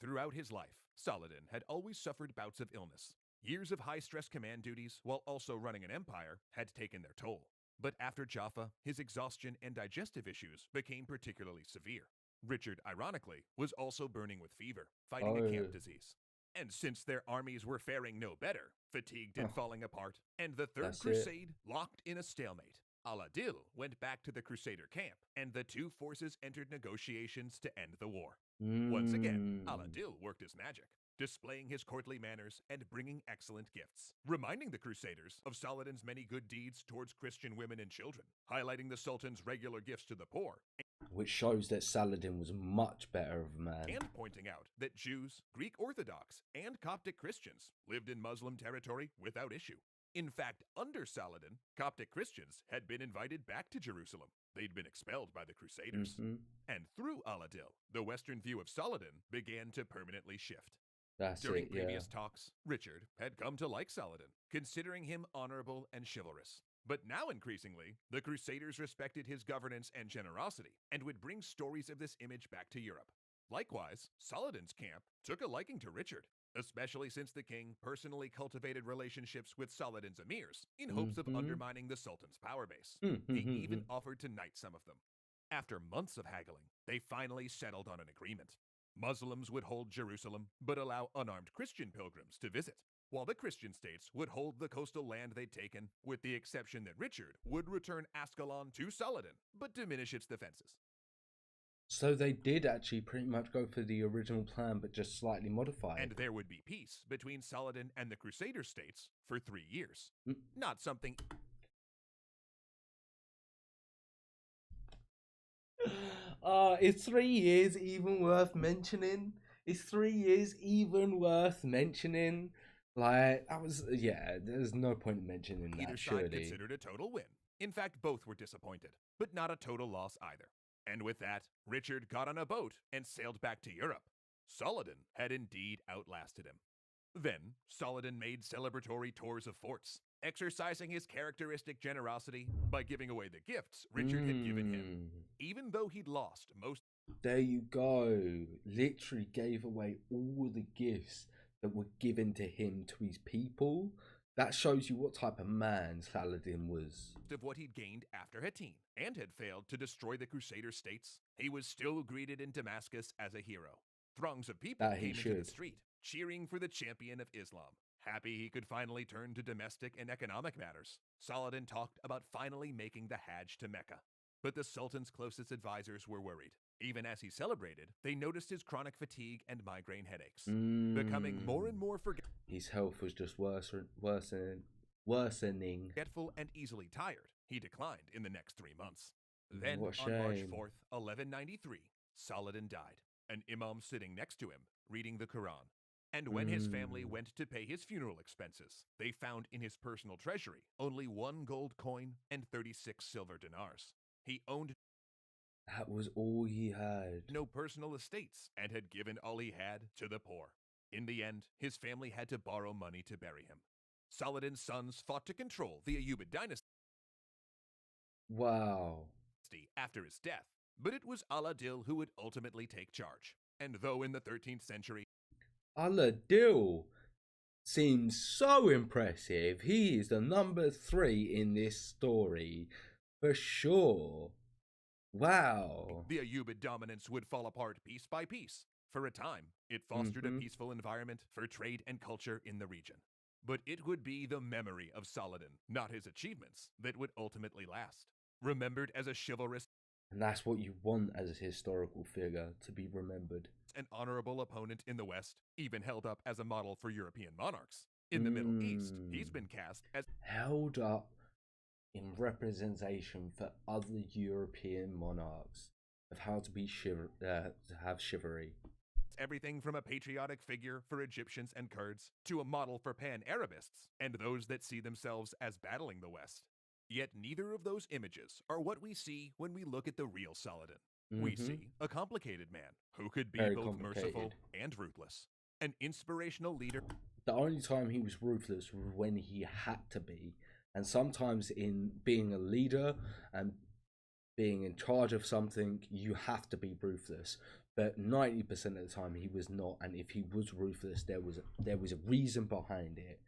Throughout his life, Saladin had always suffered bouts of illness. Years of high-stress command duties, while also running an empire, had taken their toll. But after Jaffa, his exhaustion and digestive issues became particularly severe. Richard, ironically, was also burning with fever, fighting a camp disease. And since their armies were faring no better, fatigued and falling apart, and the Third Crusade locked in a stalemate, Al-Adil went back to the Crusader camp, and the two forces entered negotiations to end the war. Once again, Al-Adil worked his magic, displaying his courtly manners and bringing excellent gifts, reminding the Crusaders of Saladin's many good deeds towards Christian women and children, highlighting the Sultan's regular gifts to the poor, which shows that Saladin was much better of a man. And pointing out that Jews, Greek Orthodox, and Coptic Christians lived in Muslim territory without issue. In fact, under Saladin, Coptic Christians had been invited back to Jerusalem. They'd been expelled by the Crusaders. And through Al-Adil, the Western view of Saladin began to permanently shift. During previous talks, Richard had come to like Saladin, considering him honorable and chivalrous. But now increasingly, the Crusaders respected his governance and generosity, and would bring stories of this image back to Europe. Likewise, Saladin's camp took a liking to Richard, especially since the king personally cultivated relationships with Saladin's emirs in hopes of undermining the Sultan's power base. He even offered to knight some of them. After months of haggling, they finally settled on an agreement. Muslims would hold Jerusalem, but allow unarmed Christian pilgrims to visit, while the Christian states would hold the coastal land they'd taken, with the exception that Richard would return Ascalon to Saladin, but diminish its defenses. So they did actually pretty much go for the original plan, but just slightly modified. And there would be peace between Saladin and the Crusader states for 3 years. Not something... Is 3 years even worth mentioning? Is 3 years even worth mentioning? Like, that was, yeah, there's no point in mentioning that, Either side considered a total win. In fact, both were disappointed, but not a total loss either. And with that, Richard got on a boat and sailed back to Europe. Saladin had indeed outlasted him. Then, Saladin made celebratory tours of forts, exercising his characteristic generosity by giving away the gifts Richard had given him, even though he'd lost most. There you go. Literally gave away all the gifts that were given to him to his people. That shows you what type of man Saladin was. Of what he'd gained after Hattin, and had failed to destroy the Crusader states, he was still greeted in Damascus as a hero. Throngs of people came into the street, cheering for the champion of Islam. Happy he could finally turn to domestic and economic matters, Saladin talked about finally making the Hajj to Mecca. But the Sultan's closest advisors were worried. Even as he celebrated, they noticed his chronic fatigue and migraine headaches, becoming more and more forgetful. His health was just worsening. Forgetful and easily tired, he declined in the next 3 months. Then, on March 4th, 1193, Saladin died, an imam sitting next to him, reading the Quran. And when his family went to pay his funeral expenses, they found in his personal treasury only 1 gold coin and 36 silver dinars. He owned... That was all he had. No personal estates, and had given all he had to the poor. In the end, his family had to borrow money to bury him. Saladin's sons fought to control the Ayyubid dynasty. Wow. After his death, but it was Al-Adil who would ultimately take charge. And though in the 13th century... Al-Adil seems so impressive. He is the number 3 in this story, for sure. Wow. The Ayyubid dominance would fall apart piece by piece. For a time, it fostered a peaceful environment for trade and culture in the region. But it would be the memory of Saladin, not his achievements, that would ultimately last. Remembered as a chivalrous... And that's what you want as a historical figure, to be remembered. An honorable opponent in the West, even held up as a model for European monarchs. In the Middle East, he's been cast as... held up in representation for other European monarchs. of how to be to have chivalry. Everything from a patriotic figure for Egyptians and Kurds to a model for pan-Arabists and those that see themselves as battling the West. Yet neither of those images are what we see when we look at the real Saladin. We see a complicated man who could be Very both merciful complicated. and ruthless. An inspirational leader. The only time he was ruthless was when he had to be. And sometimes in being a leader and being in charge of something, you have to be ruthless. But 90% of the time he was not, and if he was ruthless, there was a reason behind it.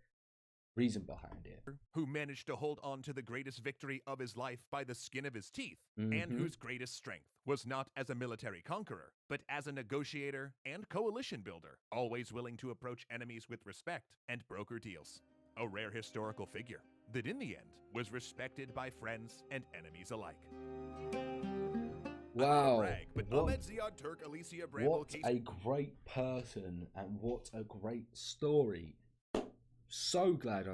Who managed to hold on to the greatest victory of his life by the skin of his teeth, and whose greatest strength was not as a military conqueror, but as a negotiator and coalition builder, always willing to approach enemies with respect and broker deals. A rare historical figure that in the end was respected by friends and enemies alike. Wow, what a great person and what a great story. So glad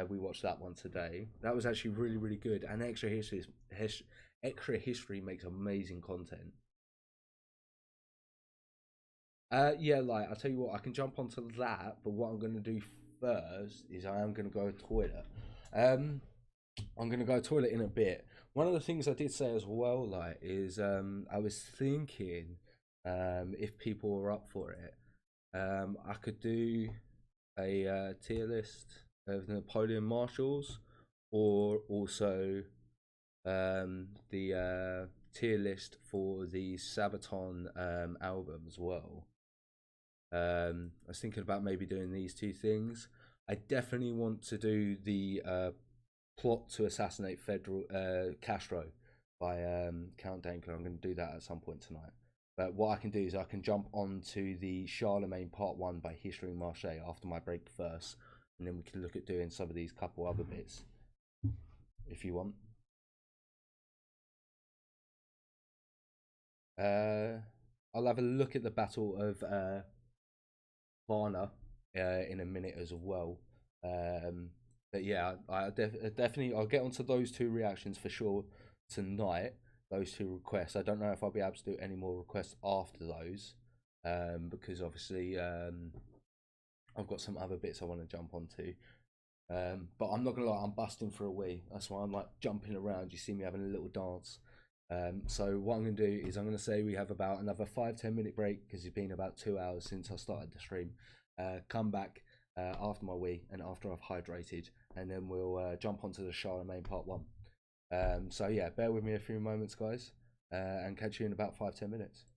we watched that one today. That was actually really, really good. And Extra History makes amazing content. Yeah, like, I'll tell you what, I can jump onto that, but what I'm going to do first is I am going to go to the toilet. I'm going to go to the toilet in a bit. One of the things I did say as well, like, is I was thinking if people were up for it, I could do a tier list of the Napoleon Marshals, or also the tier list for the Sabaton album as well. I was thinking about maybe doing these two things. I definitely want to do the plot to assassinate Castro by Count Dankler. I'm going to do that at some point tonight. But what I can do is I can jump onto the Charlemagne Part 1 by History Marche after my break first, and then we can look at doing some of these couple other bits, if you want. I'll have a look at the Battle of Varna in a minute as well. But yeah, definitely I'll get onto those two reactions for sure tonight. Those two requests. I don't know if I'll be able to do any more requests after those, because obviously I've got some other bits I want to jump onto. But I'm not gonna lie, I'm busting for a wee. That's why I'm like jumping around. You see me having a little dance. So what I'm gonna do is I'm gonna say we have about another 5-10 minute break because it's been about 2 hours since I started the stream. Come back after my wee and after I've hydrated, and then we'll jump onto the Charlemagne Part 1. So yeah, bear with me a few moments, guys, and catch you in about 5-10 minutes.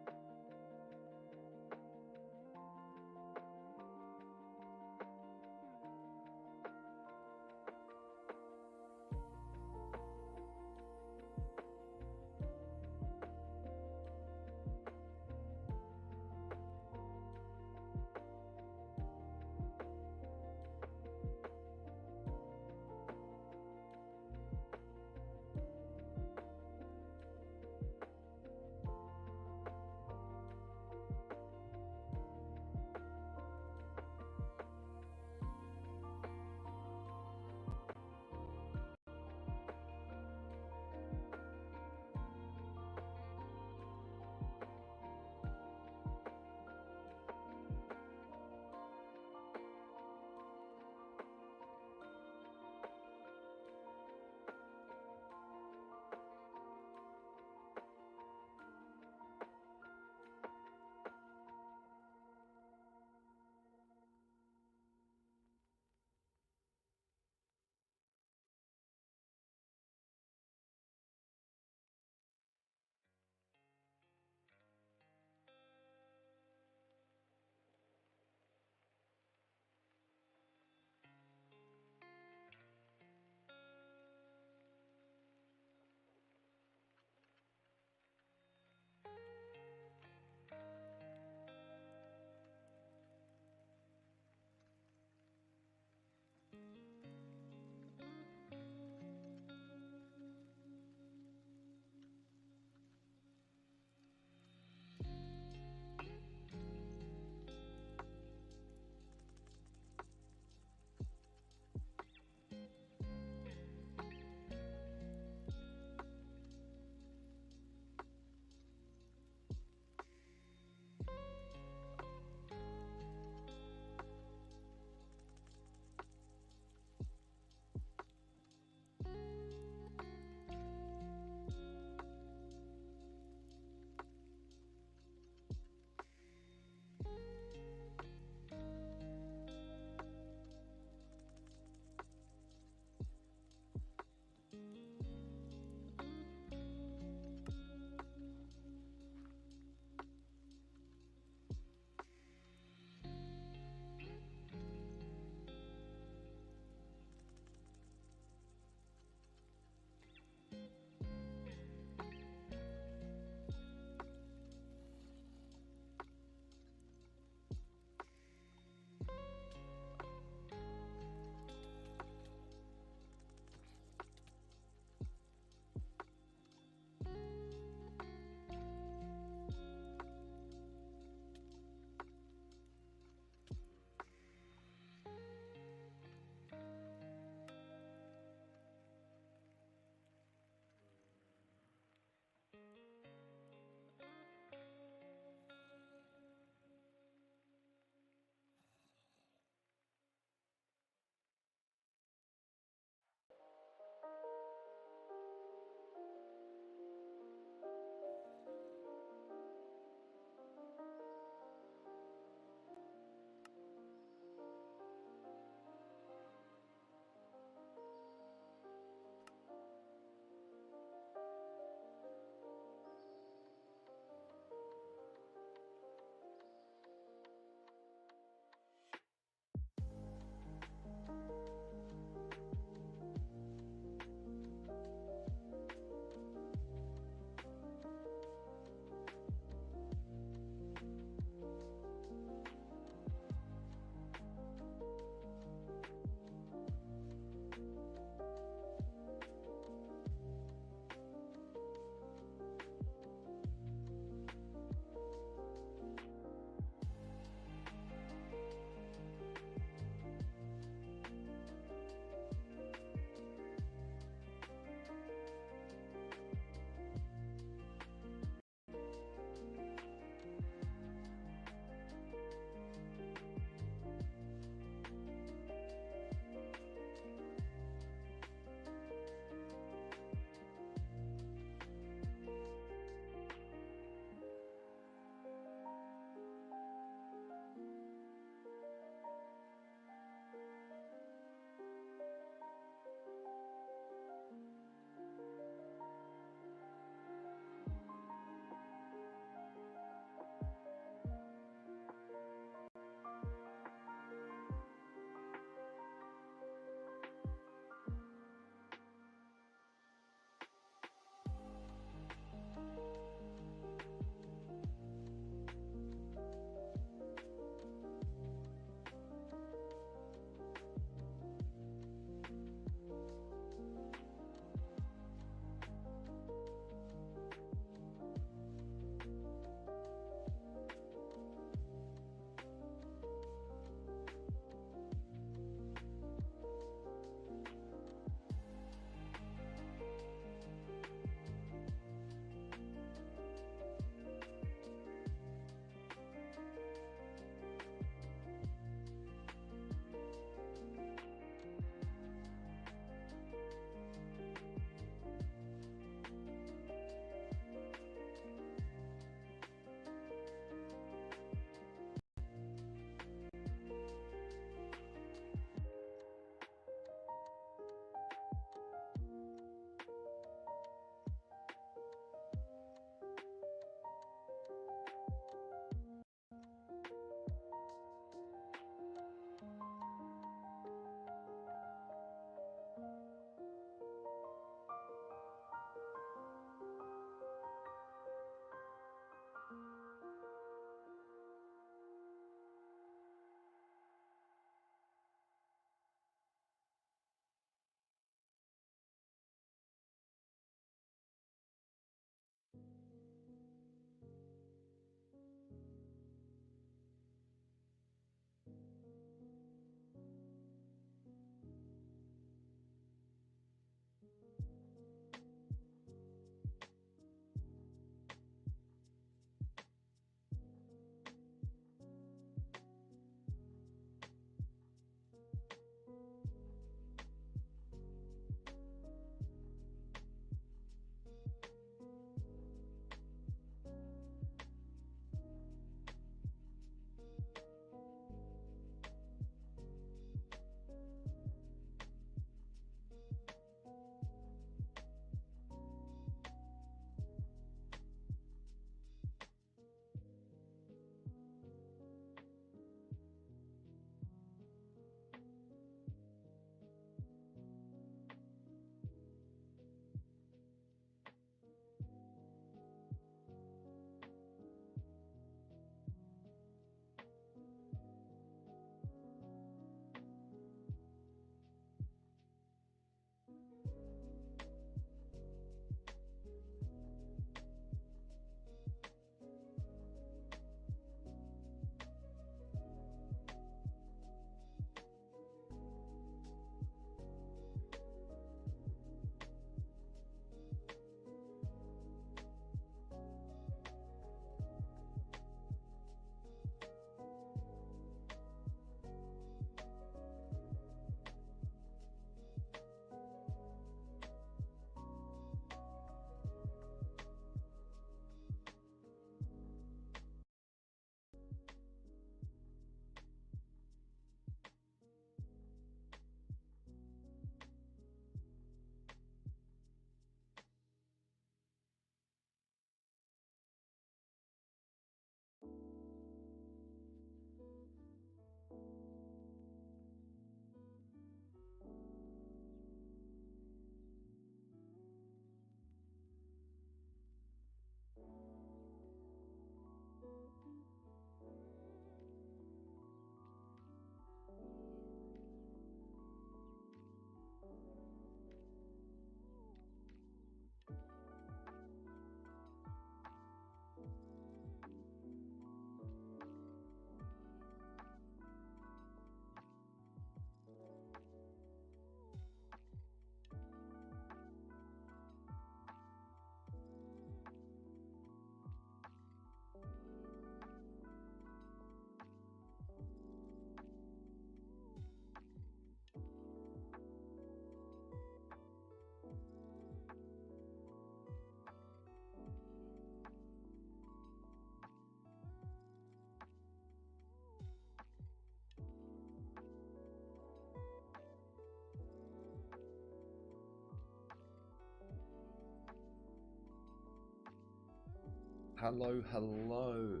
Hello, hello.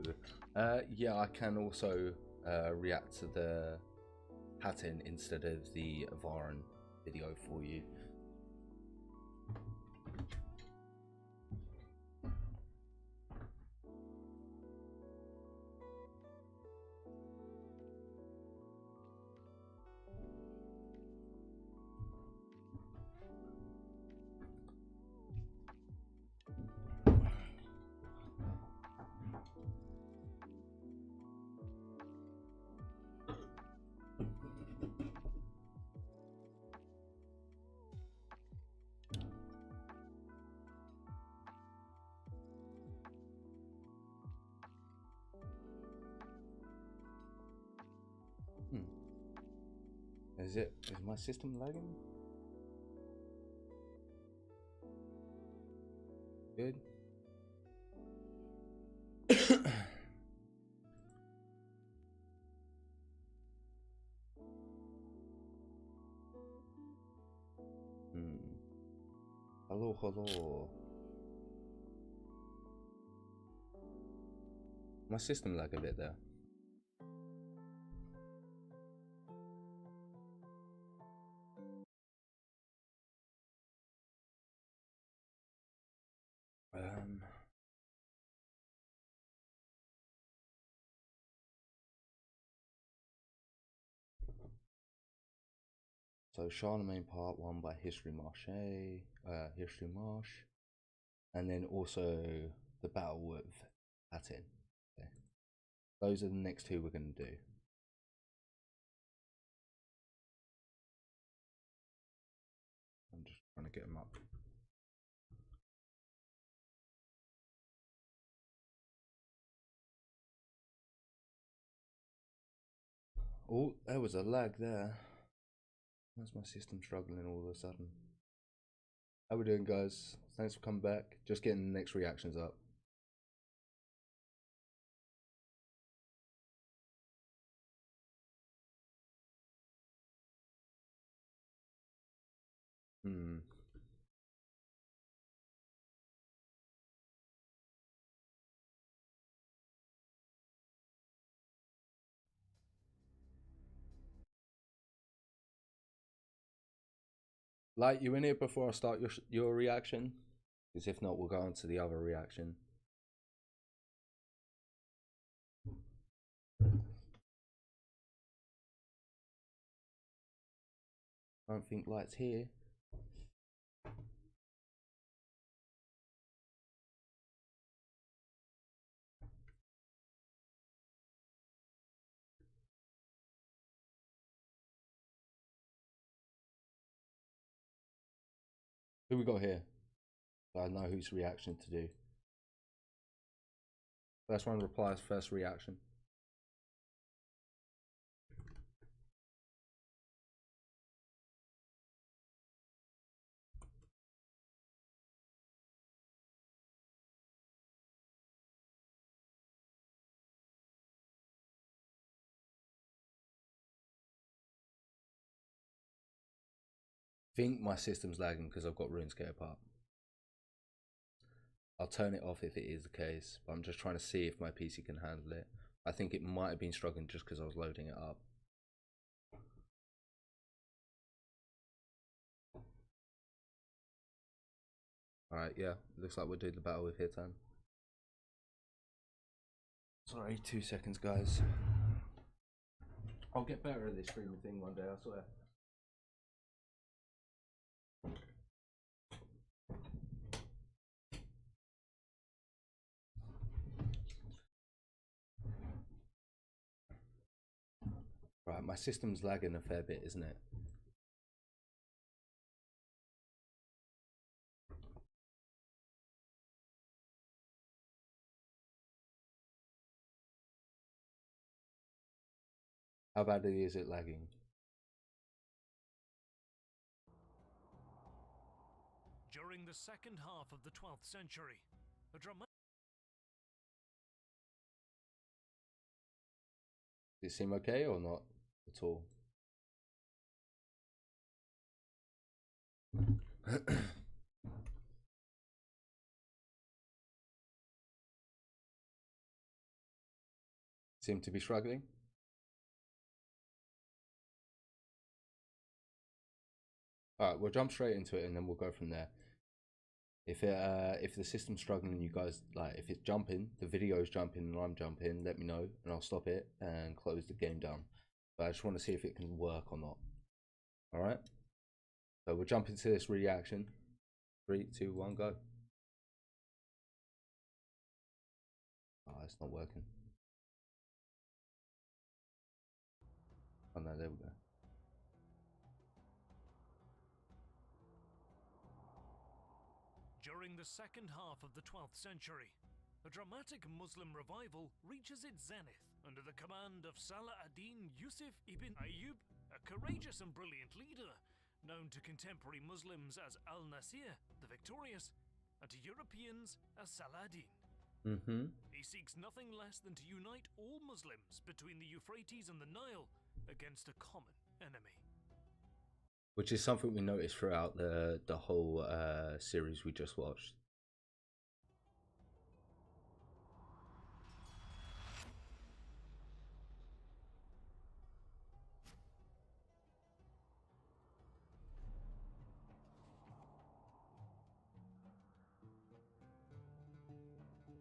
Yeah, I can also react to the Hatton instead of the Varan video for you. Is my system lagging? Good. Hello, hello. My system lag a bit there. So Charlemagne Part 1 by History Marche, and then also the Battle with Hatton. Okay. Those are the next two we're going to do. I'm just trying to get them up. Oh, there was a lag there. Why's my system struggling all of a sudden? How we doing, guys? Thanks for coming back. Just getting the next reactions up. Like, you in here before I start your reaction? Because if not, we'll go on to the other reaction. I don't think Light's here. Who we got here? So I know whose reaction to do. First one replies, first reaction. I think my system's lagging because I've got RuneScape up. I'll turn it off if it is the case, but I'm just trying to see if my PC can handle it. I think it might have been struggling just because I was loading it up. Alright, yeah, looks like we'll do the battle with Hitan. Sorry, 2 seconds, guys. I'll get better at this streaming thing one day, I swear. Right, my system's lagging a fair bit, isn't it? How badly is it lagging? During the second half of the 12th century, a dramatic... Does it seem okay or not at all? seem to be struggling. All right, we'll jump straight into it and then we'll go from there. If the system's struggling, you guys, like, if it's jumping, the video is jumping and I'm jumping, let me know and I'll stop it and close the game down. But I just want to see if it can work or not. All right. So we'll jump into this reaction. 3, 2, 1, go. Oh, it's not working. Oh no, there we go. During the second half of the 12th century, a dramatic Muslim revival reaches its zenith under the command of Salah ad-Din Yusuf ibn Ayyub, a courageous and brilliant leader, known to contemporary Muslims as Al-Nasir, the victorious, and to Europeans as Saladin. He seeks nothing less than to unite all Muslims between the Euphrates and the Nile against a common enemy. Which is something we noticed throughout the whole series we just watched.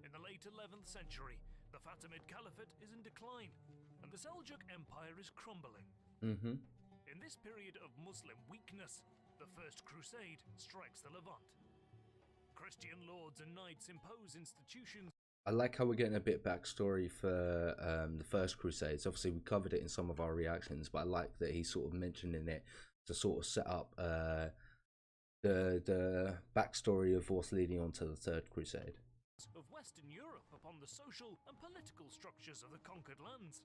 In the late 11th century, the Fatimid Caliphate is in decline, and the Seljuk Empire is crumbling. In this period of Muslim weakness, the First Crusade strikes the Levant. Christian lords and knights impose institutions. I like how we're getting a bit backstory for the First Crusades. Obviously, we covered it in some of our reactions, but I like that he's sort of mentioning it to sort of set up the backstory of what's leading on to the Third Crusade. Of Western Europe upon the social and political structures of the conquered lands.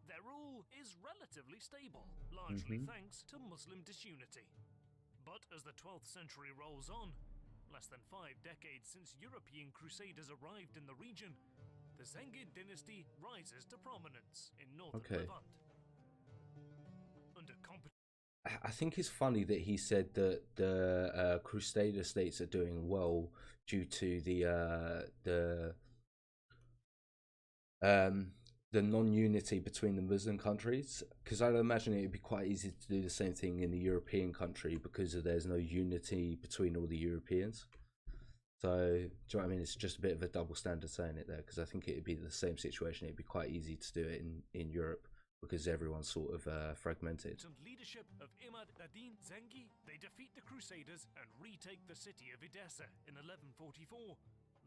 Their rule is relatively stable, largely thanks to Muslim disunity. But as the 12th century rolls on, less than 5 decades since European crusaders arrived in the region, the Zengid dynasty rises to prominence in northern Levant. I think it's funny that he said that the Crusader states are doing well due to the non-unity between the Muslim countries, because I'd imagine it'd be quite easy to do the same thing in the European country because there's no unity between all the Europeans. So, do you know what I mean? It's just a bit of a double standard saying it there, because I think it'd be the same situation. It'd be quite easy to do it in Europe because everyone's sort of fragmented. Leadership of Imad ad-Din Zengi, they defeat the Crusaders and retake the city of Edessa in 1144.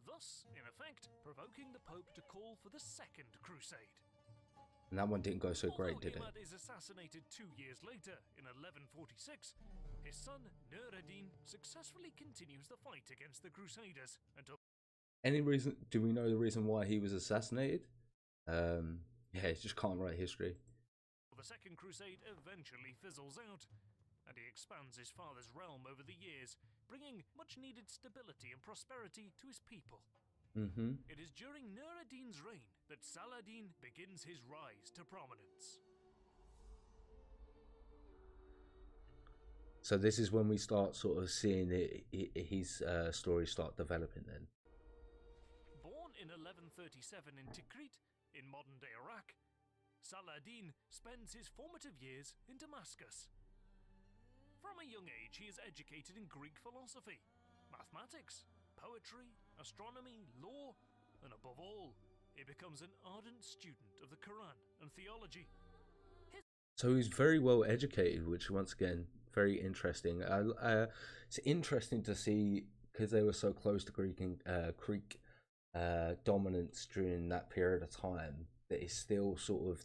Thus, in effect, provoking the Pope to call for the Second Crusade. And that one didn't go so great, did it? Imad is assassinated 2 years later, in 1146, his son Nur ad-Din successfully continues the fight against the Crusaders until... Any reason? Do we know the reason why he was assassinated? Yeah, he just can't write history. The Second Crusade eventually fizzles out, and he expands his father's realm over the years, bringing much-needed stability and prosperity to his people. It is during Nur ad-Din's reign that Saladin begins his rise to prominence. So this is when we start sort of seeing his story start developing then. Born in 1137 in Tikrit, in modern-day Iraq, Saladin spends his formative years in Damascus. From a young age, he is educated in Greek philosophy, mathematics, poetry, astronomy, law, and above all, he becomes an ardent student of the Quran and theology. So he's very well educated, which once again, very interesting. It's interesting to see, because they were so close to Greek dominance during that period of time, that it's still sort of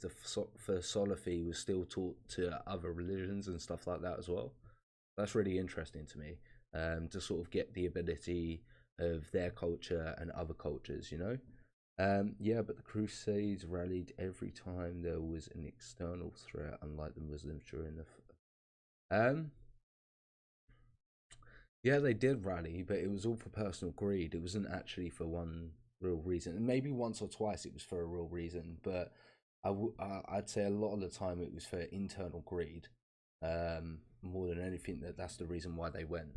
for Salafi was still taught to other religions and stuff like that as well. That's really interesting to me, to sort of get the ability of their culture and other cultures, you know. Yeah, but the Crusades rallied every time there was an external threat, unlike the Muslims during the... Yeah, they did rally, but it was all for personal greed. It wasn't actually for one real reason. Maybe once or twice it was for a real reason, but I'd say a lot of the time it was for internal greed. More than anything, that's the reason why they went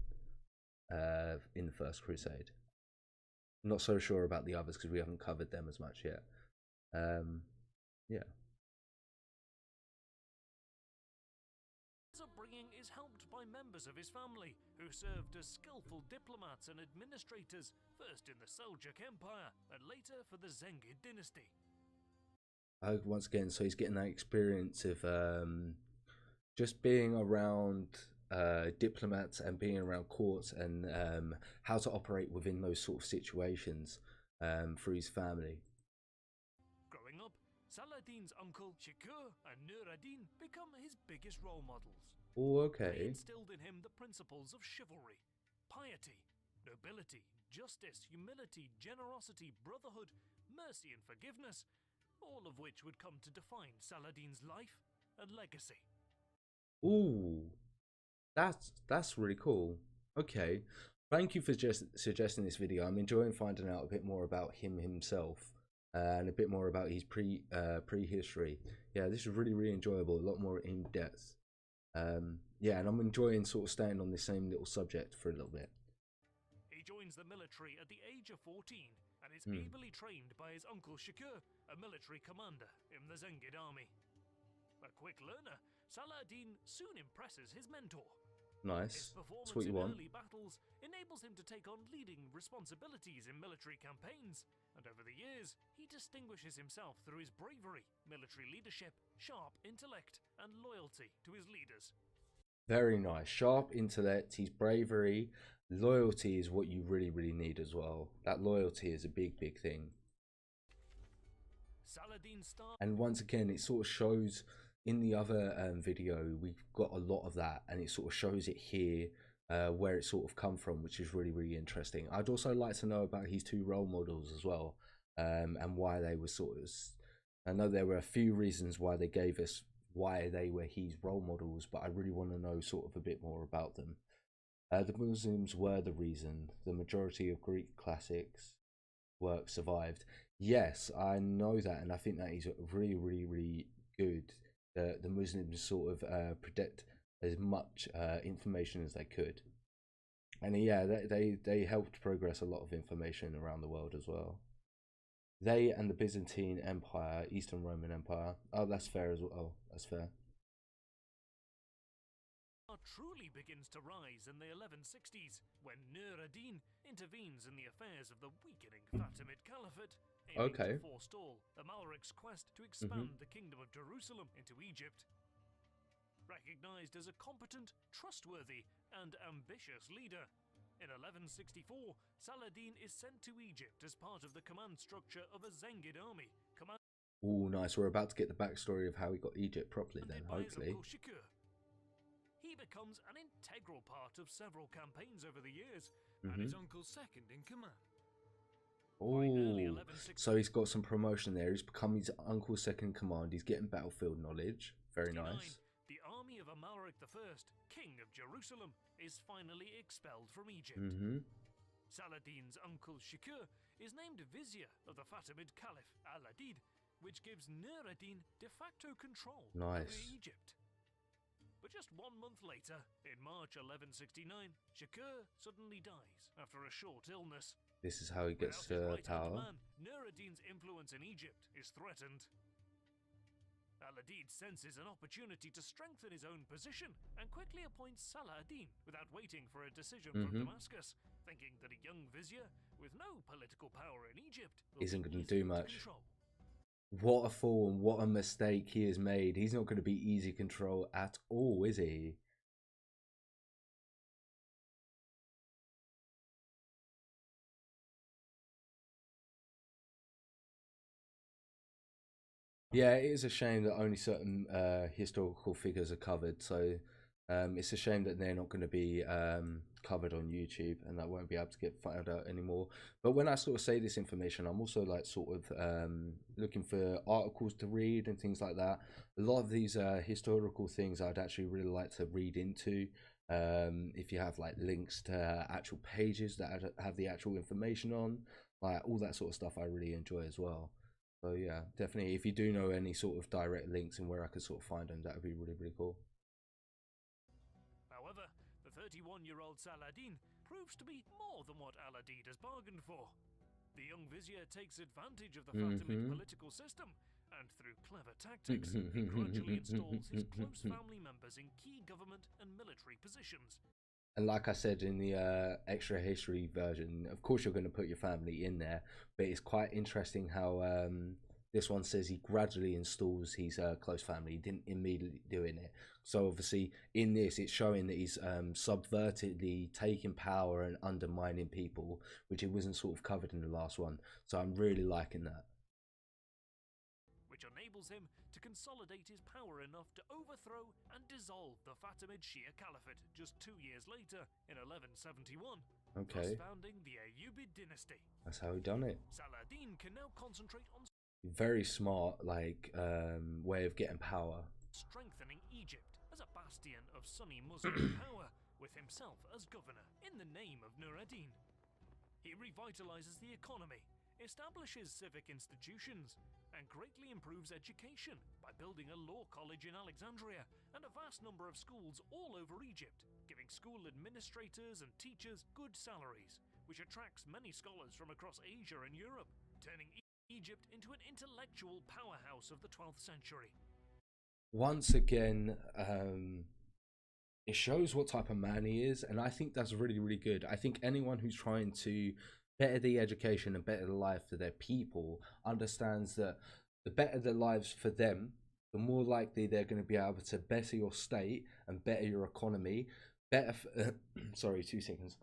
in the First Crusade. I'm not so sure about the others because we haven't covered them as much yet. Yeah. His upbringing is helped by members of his family, who served as skillful diplomats and administrators, first in the Seljuk Empire, and later for the Zengid dynasty. Once again, so he's getting that experience of just being around diplomats and being around courts and how to operate within those sort of situations through his family. Growing up, Saladin's uncle Shikur and Nur ad-Din become his biggest role models. Oh, They okay. instilled in him the principles of chivalry, piety, nobility, justice, humility, generosity, brotherhood, mercy, and forgiveness, all of which would come to define Saladin's life and legacy. Ooh, that's really cool. Okay, thank you for just suggesting this video. I'm enjoying finding out a bit more about him himself and a bit more about his prehistory. Yeah, this is really enjoyable. A lot more in depth. Yeah, and I'm enjoying sort of staying on the same little subject for a little bit. He joins the military at the age of 14 and is ably trained by his uncle Shikur, a military commander in the Zengid army. A quick learner, Saladin soon impresses his mentor. His Nice. performance That's what you in want. early battles enables him to take on leading responsibilities in military campaigns, and over the years, he distinguishes himself through his bravery, military leadership, sharp intellect, and loyalty to his leaders. Very nice. Sharp intellect, his bravery, loyalty is what you really need as well. That loyalty is a big thing. Saladin's star And once again, it sort of shows in the other video, we've got a lot of that, and it sort of shows it here where it sort of come from, which is really interesting. I'd also like to know about his two role models as well, and why they were sort of, I know there were a few reasons why they gave us why they were his role models, but I really want to know sort of a bit more about them. The Muslims were the reason the majority of Greek classics work survived. Yes, I know that, and I think that is really good. The Muslims sort of predict as much information as they could, and yeah, they helped progress a lot of information around the world as well. They and the Byzantine Empire, Eastern Roman Empire. Oh, that's fair as well. Oh, that's fair. truly begins to rise in the 1160s when Nur ad-Din intervenes in the affairs of the weakening Fatimid Caliphate, aiming Okay. to forestall Amalric's quest to expand the Kingdom of Jerusalem into Egypt. Recognized as a competent, trustworthy, and ambitious leader, in 1164, Saladin is sent to Egypt as part of the command structure of a Zengid army, Oh, nice. We're about to get the backstory of how he got Egypt properly then, commanded by his hopefully. uncle Shikur. He becomes an integral part of several campaigns over the years, and his uncle's second in command. By early Oh, 1160, so he's got some promotion there. He's become his uncle's second command. He's getting battlefield knowledge. Very nice. the army of Amalric I, king of Jerusalem, is finally expelled from Egypt. Saladin's uncle Shikur is named vizier of the Fatimid Caliph Al-Adid, which gives Nur ad-Din de facto control over Nice. Egypt. But just 1 month later, in March 1169, Shikur suddenly dies after a short illness. This is how he gets Without his right-hand power. man, Nur ad-Din's influence in Egypt is threatened. Al-Adid senses an opportunity to strengthen his own position and quickly appoints Salah ad-Din without waiting for a decision from Damascus, thinking that a young vizier with no political power in Egypt Isn't going gonna to do much. What a fool and what a mistake he has made. He's not going to be easy control at all, is he? Yeah, it is a shame that only certain historical figures are covered. So it's a shame that they're not going to be covered on YouTube, and that won't be able to get found out anymore. But when I sort of say this information, I'm also like sort of looking for articles to read and things like that. A lot of these historical things I'd actually really like to read into. If you have like links to actual pages that have the actual information on, like all that sort of stuff, I really enjoy as well. So yeah, definitely. If you do know any sort of direct links and where I could sort of find them, that would be really cool. However, the 31-year-old Saladin proves to be more than what Al-Adid has bargained for. The young vizier takes advantage of the Fatimid political system And through clever tactics, he gradually installs his close family members in key government and military positions. And like I said in the extra history version, of course you're going to put your family in there, but it's quite interesting how this one says he gradually installs his close family. He didn't immediately doing it. So obviously in this, it's showing that he's subvertedly taking power and undermining people, which it wasn't sort of covered in the last one. So I'm really liking that. Which enables him to consolidate his power enough to overthrow and dissolve the Fatimid Shia Caliphate just 2 years later in 1171, Okay, thus founding the Ayyubid dynasty. that's how he done it. Saladin can now concentrate on Very smart, like way of getting power. strengthening Egypt as a bastion of Sunni Muslim power, with himself as governor in the name of Nur ad-Din. He revitalizes the economy, establishes civic institutions, and greatly improves education by building a law college in Alexandria and a vast number of schools all over Egypt, giving school administrators and teachers good salaries, which attracts many scholars from across Asia and Europe, turning Egypt into an intellectual powerhouse of the 12th century. Once again, it shows what type of man he is, and I think that's really, really good. I think anyone who's trying to better the education and better the life for their people understands that the better the lives for them, the more likely they're going to be able to better your state and better your economy. Sorry, 2 seconds.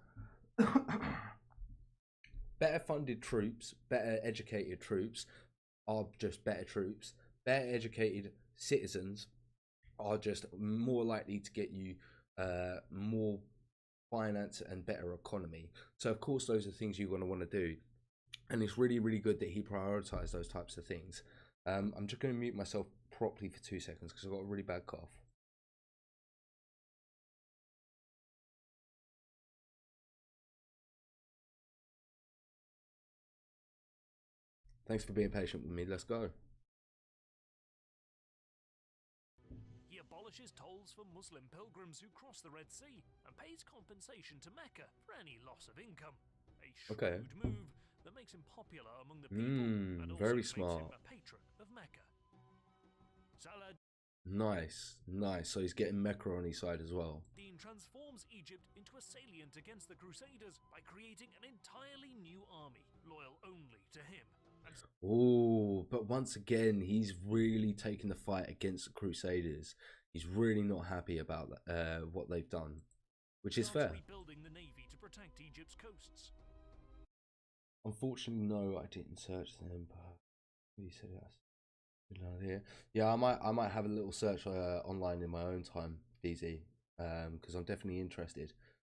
Better funded troops, better educated troops are just better troops. Better educated citizens are just more likely to get you more finance and better economy. So of course those are things you're going to want to do, and it's really, really good that he prioritized those types of things. I'm just going to mute myself properly for 2 seconds because I've got a really bad cough. Thanks for being patient with me. Let's go. He abolishes tolls for Muslim pilgrims who cross the Red Sea and pays compensation to Mecca for any loss of income. A shrewd move that makes him popular among the people and also very makes smart. him a patron of Mecca. Saladin Nice. So he's getting Mecca on his side as well. transforms Egypt into a salient against the Crusaders by creating an entirely new army, loyal only to him. Oh, but once again, he's really taking the fight against the Crusaders. He's really not happy about what they've done, which is fair. Rebuilding the navy to protect Egypt's coasts. Unfortunately, no, I didn't search the empire. You said that's good idea. Yeah, I might have a little search online in my own time, DZ, because I'm definitely interested.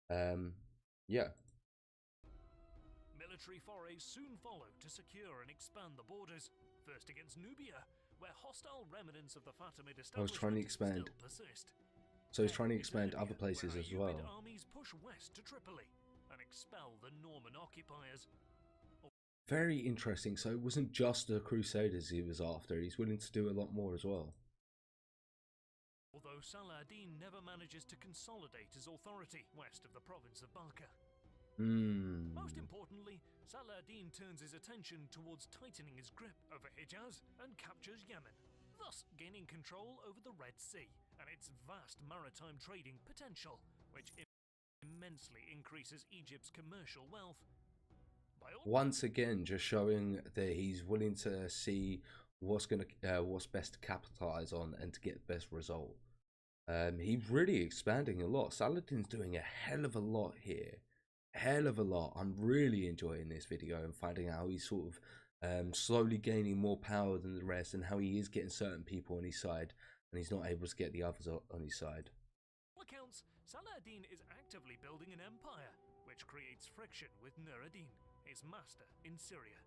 Yeah. Military forays soon followed to secure and expand the borders. First against Nubia, where hostile remnants of the Fatimid establishment still persist. So he's trying to expand other places as well. Armies push west to Tripoli and expel the Norman occupiers. Very interesting. So it wasn't just the Crusaders he was after. He's willing to do a lot more as well. Although Saladin never manages to consolidate his authority west of the province of Balkh. Most importantly, Saladin turns his attention towards tightening his grip over Hijaz and captures Yemen, thus gaining control over the Red Sea and its vast maritime trading potential, which immensely increases Egypt's commercial wealth. Once again, just showing that he's willing to see what's best to capitalize on and to get the best result. He's really expanding a lot. Saladin's doing a hell of a lot here. Hell of a lot. I'm really enjoying this video and finding out how he's sort of slowly gaining more power than the rest, and how he is getting certain people on his side and he's not able to get the others on his side. Accounts, Saladin is actively building an empire, which creates friction with Nur ad-Din, his master in Syria.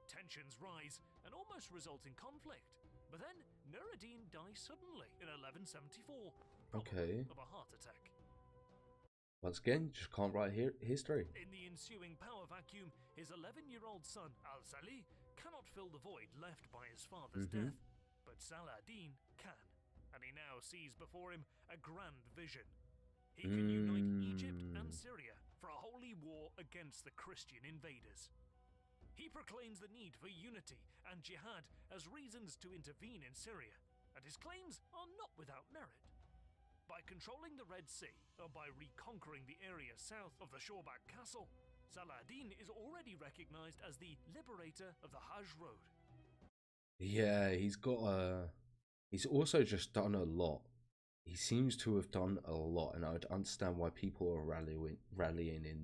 Tensions rise and almost result in conflict, but then Nur ad-Din dies suddenly in 1174, probably of a heart attack. Once again, just can't write history. In the ensuing power vacuum, his 11-year-old son Al-Salih cannot fill the void left by his father's death, but Saladin can, and he now sees before him a grand vision. He can unite Egypt and Syria for a holy war against the Christian invaders. He proclaims the need for unity and jihad as reasons to intervene in Syria, and his claims are not without merit. By controlling the Red Sea, or by reconquering the area south of the Shorbak Castle, Saladin is already recognized as the liberator of the Hajj Road. Yeah, he's also just done a lot. He seems to have done a lot, and I would understand why people are rallying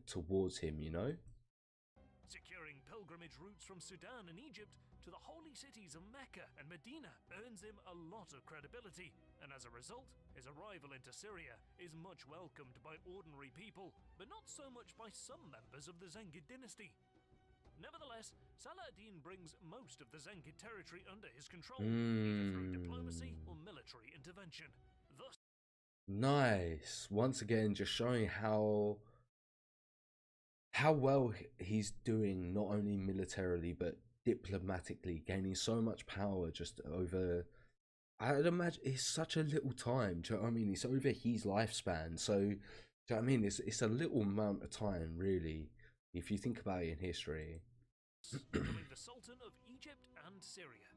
towards him, you know? Securing pilgrimage routes from Sudan and Egypt to the holy cities of Mecca and Medina earns him a lot of credibility, and as a result, his arrival into Syria is much welcomed by ordinary people, but not so much by some members of the Zengid dynasty. Nevertheless, Saladin brings most of the Zengid territory under his control, either through diplomacy or military intervention. Thus, Nice. Once again, just showing how well he's doing, not only militarily but diplomatically, gaining so much power just over, I'd imagine it's such a little time. Do you know what I mean? It's over his lifespan, so do you know what I mean? It's a little amount of time, really, if you think about it in history. becoming the Sultan of Egypt and Syria.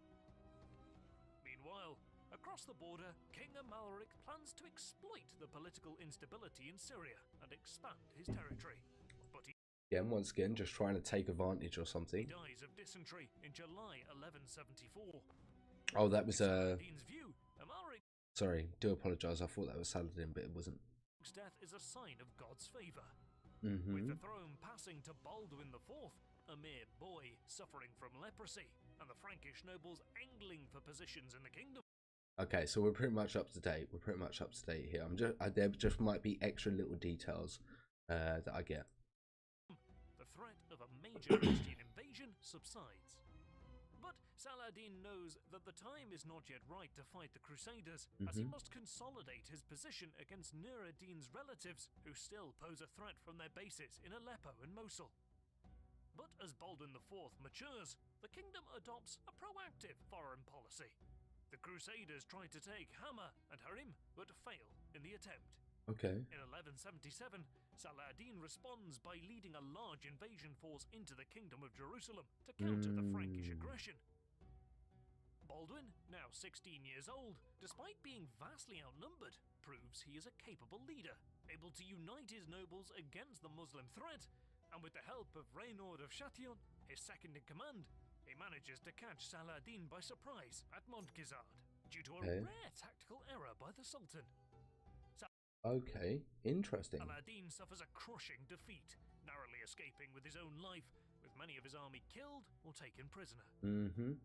Meanwhile, across the border, King Amalric plans to exploit the political instability in Syria and expand his territory. But he Again, once again, just trying to take advantage or something. dies of dysentery in July 1174. Oh, that was Saladin's view, Amalric's sorry, do apologize. I thought that was Saladin, but it wasn't. death is a sign of God's favor. With Mm-hmm. the throne passing to Baldwin IV, a mere boy suffering from leprosy, and the Frankish nobles angling for positions in the kingdom. Okay, so we're pretty much up to date. We're pretty much up to date here. There just might be extra little details that I get. The threat of a major Christian invasion subsides. But Saladin knows that the time is not yet right to fight the Crusaders, as he must consolidate his position against Nur ad-Din's relatives, who still pose a threat from their bases in Aleppo and Mosul. But as Baldwin IV matures, the kingdom adopts a proactive foreign policy. The Crusaders tried to take Hama and Harim, but fail in the attempt. Okay. In 1177, Saladin responds by leading a large invasion force into the Kingdom of Jerusalem to counter the Frankish aggression. Baldwin, now 16 years old, despite being vastly outnumbered, proves he is a capable leader, able to unite his nobles against the Muslim threat, and with the help of Reynaud of Chatillon, his second in command, he manages to catch Saladin by surprise at Montgizard, due to a rare tactical error by the Sultan. Okay, interesting. Saladin suffers a crushing defeat, narrowly escaping with his own life, with many of his army killed or taken prisoner.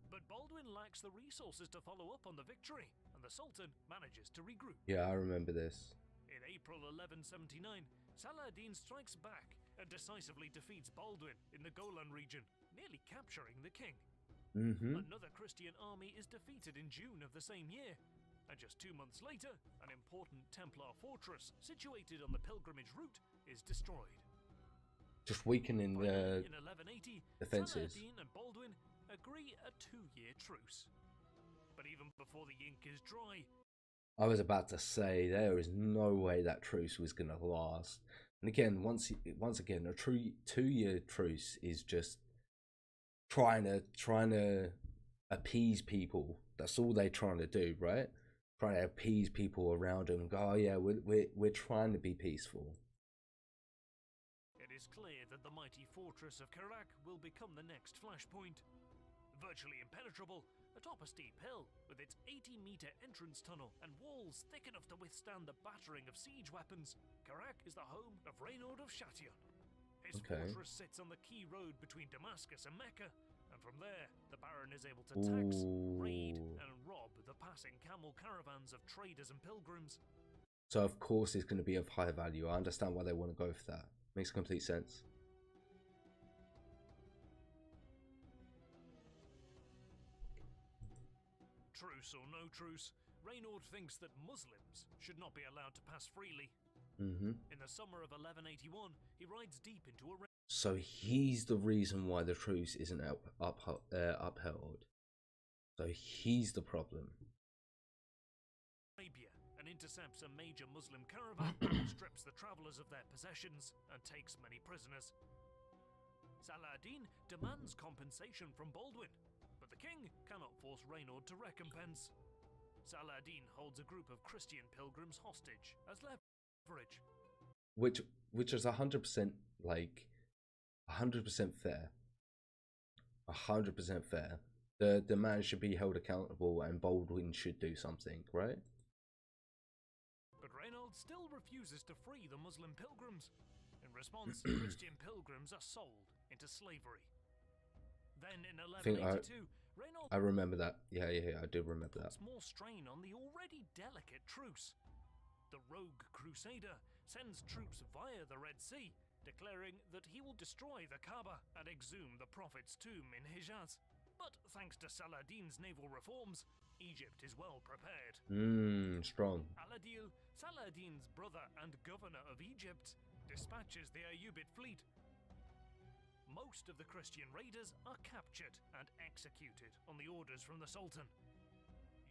But Baldwin lacks the resources to follow up on the victory, and the Sultan manages to regroup. Yeah, I remember this. In April 1179, Saladin strikes back and decisively defeats Baldwin in the Golan region, nearly capturing the king. Another Christian army is defeated in June of the same year, and just 2 months later, an important Templar fortress situated on the pilgrimage route is destroyed. Just weakening the In 1180, defenses. Saladin and Baldwin agree a 2-year truce. But even before the ink is dry, I was about to say there is no way that truce was going to last. And again, once again, a true 2-year truce is just trying to appease people. That's all they're trying to do, right? Trying to appease people around them and go, oh yeah, we're trying to be peaceful. it is clear that the mighty fortress of Karak will become the next flashpoint. Virtually impenetrable, atop a steep hill, with its 80-meter entrance tunnel and walls thick enough to withstand the battering of siege weapons, Karak is the home of Reynaud of Chatillon. His fortress sits on the key road between Damascus and Mecca, and from there, the Baron is able to tax, raid, and rob the passing camel caravans of traders and pilgrims. So of course it's going to be of high value. I understand why they want to go for that. Makes complete sense. Truce or no truce, Reynaud thinks that Muslims should not be allowed to pass freely. In the summer of 1181, he rides deep into So he's the reason why the truce isn't upheld. So he's the problem. Arabia and intercepts a major Muslim caravan, strips the travelers of their possessions, and takes many prisoners. Saladin demands compensation from Baldwin, but the king cannot force Reynaud to recompense. Saladin holds a group of Christian pilgrims hostage as leverage. Which is 100% like 100% fair. 100% fair. The man should be held accountable and Baldwin should do something, right? But Reynaud still refuses to free the Muslim pilgrims. In response, Christian pilgrims are sold into slavery. Then in 1182, Reynaud I remember that. Yeah, I do remember that. puts more strain on the already delicate truce. The rogue crusader sends troops via the Red Sea, declaring that he will destroy the Kaaba and exhume the Prophet's tomb in Hijaz. But thanks to Saladin's naval reforms, Egypt is well prepared. Strong. Al-Adil, Saladin's brother and governor of Egypt, dispatches the Ayyubid fleet. Most of the Christian raiders are captured and executed on the orders from the Sultan.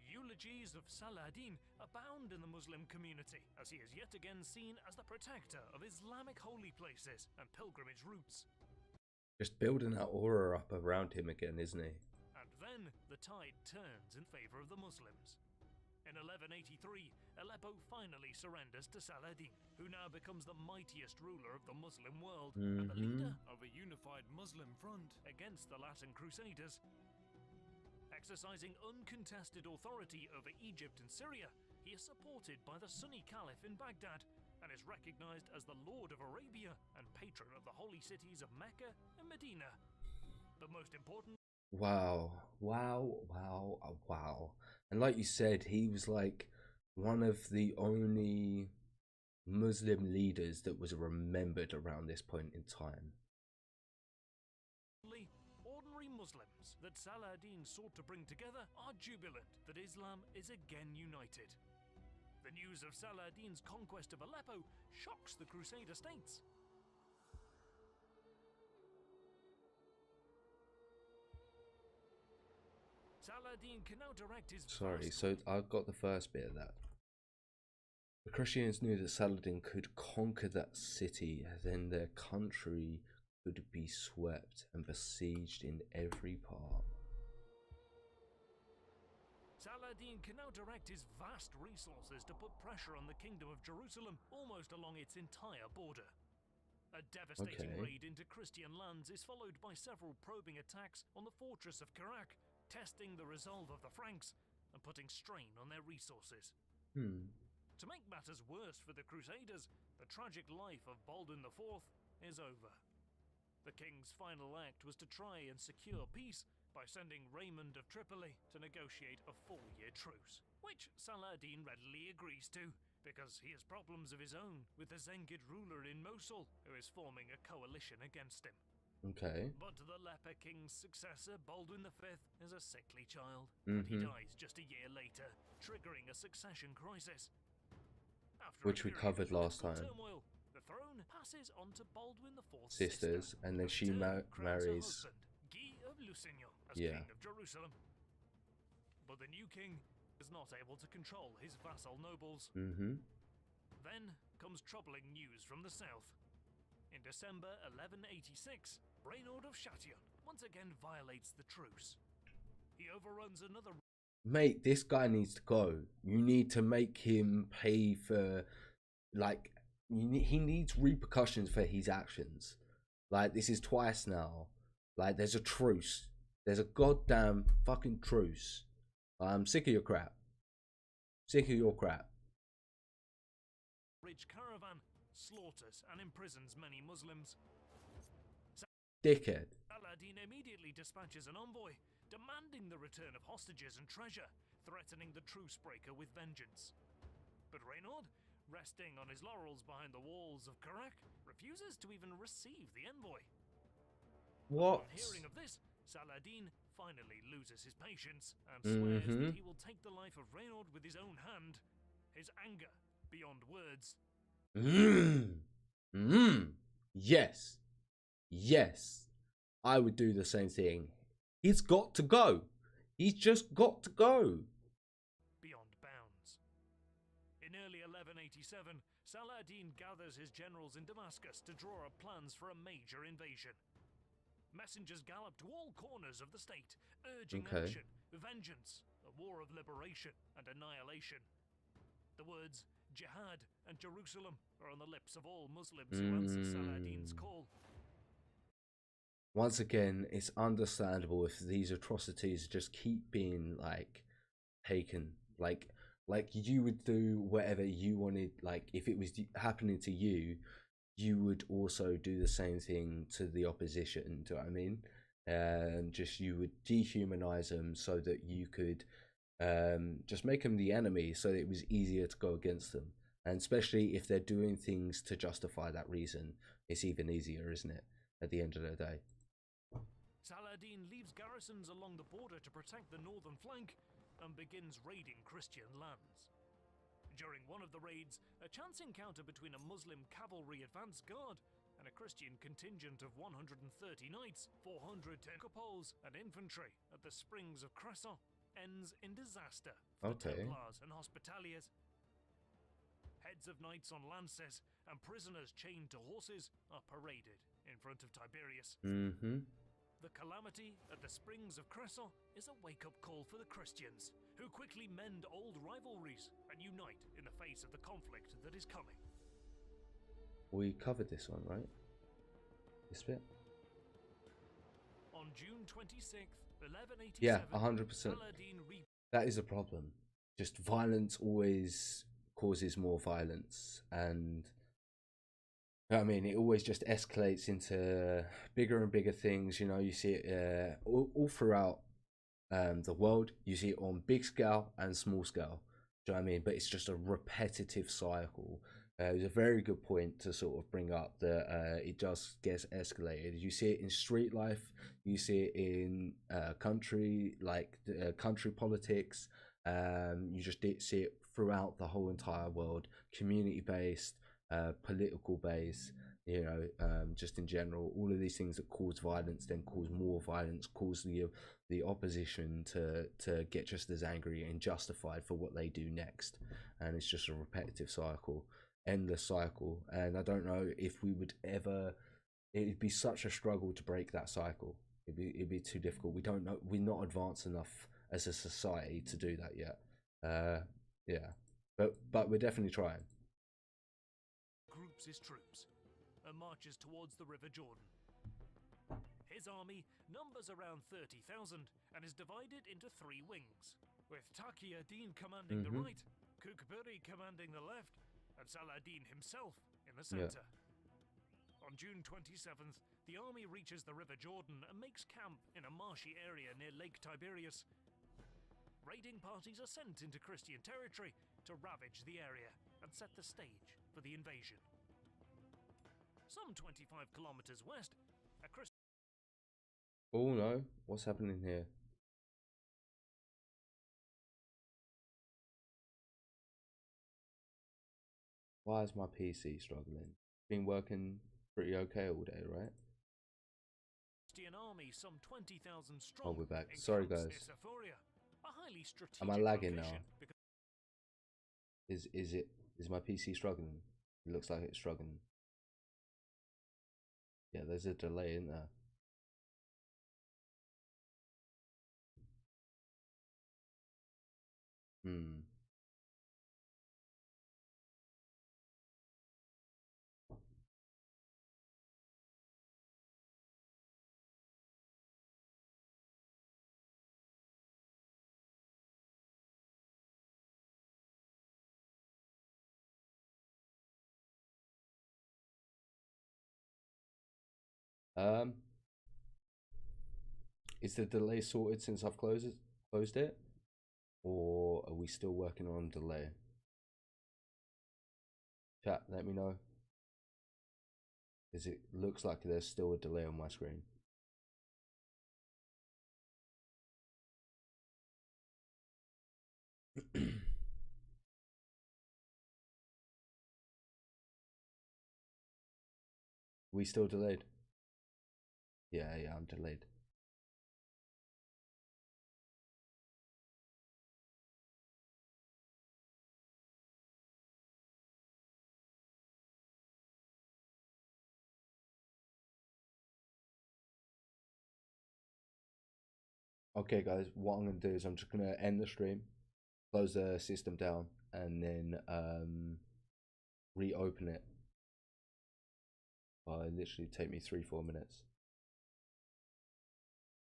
Eulogies of Saladin abound in the Muslim community, as he is yet again seen as the protector of Islamic holy places and pilgrimage routes. Just building that aura up around him again, isn't he? And then the tide turns in favor of the Muslims. In 1183, Aleppo finally surrenders to Saladin, who now becomes the mightiest ruler of the Muslim world and the leader of a unified Muslim front against the Latin Crusaders. Exercising uncontested authority over Egypt and Syria, he is supported by the Sunni Caliph in Baghdad and is recognized as the Lord of Arabia and patron of the holy cities of Mecca and Medina. But most important... Wow. And like you said, he was like one of the only Muslim leaders that was remembered around this point in time. Ordinary Muslims that Saladin sought to bring together are jubilant that Islam is again united. The news of Saladin's conquest of Aleppo shocks the Crusader states. Saladin can now direct his... Sorry, so I got the first bit of that. The Christians knew that Saladin could conquer that city, and then their country could be swept and besieged in every part. Saladin can now direct his vast resources to put pressure on the Kingdom of Jerusalem almost along its entire border. A devastating raid into Christian lands is followed by several probing attacks on the fortress of Kerak, testing the resolve of the Franks and putting strain on their resources. To make matters worse for the Crusaders, the tragic life of Baldwin IV is over. The king's final act was to try and secure peace by sending Raymond of Tripoli to negotiate a 4-year truce, which Saladin readily agrees to, because he has problems of his own with the Zengid ruler in Mosul, who is forming a coalition against him. Okay. But the leper king's successor, Baldwin V, is a sickly child, and he dies just a year later, triggering a succession crisis. After Which we covered last time. Turmoil, the throne passes on to Baldwin IV's Sisters, and then she marries... Guy of Lusignan as king of Jerusalem. But the new king is not able to control his vassal nobles. Then comes troubling news from the south. In December 1186, Reynaud of Châtillon once again violates the truce. He overruns another... Mate, this guy needs to go. You need to make him pay for... Like, he needs repercussions for his actions. Like, this is twice now. Like, there's a truce. There's a goddamn fucking truce. I'm sick of your crap. Sick of your crap. Rich caravan slaughters and imprisons many Muslims. Dickhead. Saladin immediately dispatches an envoy, demanding the return of hostages and treasure, threatening the truce breaker with vengeance. But Reynaud, resting on his laurels behind the walls of Kerak, refuses to even receive the envoy. What? On hearing of this, Saladin finally loses his patience and swears that he will take the life of Reynaud with his own hand. His anger beyond words. Yes. Yes. I would do the same thing. He's got to go. He's just got to go. Beyond bounds. In early 1187, Saladin gathers his generals in Damascus to draw up plans for a major invasion. Messengers gallop to all corners of the state, urging Okay. action, vengeance, a war of liberation and annihilation. The words jihad and Jerusalem are on the lips of all Muslims who answer Saladin's call. Once again, it's understandable if these atrocities just keep being like taken, like you would do whatever you wanted. Like if it was happening to you, you would also do the same thing to the opposition. Do you know what I mean? Just you would dehumanize them so that you could just make them the enemy, so that it was easier to go against them. And especially if they're doing things to justify that reason, it's even easier, isn't it? At the end of the day. Saladin leaves garrisons along the border to protect the northern flank and begins raiding Christian lands. During one of the raids, a chance encounter between a Muslim cavalry advance guard and a Christian contingent of 130 knights, 400 catapults and infantry at the springs of Cresson ends in disaster for the Templars and Hospitaliers. Heads of knights on lances and prisoners chained to horses are paraded in front of Tiberius. The calamity at the springs of Cresson is a wake-up call for the Christians, who quickly mend old rivalries and unite in the face of the conflict that is coming. We covered this one, right? This bit? On June 26th, 1187, yeah, 100%. Saladin that is a problem. Just violence always causes more violence, and I mean, it always just escalates into bigger and bigger things. You know, you see it all throughout the world. You see it on big scale and small scale. Do you know what I mean? But it's just a repetitive cycle. It was a very good point to sort of bring up that it just gets escalated. You see it in street life. You see it in country, like country politics. You just see it throughout the whole entire world. Community-based. Political base, you know, just in general, all of these things that cause violence then cause more violence, cause the opposition to get just as angry and justified for what they do next, and it's just a repetitive cycle, endless cycle. And I don't know if we would ever. It'd be such a struggle to break that cycle. It'd be too difficult. We don't know. We're not advanced enough as a society to do that yet. Yeah, but we're definitely trying. Groups his troops and marches towards the River Jordan. His army numbers around 30,000 and is divided into three wings, with Taqi ad-Din commanding the right, Kukburi commanding the left, and Saladin himself in the center. On June 27th, the army reaches the River Jordan and makes camp in a marshy area near Lake Tiberias. Raiding parties are sent into Christian territory to ravage the area and set the stage for the invasion. Some 25 kilometers west, a Christian... Oh no, what's happening here? Why is my PC struggling? Been working pretty okay all day, right? Christian army, some 20,000 strong. Oh, we're back. Sorry guys. Am I lagging now? Is my PC struggling? It looks like it's struggling. Yeah, there's a delay in there. Is the delay sorted since I've closed it? Or are we still working on delay? Chat, let me know. It looks like there's still a delay on my screen. We still delayed? Yeah, I'm delayed. Okay, guys, what I'm gonna do is I'm just gonna end the stream, close the system down, and then reopen it. Literally take me 3-4 minutes.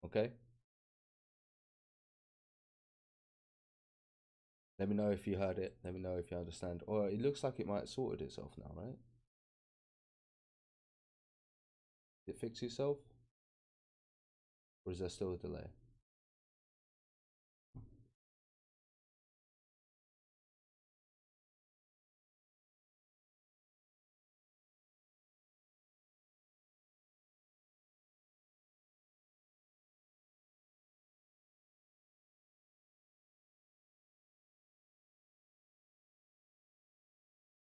Okay. Let me know if you heard it. Let me know if you understand. Or it looks like it might have sorted itself now, right? Did it fix itself? Or is there still a delay?